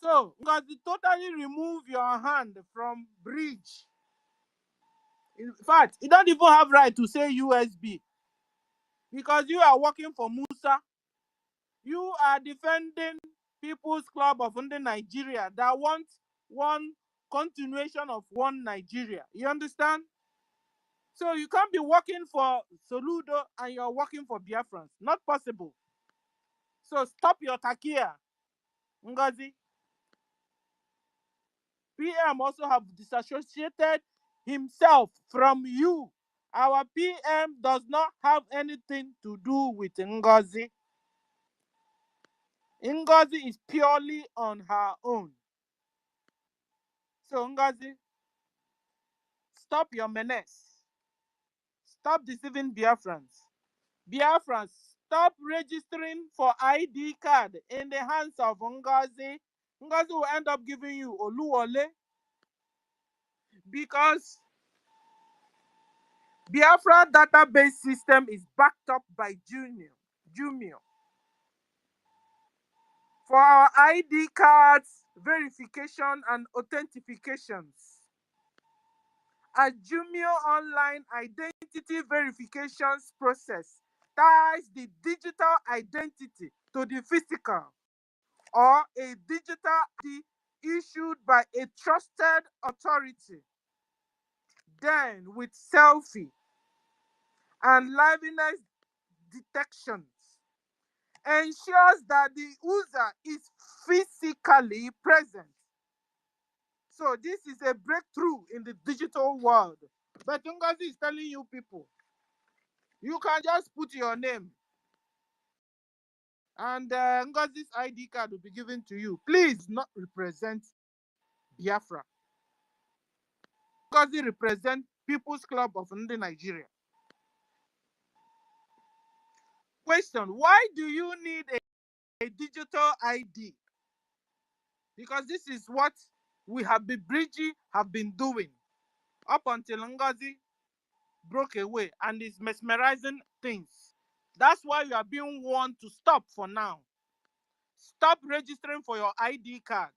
So, Ngozi, totally remove your hand from Bridge. In fact, you don't even have right to say USB because you are working for Musa. You are defending People's Club of Nigeria that wants one continuation of one Nigeria. You understand? So you can't be working for Soludo and you're working for Biafrans. Not possible. So stop your takia, Ngozi. PM also have disassociated himself from you. Our PM does not have anything to do with Ngozi. Ngozi is purely on her own. So Ngozi, stop your menace. Stop deceiving Biafrans. Biafrans, stop registering for ID card in the hands of Ngozi. Ngozi will end up giving you Oluwole because Biafra database system is backed up by Jumio. For our ID cards, verification and authentications. A Jumio online identity verifications process ties the digital identity to the physical or a digital ID issued by a trusted authority. Then, with selfie and liveness detections, ensures that the user is physically present. So this is a breakthrough in the digital world. But Ngozi is telling you people, you can just put your name and Ngozi's ID card will be given to you. Please not represent Biafra. Ngozi represent People's Club of Nigeria. Question, why do you need a digital ID? Because this is what we have been Brgie have been doing up until Ngozi broke away and is mesmerizing things. That's why you are being warned to stop for now. Stop registering for your ID card.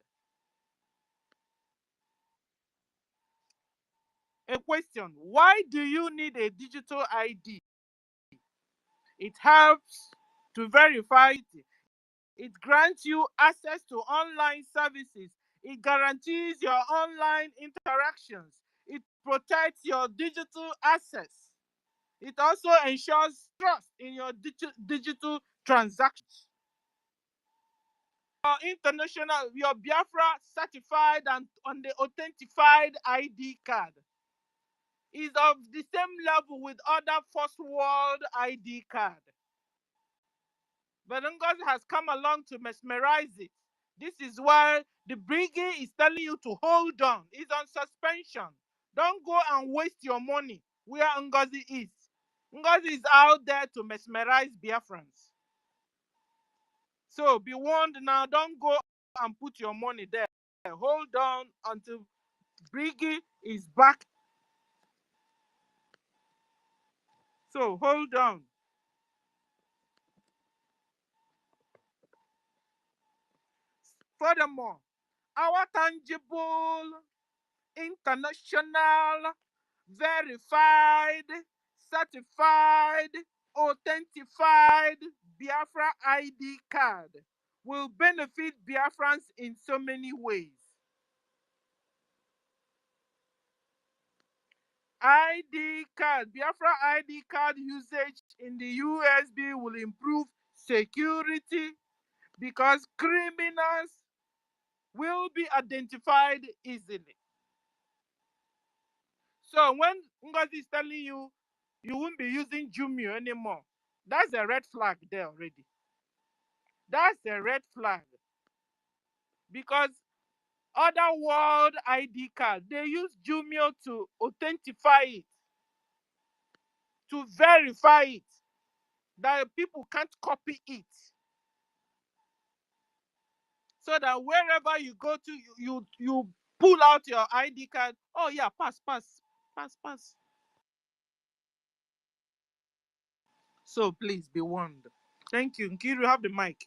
A question, why do you need a digital ID? It helps to verify it. It grants you access to online services. It guarantees your online interactions. It protects your digital assets. It also ensures trust in your digital transactions. Your Biafra certified and on the authentified ID card is of the same level with other first world ID card. But Ngozi has come along to mesmerize it. This is why the Brigade is telling you to hold on. It's on suspension. Don't go and waste your money where Ngozi is. Ngozi is out there to mesmerize Biafrans. So be warned now, don't go and put your money there. Hold on until Briggy is back. So hold on. Furthermore, our tangible, international, verified, certified, authentified Biafra ID card will benefit Biafrans in so many ways. ID card, Biafra ID card usage in the USB will improve security because criminals will be identified easily. So when Ngozi is telling you you won't be using Jumio anymore, that's a red flag there already. That's a red flag. Because other world ID cards, they use Jumio to authentify it, to verify it, that people can't copy it. So that wherever you go to, you pull out your ID card. Oh yeah, pass. So please be warned. Thank you. Nkiru, have the mic.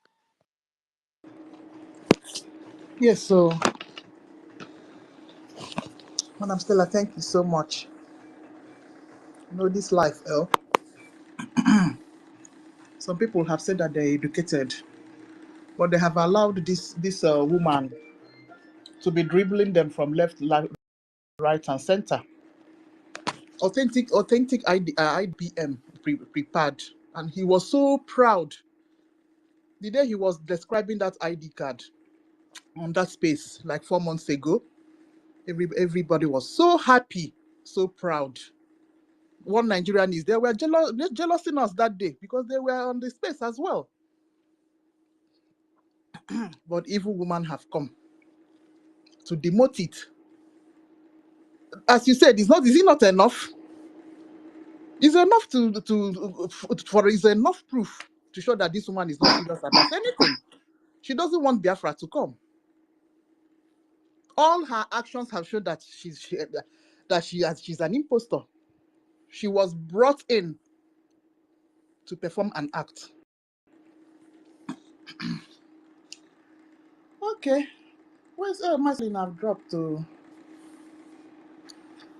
Yes, so Madam Stella, thank you so much. You know, this life, some people have said that they're educated, but they have allowed this woman to be dribbling them from left, right, and center. Authentic IBM prepared, and he was so proud the day he was describing that ID card on that space like 4 months ago. Everybody was so happy, so proud. One Nigerian is there were jealous in us that day because they were on the space as well. But evil woman have come to demote it. As you said, is it not enough? It's enough is enough proof to show that this woman is not serious about anything. She doesn't want Biafra to come. All her actions have shown that she's an impostor. She was brought in to perform an act. Okay, where's Maslin? I've dropped to.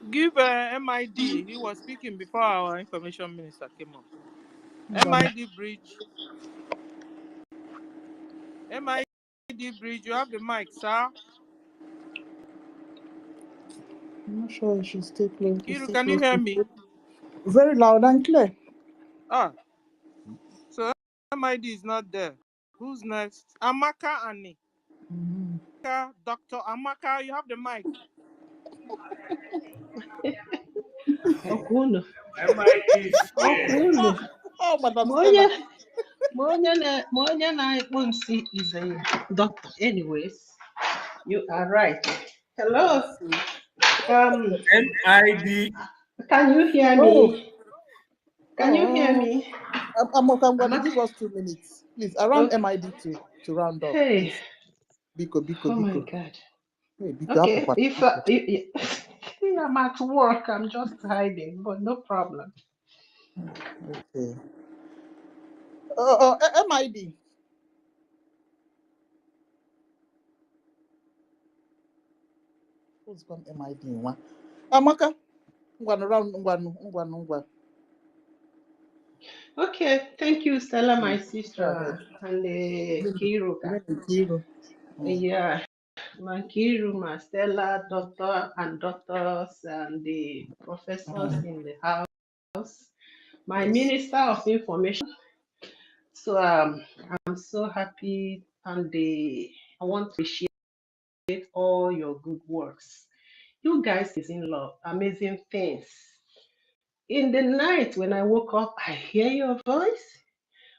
Give MID. He was speaking before our information minister came up. MID Bridge. MID Bridge, you have the mic, sir. I'm not sure if she's still close. Kiru, can you hear me? Very loud and clear. So MID is not there. Who's next? Amaka Ani. Dr. Amaka, you have the mic. Okunu. MID is Okunu. Oh, Madam Stella. Monya na is a doctor. Anyways, you are right. Hello. MID. Can you hear me? Can you hear me? I'm going to give us 2 minutes. Please, around Okay. MID to round up. Hey. Please. Biko. Oh my God. Hey, Biko, Okay. If I'm at work, I'm just hiding, but no problem. Okay. MID. Who's gone MID? Amaka. Ngwanu. Okay, thank you, Stella, my Go ahead. sister, and Kiruka. Kiru. Yeah, my Kiru, my Stella, doctor and doctors, and the professors in the house, my Minister of Information. So I'm so happy, and I want to appreciate all your good works. You guys is in love, amazing things. In the night when I woke up, I hear your voice.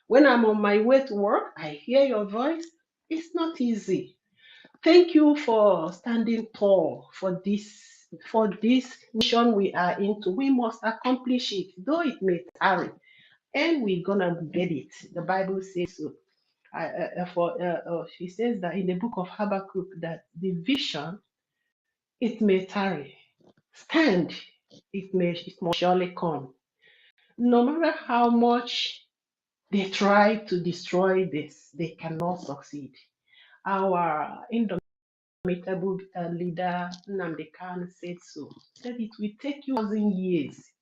When I'm on my way to work, I hear your voice. It's not easy. Thank you for standing tall for this mission we are into. We must accomplish it, though it may tarry, and we're gonna get it. The Bible says so. She says that in the book of Habakkuk that the vision it may tarry, stand, it must surely come. No matter how much they try to destroy this, they cannot succeed. Our indomitable leader, Nnamdi Kanu, said so. Said it will take you 1,000 years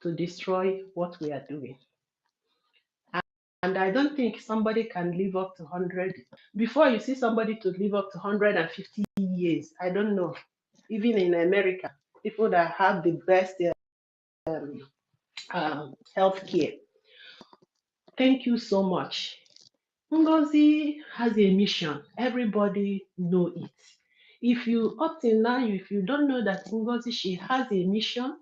to destroy what we are doing. And I don't think somebody can live up to 100. Before you see somebody to live up to 150 years, I don't know. Even in America, people that have the best health care. Thank you so much. Ngozi has a mission. Everybody know it. If you up till now, if you don't know that Ngozi, she has a mission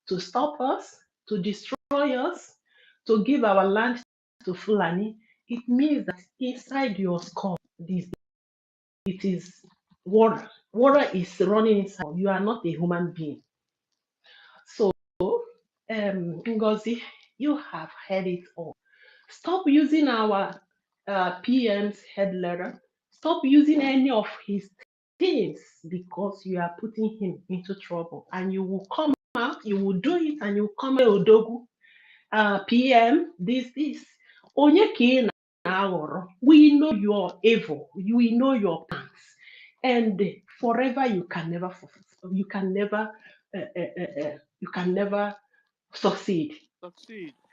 to stop us, to destroy us, to give our land to Fulani, it means that inside your skull, it is water. Water is running inside. You are not a human being. So, Ngozi, you have heard it all. Stop using our PM's head letter. Stop using any of his things because you are putting him into trouble. And you will come out, you will do it, and you will come out, Odogu, PM, this. Onye ka ị na-aghọrọ. We know your evil. We know your plans. And forever you can never succeed.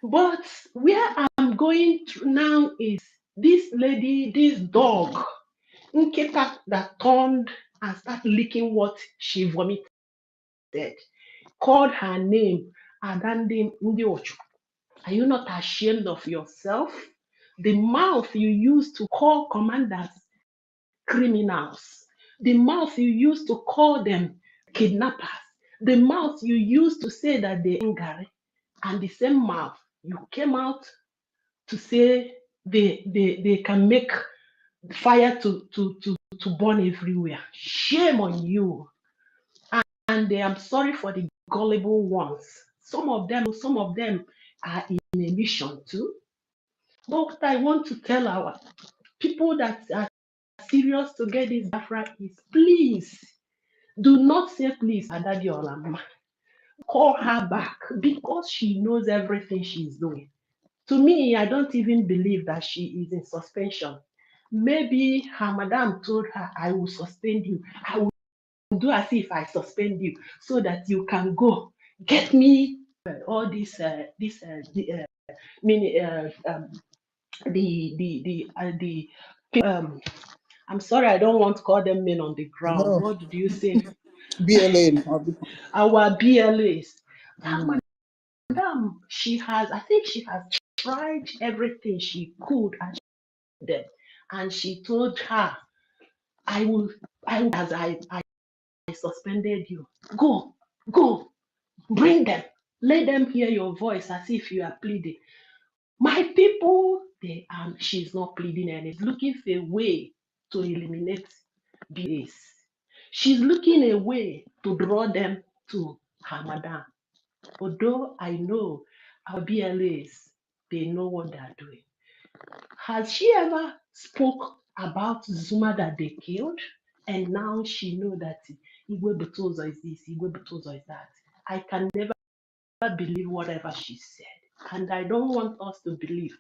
But where I'm going to now is this lady, this dog, Nketa, that turned and started licking what she vomited, called her name, Adande Ndiochu. Are you not ashamed of yourself? The mouth you use to call commanders criminals, the mouth you use to call them kidnappers, the mouth you use to say that they're angry, and the same mouth you came out to say they can make fire to burn everywhere. Shame on you. And I'm sorry for the gullible ones. Some of them are in a mission too. But what I want to tell our people that are serious to get this Biafra is, please do not say please Adadi Olama. Call her back because she knows everything she's doing. To me, I don't even believe that she is in suspension. Maybe her madam told her, I will suspend you. I will do as if I suspend you so that you can go get me all the I'm sorry, I don't want to call them men on the ground. No, What do you say? BLA. Our BLAs. That Mm. madam, I think she has tried everything she could and she told her, I will as I suspended you. Go, bring them. Let them hear your voice as if you are pleading. My people, she's not pleading and is looking for a way to eliminate BAs. She's looking a way to draw them to her madam. Although I know our BLAs, they know what they're doing. Has she ever spoke about Zuma that they killed? And now she know that Igwe Butozo is this, Igwe Butozo is that. I can never believe whatever she said. And I don't want us to believe.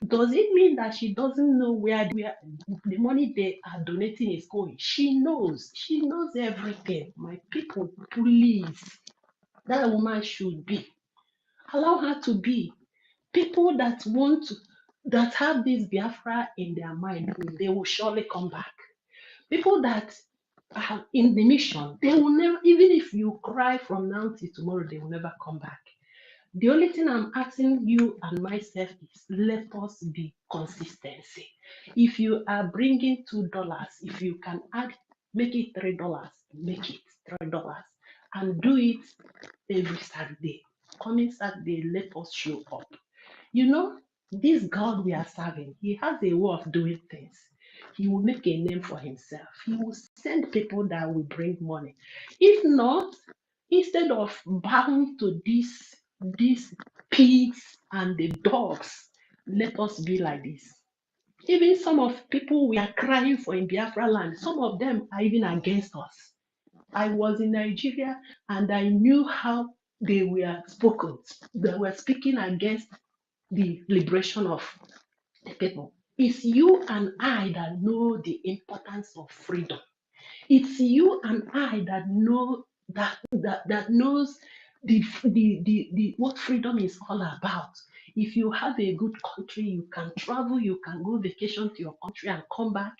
Does it mean that she doesn't know where the money they are donating is going? She knows. She knows everything. My people, please. That woman should be. Allow her to be. People that that have this Biafra in their mind, they will surely come back. People that are in the mission, they will never, even if you cry from now till tomorrow, they will never come back. The only thing I'm asking you and myself is let us be consistency. If you are bringing $2, if you can make it $3, make it $3 and do it every Saturday. Coming Saturday, let us show up. You know, this God we are serving, he has a way of doing things. He will make a name for himself. He will send people that will bring money. If not, instead of bowing to these pigs and the dogs, let us be like this. Even some of people we are crying for in Biafra land, some of them are even against us. I was in Nigeria and I knew how they were spoken. They were speaking against the liberation of the people. It's you and I that know the importance of freedom. It's you and I that know that knows the what freedom is all about. If you have a good country, you can travel, you can go vacation to your country and come back.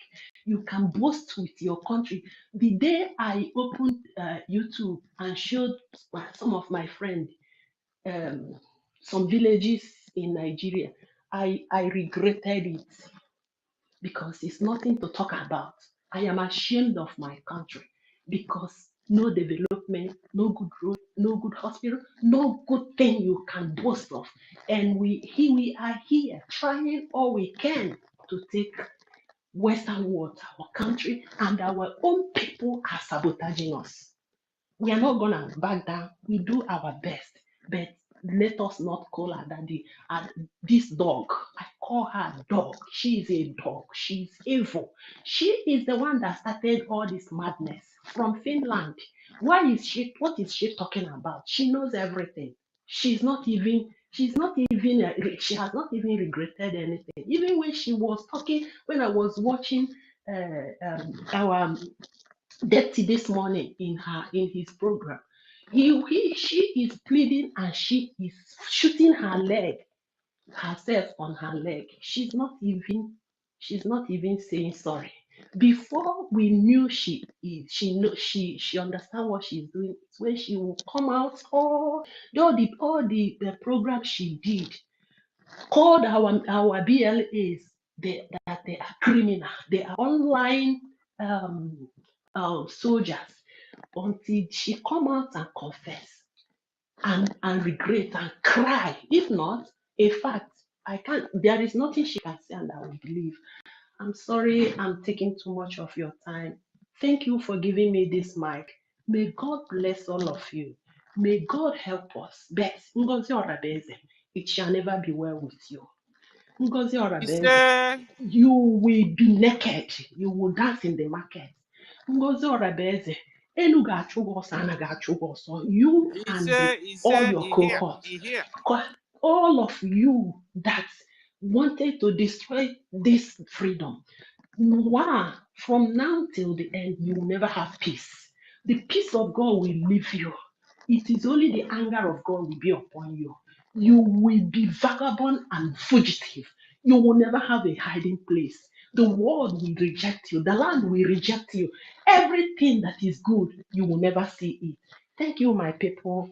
You can boast with your country. The day I opened YouTube and showed some of my friends some villages in Nigeria, I regretted it because it's nothing to talk about. I am ashamed of my country because no development, no good road, no good hospital, no good thing you can boast of. And we are here trying all we can to take Western world, our country, and our own people are sabotaging us. We are not gonna back down. We do our best, but let us not call her daddy. And this dog, I call her dog. She is a dog. She's evil. She is the one that started all this madness from Finland. Why is she? What is she talking about? She knows everything. She's not even. She's not even. She has not even regretted anything. Even when she was talking, when I was watching our Deputy this morning in his program. She is pleading and she is shooting her leg herself on her leg. She's not even saying sorry. Before we knew she understand what she's doing, it's when she will come out all the program she did called our BLAs that they are criminal. They are online soldiers until she come out and confess and regret and cry. If not, in fact, I can't. There is nothing she can say, and I will believe. I'm sorry, I'm taking too much of your time. Thank you for giving me this mic. May God bless all of you. May God help us. But Ngozi Orabeze, it shall never be well with you. Ngozi He Orabeze, said, you will be naked. You will dance in the market. Ngozi Orabeze, elu ga-achụ gị ọsọ, ana ga-achụ gị ọsọ. You and all your cohorts, he here. all of you that wanted to destroy this freedom. Wow, from now till the end, you will never have peace. The peace of God will leave you. It is only the anger of God will be upon you. You will be vagabond and fugitive. You will never have a hiding place. The world will reject you. The land will reject you. Everything that is good, you will never see it. Thank you, my people.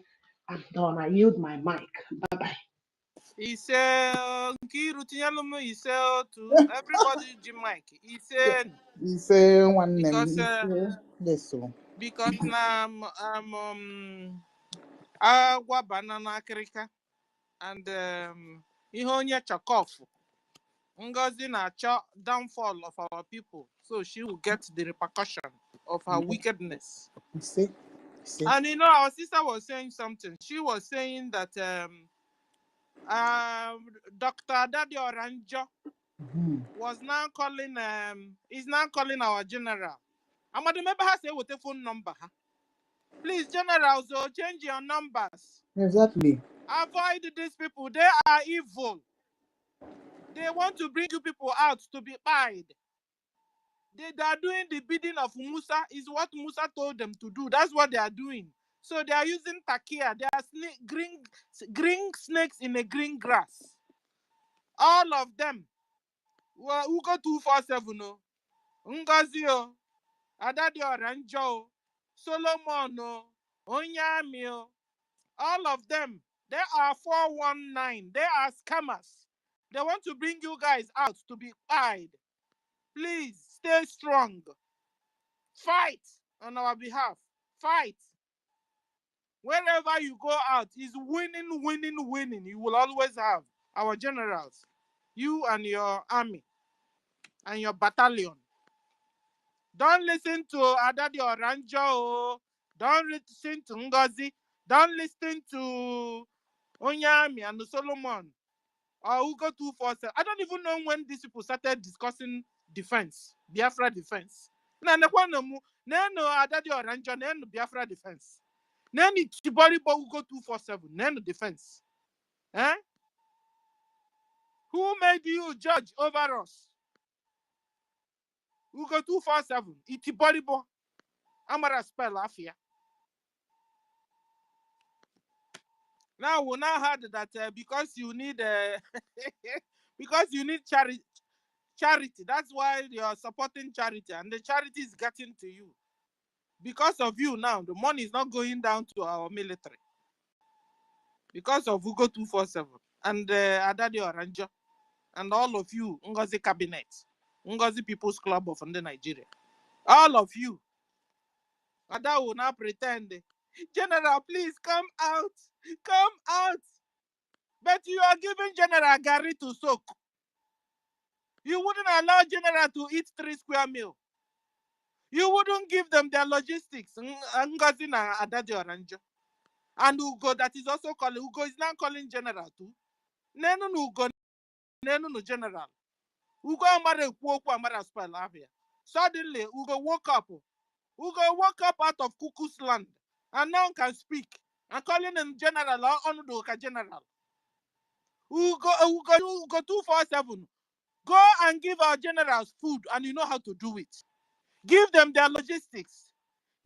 I'm done. I yield my mic. Bye bye. He said, Nkiru Tinyalum, he said to everybody, Jim Mike. He Yeah. said, He say one name. because He say yes, so. now agwa banana kirika and ihe onye chọkọfụ Ngozi na-achọ downfall of our people, so she will get the repercussion of her wickedness. He say. And our sister was saying something. She was saying that Dr. Daddy Oranjo was now calling is now calling our general. I'm going to remember her say with a phone number. Please, general, so change your numbers. Exactly. Avoid these people. They are evil. They want to bring you people out to be pied. They are doing the bidding of Musa, is what Musa told them to do. That's what they are doing. So they are using takia. They are green snakes in a green grass. All of them. Well, who go 247? Ngozi, Adadi Oranjo, Solomon, Onyami, all of them. They are 419. They are scammers. They want to bring you guys out to be pied. Please stay strong. Fight on our behalf. Fight. Wherever you go out is winning, winning, winning. You will always have our generals, you and your army and your battalion. Don't listen to Adadi Oranjo. Don't listen to Ngozi. Don't listen to Onyami and Solomon or Ugo 247. I don't even know when these people started discussing defense, Biafra defense. Nano Adadi Oranjo, Nano Biafra defense. Nano Tiboribo Ugo 247, Nano defense. Eh? Who made you judge over us? Ugo 247, Itiboribo, Amara spell Afia. Now we now heard that because you need because you need charity. That's why you're supporting charity, and the charity is getting to you. Because of you now, the money is not going down to our military. Because of Ugo 247 and Adadi Oranjo and all of you, Ngozi Cabinet, Ngozi People's Club of Nigeria. All of you. Ada will now pretend, General, please come out. Come out. But you are giving General Gary to soak. You wouldn't allow General to eat 3 square meals. You wouldn't give them their logistics. Ngozi na Adadi Oranjo. And Ugo that is also calling. Ugo is now calling General too. Nenu Ugo, Nenu General. Ugo Amara Kwoku Amara spell here. Suddenly, Ugo woke up. Ugo woke up out of Cuckoo's land. And now can speak. And calling him General or Onudoka General. Ugo 247. Go and give our generals food, and you know how to do it. Give them their logistics.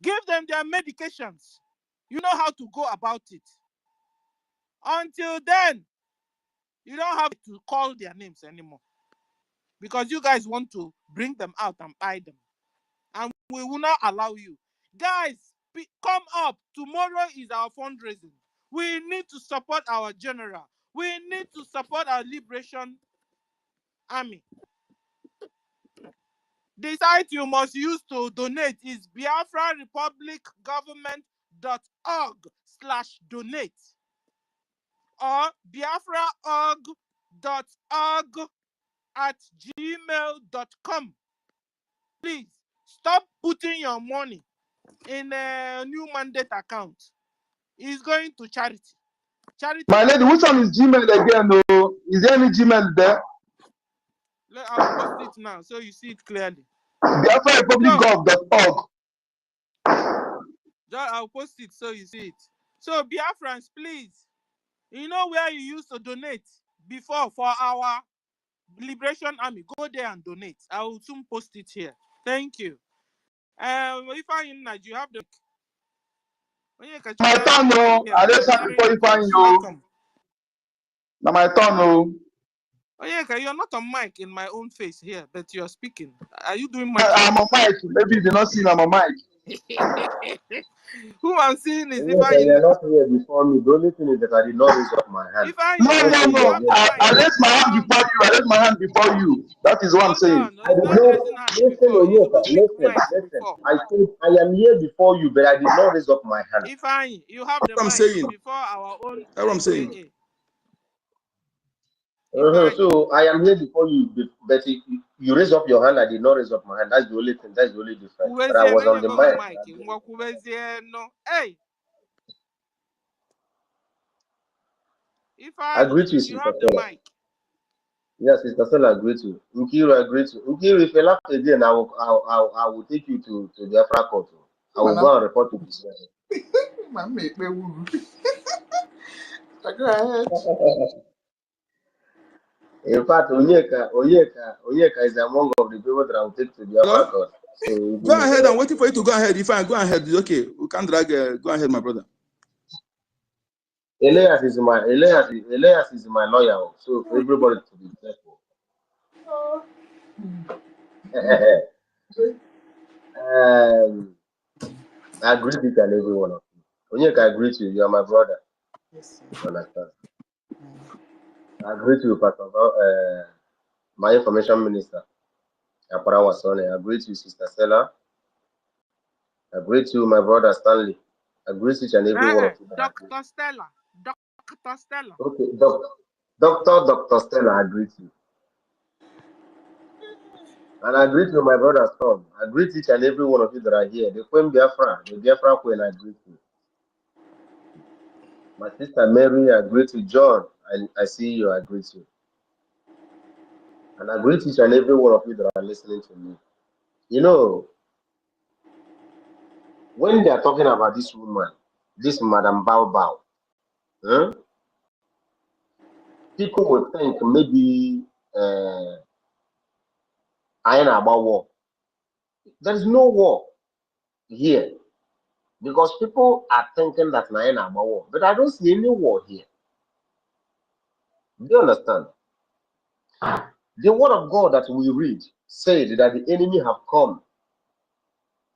Give them their medications. You know how to go about it. Until then, you don't have to call their names anymore. Because you guys want to bring them out and buy them. And we will not allow you. Guys, come up. Tomorrow is our fundraising. We need to support our general. We need to support our liberation army. The site you must use to donate is biafrarepublicgovernment.org/donate or biafraorg.org@gmail.com. Please stop putting your money in a new mandate account. It's going to charity. My lady, which one is Gmail again? No, is there any Gmail there? I'll post it now so you see it clearly. biafrarepublicgov.org. I'll post it so you see it. So Biafrans, please, you know where you used to donate before for our liberation army? Go there and donate. I will soon post it here. Thank you. If you have the My turn, no. I just have before you find you. welcome. Now my turn, no. Oh yeah, you're not on mic in my own face here, but you're speaking. Are you doing magic? I'm on mic. Maybe you did not see me. I'm on mic. Who I'm seeing is You're not here before me. The only thing is that I did not raise up my hand. No. I raised my hand before you. I raised my hand before you. That is what I'm saying. I did not listen, Onyeka. Listen. I said I am here before you, but I did not raise up my hand. Ifeanyi, you have the mic before our own. That's what I'm saying. So I am here before you, but if you raise up your hand, I did not raise up my hand. That's the only thing. That's the only difference. But I was on the mic. Hey. I agree to you, Sister Stella. Yes, Sister Stella, I agree to you. Nkiru, I agree to you. Nkiru, if you laugh again, I will take you to the Afra court. I will go and report to this. Go ahead. In fact, Onyeka is among of the people that I will take to the Afra court. So go ahead. I'm waiting for you to go ahead. If I go ahead, it's okay. We can't drag. Go ahead, my brother. Elias is my lawyer, so for everybody to be careful. I agree with each and every one of you. Onyeka, I agree to you. You are my brother. Yes. You understand? I agree to you, Pastor. My information minister, Apara Wasone. I agree to you, Sister Stella. I agree to you, my brother Stanley. I agree to each and every one of you. Dr. Stella. Dr. Stella. Okay, Dr. Stella, I agree to you. And I agree to my brother Storm. I agree to each and every one of you that are here. The Queen Biafra, the Biafra Queen, I agree to you. My sister Mary, I agree to John. I see you, I agree to you. And I agree to each and every one of you that are listening to me. You know, when they are talking about this woman, this Madam Bao, people will think maybe I ain't about war. There is no war here. Because people are thinking that Naina about war, but I don't see any war here. Do you understand? The word of God that we read said that the enemy have come,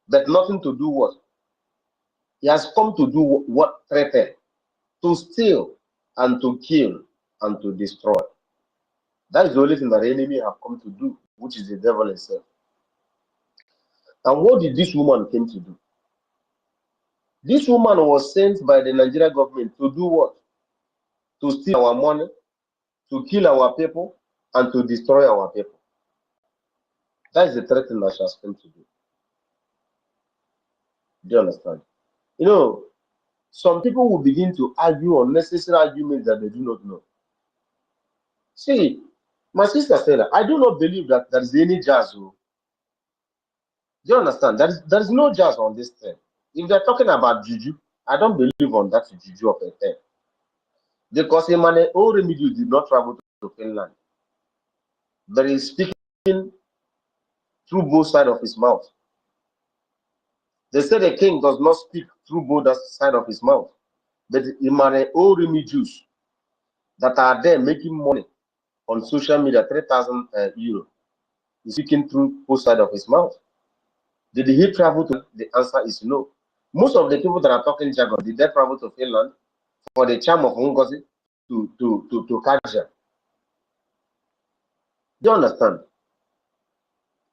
but nothing to do what? He has come to do what threaten, to steal and to kill and to destroy. That is the only thing that the enemy have come to do, which is the devil himself. And what did this woman came to do? This woman was sent by the Nigerian government to do what? To steal our money, to kill our people, and to destroy our people. That is the threat that she has come to do. Do you understand? You know, some people will begin to argue unnecessary arguments that they do not know. See, my sister said that I do not believe that there is any jazz. Do you understand? There is no jazz on this thing. If they're talking about juju, I don't believe on that juju of a thing. Because Emmanuel Oremidu did not travel to Finland. But he's speaking through both sides of his mouth. They say the king does not speak through both sides of his mouth. But Emmanuel Oremidus that are there making money on social media, 3,000 euro, is speaking through both sides of his mouth. Did he travel to? The answer is no. Most of the people that are talking jargon, did they travel to Finland for the charm of Ngozi to catch them? Do you understand?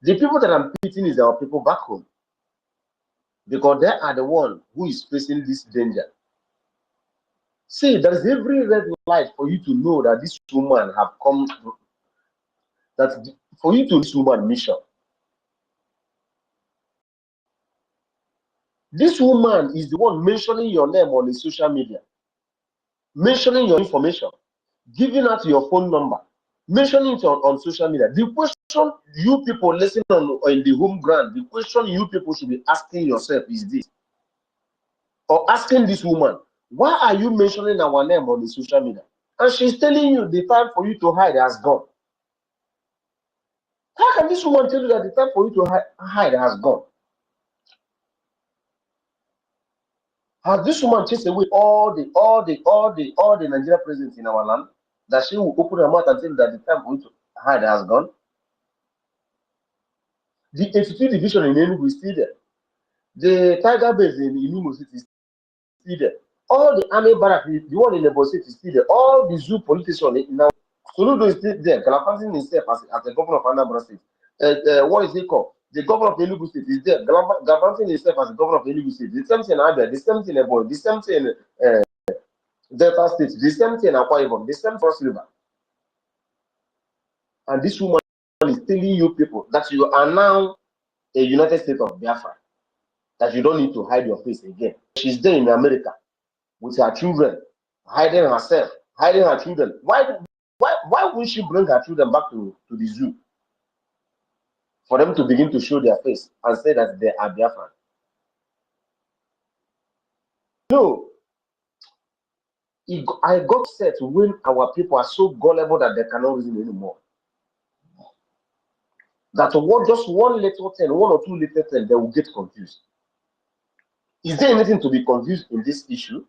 The people that I'm pitting is our people back home, because they are the one who is facing this danger. See, there is every red light for you to know that this woman have come. That for you to this woman mission. This woman is the one mentioning your name on the social media, mentioning your information, giving out your phone number, mentioning it on social media. The question you people listening on the home ground, the question you people should be asking yourself is this, or asking this woman, why are you mentioning our name on the social media? And she's telling you the time for you to hide has gone. How can this woman tell you that the time for you to hide has gone? Has this woman chased away all the Nigerian presidents in our land, that she will open her mouth and tell you that the time for you to hide has gone? The 82 division in Enugu is still there. The Tiger base in Imo City is still there. All the army barracks, the one in Lagos State is still there. All the zoo politicians now, Soludo is still there. Galafansin himself as the governor of Anambra State. What is it called? The governor of Enugu State is there. Galafansin himself as the governor of Enugu State. The same thing in Abia, the same thing in Ebonyi, the same thing in Delta State, the same thing in Akwa Ibom, the same Cross River. And this woman is telling you people that you are now a United States of Biafra, that you don't need to hide your face again. She's there in America with her children, hiding herself, hiding her children. Why would she bring her children back to the zoo? For them to begin to show their face and say that they are Biafran. No. I got upset when our people are so gullible that they cannot reason anymore. That just one little thing, one or two little things, they will get confused. Is there anything to be confused in this issue?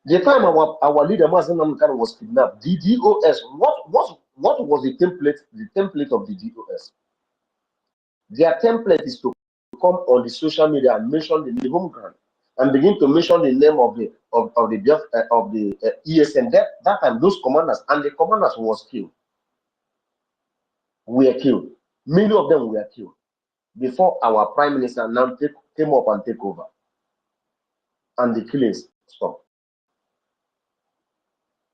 The time our leader Mazen Namdekan was kidnapped, the DOS, what was the template of the DOS? Their template is to come on the social media and mention the home ground and begin to mention the name of the ESN. That time, those commanders and the commanders were killed. Many of them were killed before our prime minister now came up and take over, and the killings stopped.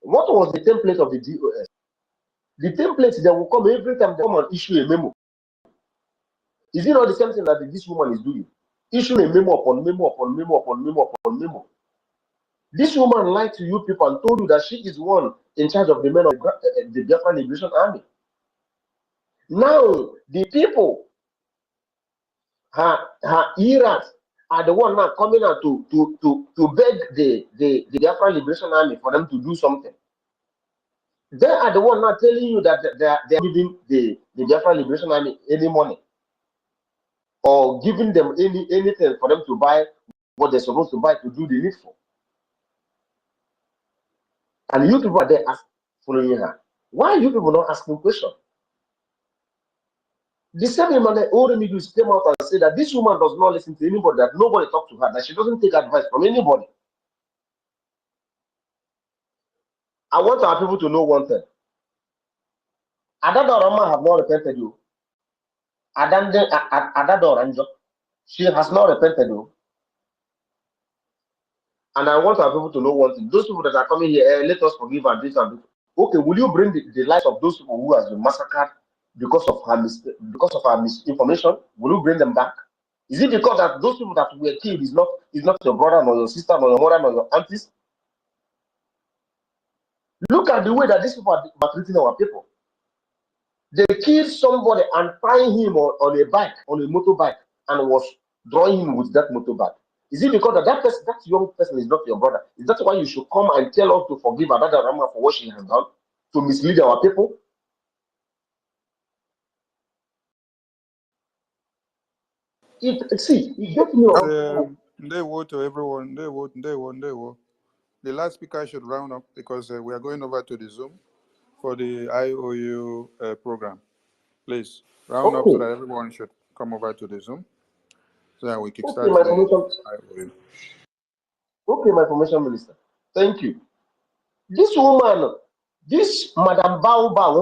What was the template of the DOS? The template that will come every time they come and issue a memo. Is it not the same thing that this woman is doing? Issuing a memo upon memo upon memo upon memo upon memo. This woman lied to you people and told you that she is one in charge of the men of the Biafran Liberation Army. Now, the people, her eras, are the one now coming out to beg the Biafran Liberation Army for them to do something. They are the one now telling you that they are giving the Biafran Liberation Army any money or giving them anything for them to buy what they're supposed to buy to do the needful. And you people are there following her. Why are you people not asking questions? The same Emmanuel Oremidus came out and said that this woman does not listen to anybody, that nobody talks to her, that she doesn't take advice from anybody. I want our people to know one thing. Adadorama have not repented you. Adadoranjo, she has not repented you. And I want our people to know one thing. Those people that are coming here, let us forgive and this and this. Okay, will you bring the life of those people who has been massacred because of her misinformation? Will you bring them back? Is it because that those people that were killed is not your brother, nor your sister, nor your mother, nor your aunties? Look at the way that these people are treating our people. They killed somebody and tying him on a bike, on a motorbike, and was drawing him with that motorbike. Is it because that young person is not your brother? Is that why you should come and tell us to forgive Adada Rama for what she has done to mislead our people? It gets me on. They vote to everyone. They vote. The last speaker should round up because we are going over to the Zoom for the IOU program. Please round up so that everyone should come over to the Zoom so that we can start the IOU. Okay, my information minister. Thank you. This woman, this Madam Baoba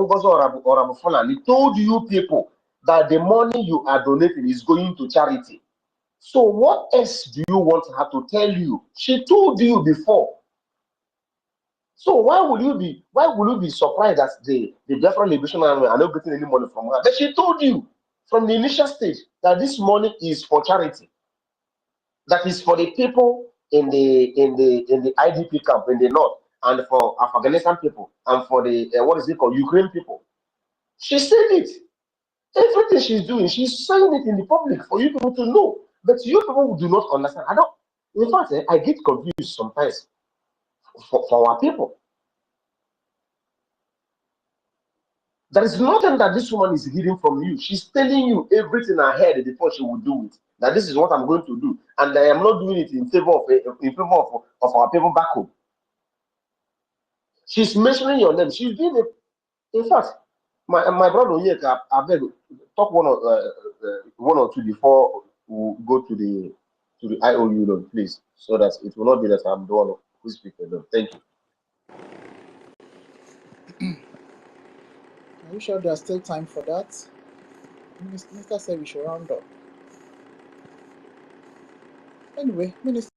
Orabufonani told you people that the money you are donating is going to charity. So what else do you want her to tell you? She told you before. So why will you be surprised that the Biafran Liberation Army are not getting any money from her? But she told you from the initial stage that this money is for charity. That is for the people in the IDP camp in the north, and for Afghanistan people, and for the Ukraine people. She said it. Everything she's doing, she's saying it in the public for you people to know. But you people do not understand. In fact, I get confused sometimes for our people. There is nothing that this woman is hiding from you. She's telling you everything ahead before she will do it. That this is what I'm going to do, and I am not doing it in favor of our people back home. She's mentioning your name. She's doing it. In fact, my brother Onyeka, I beg, talk one or two before we go to the IOU loan, please, so that it will not be that I'm the one who speaks alone. Thank you. Are you sure there's still time for that? Minister said we should round up. Anyway, Minister.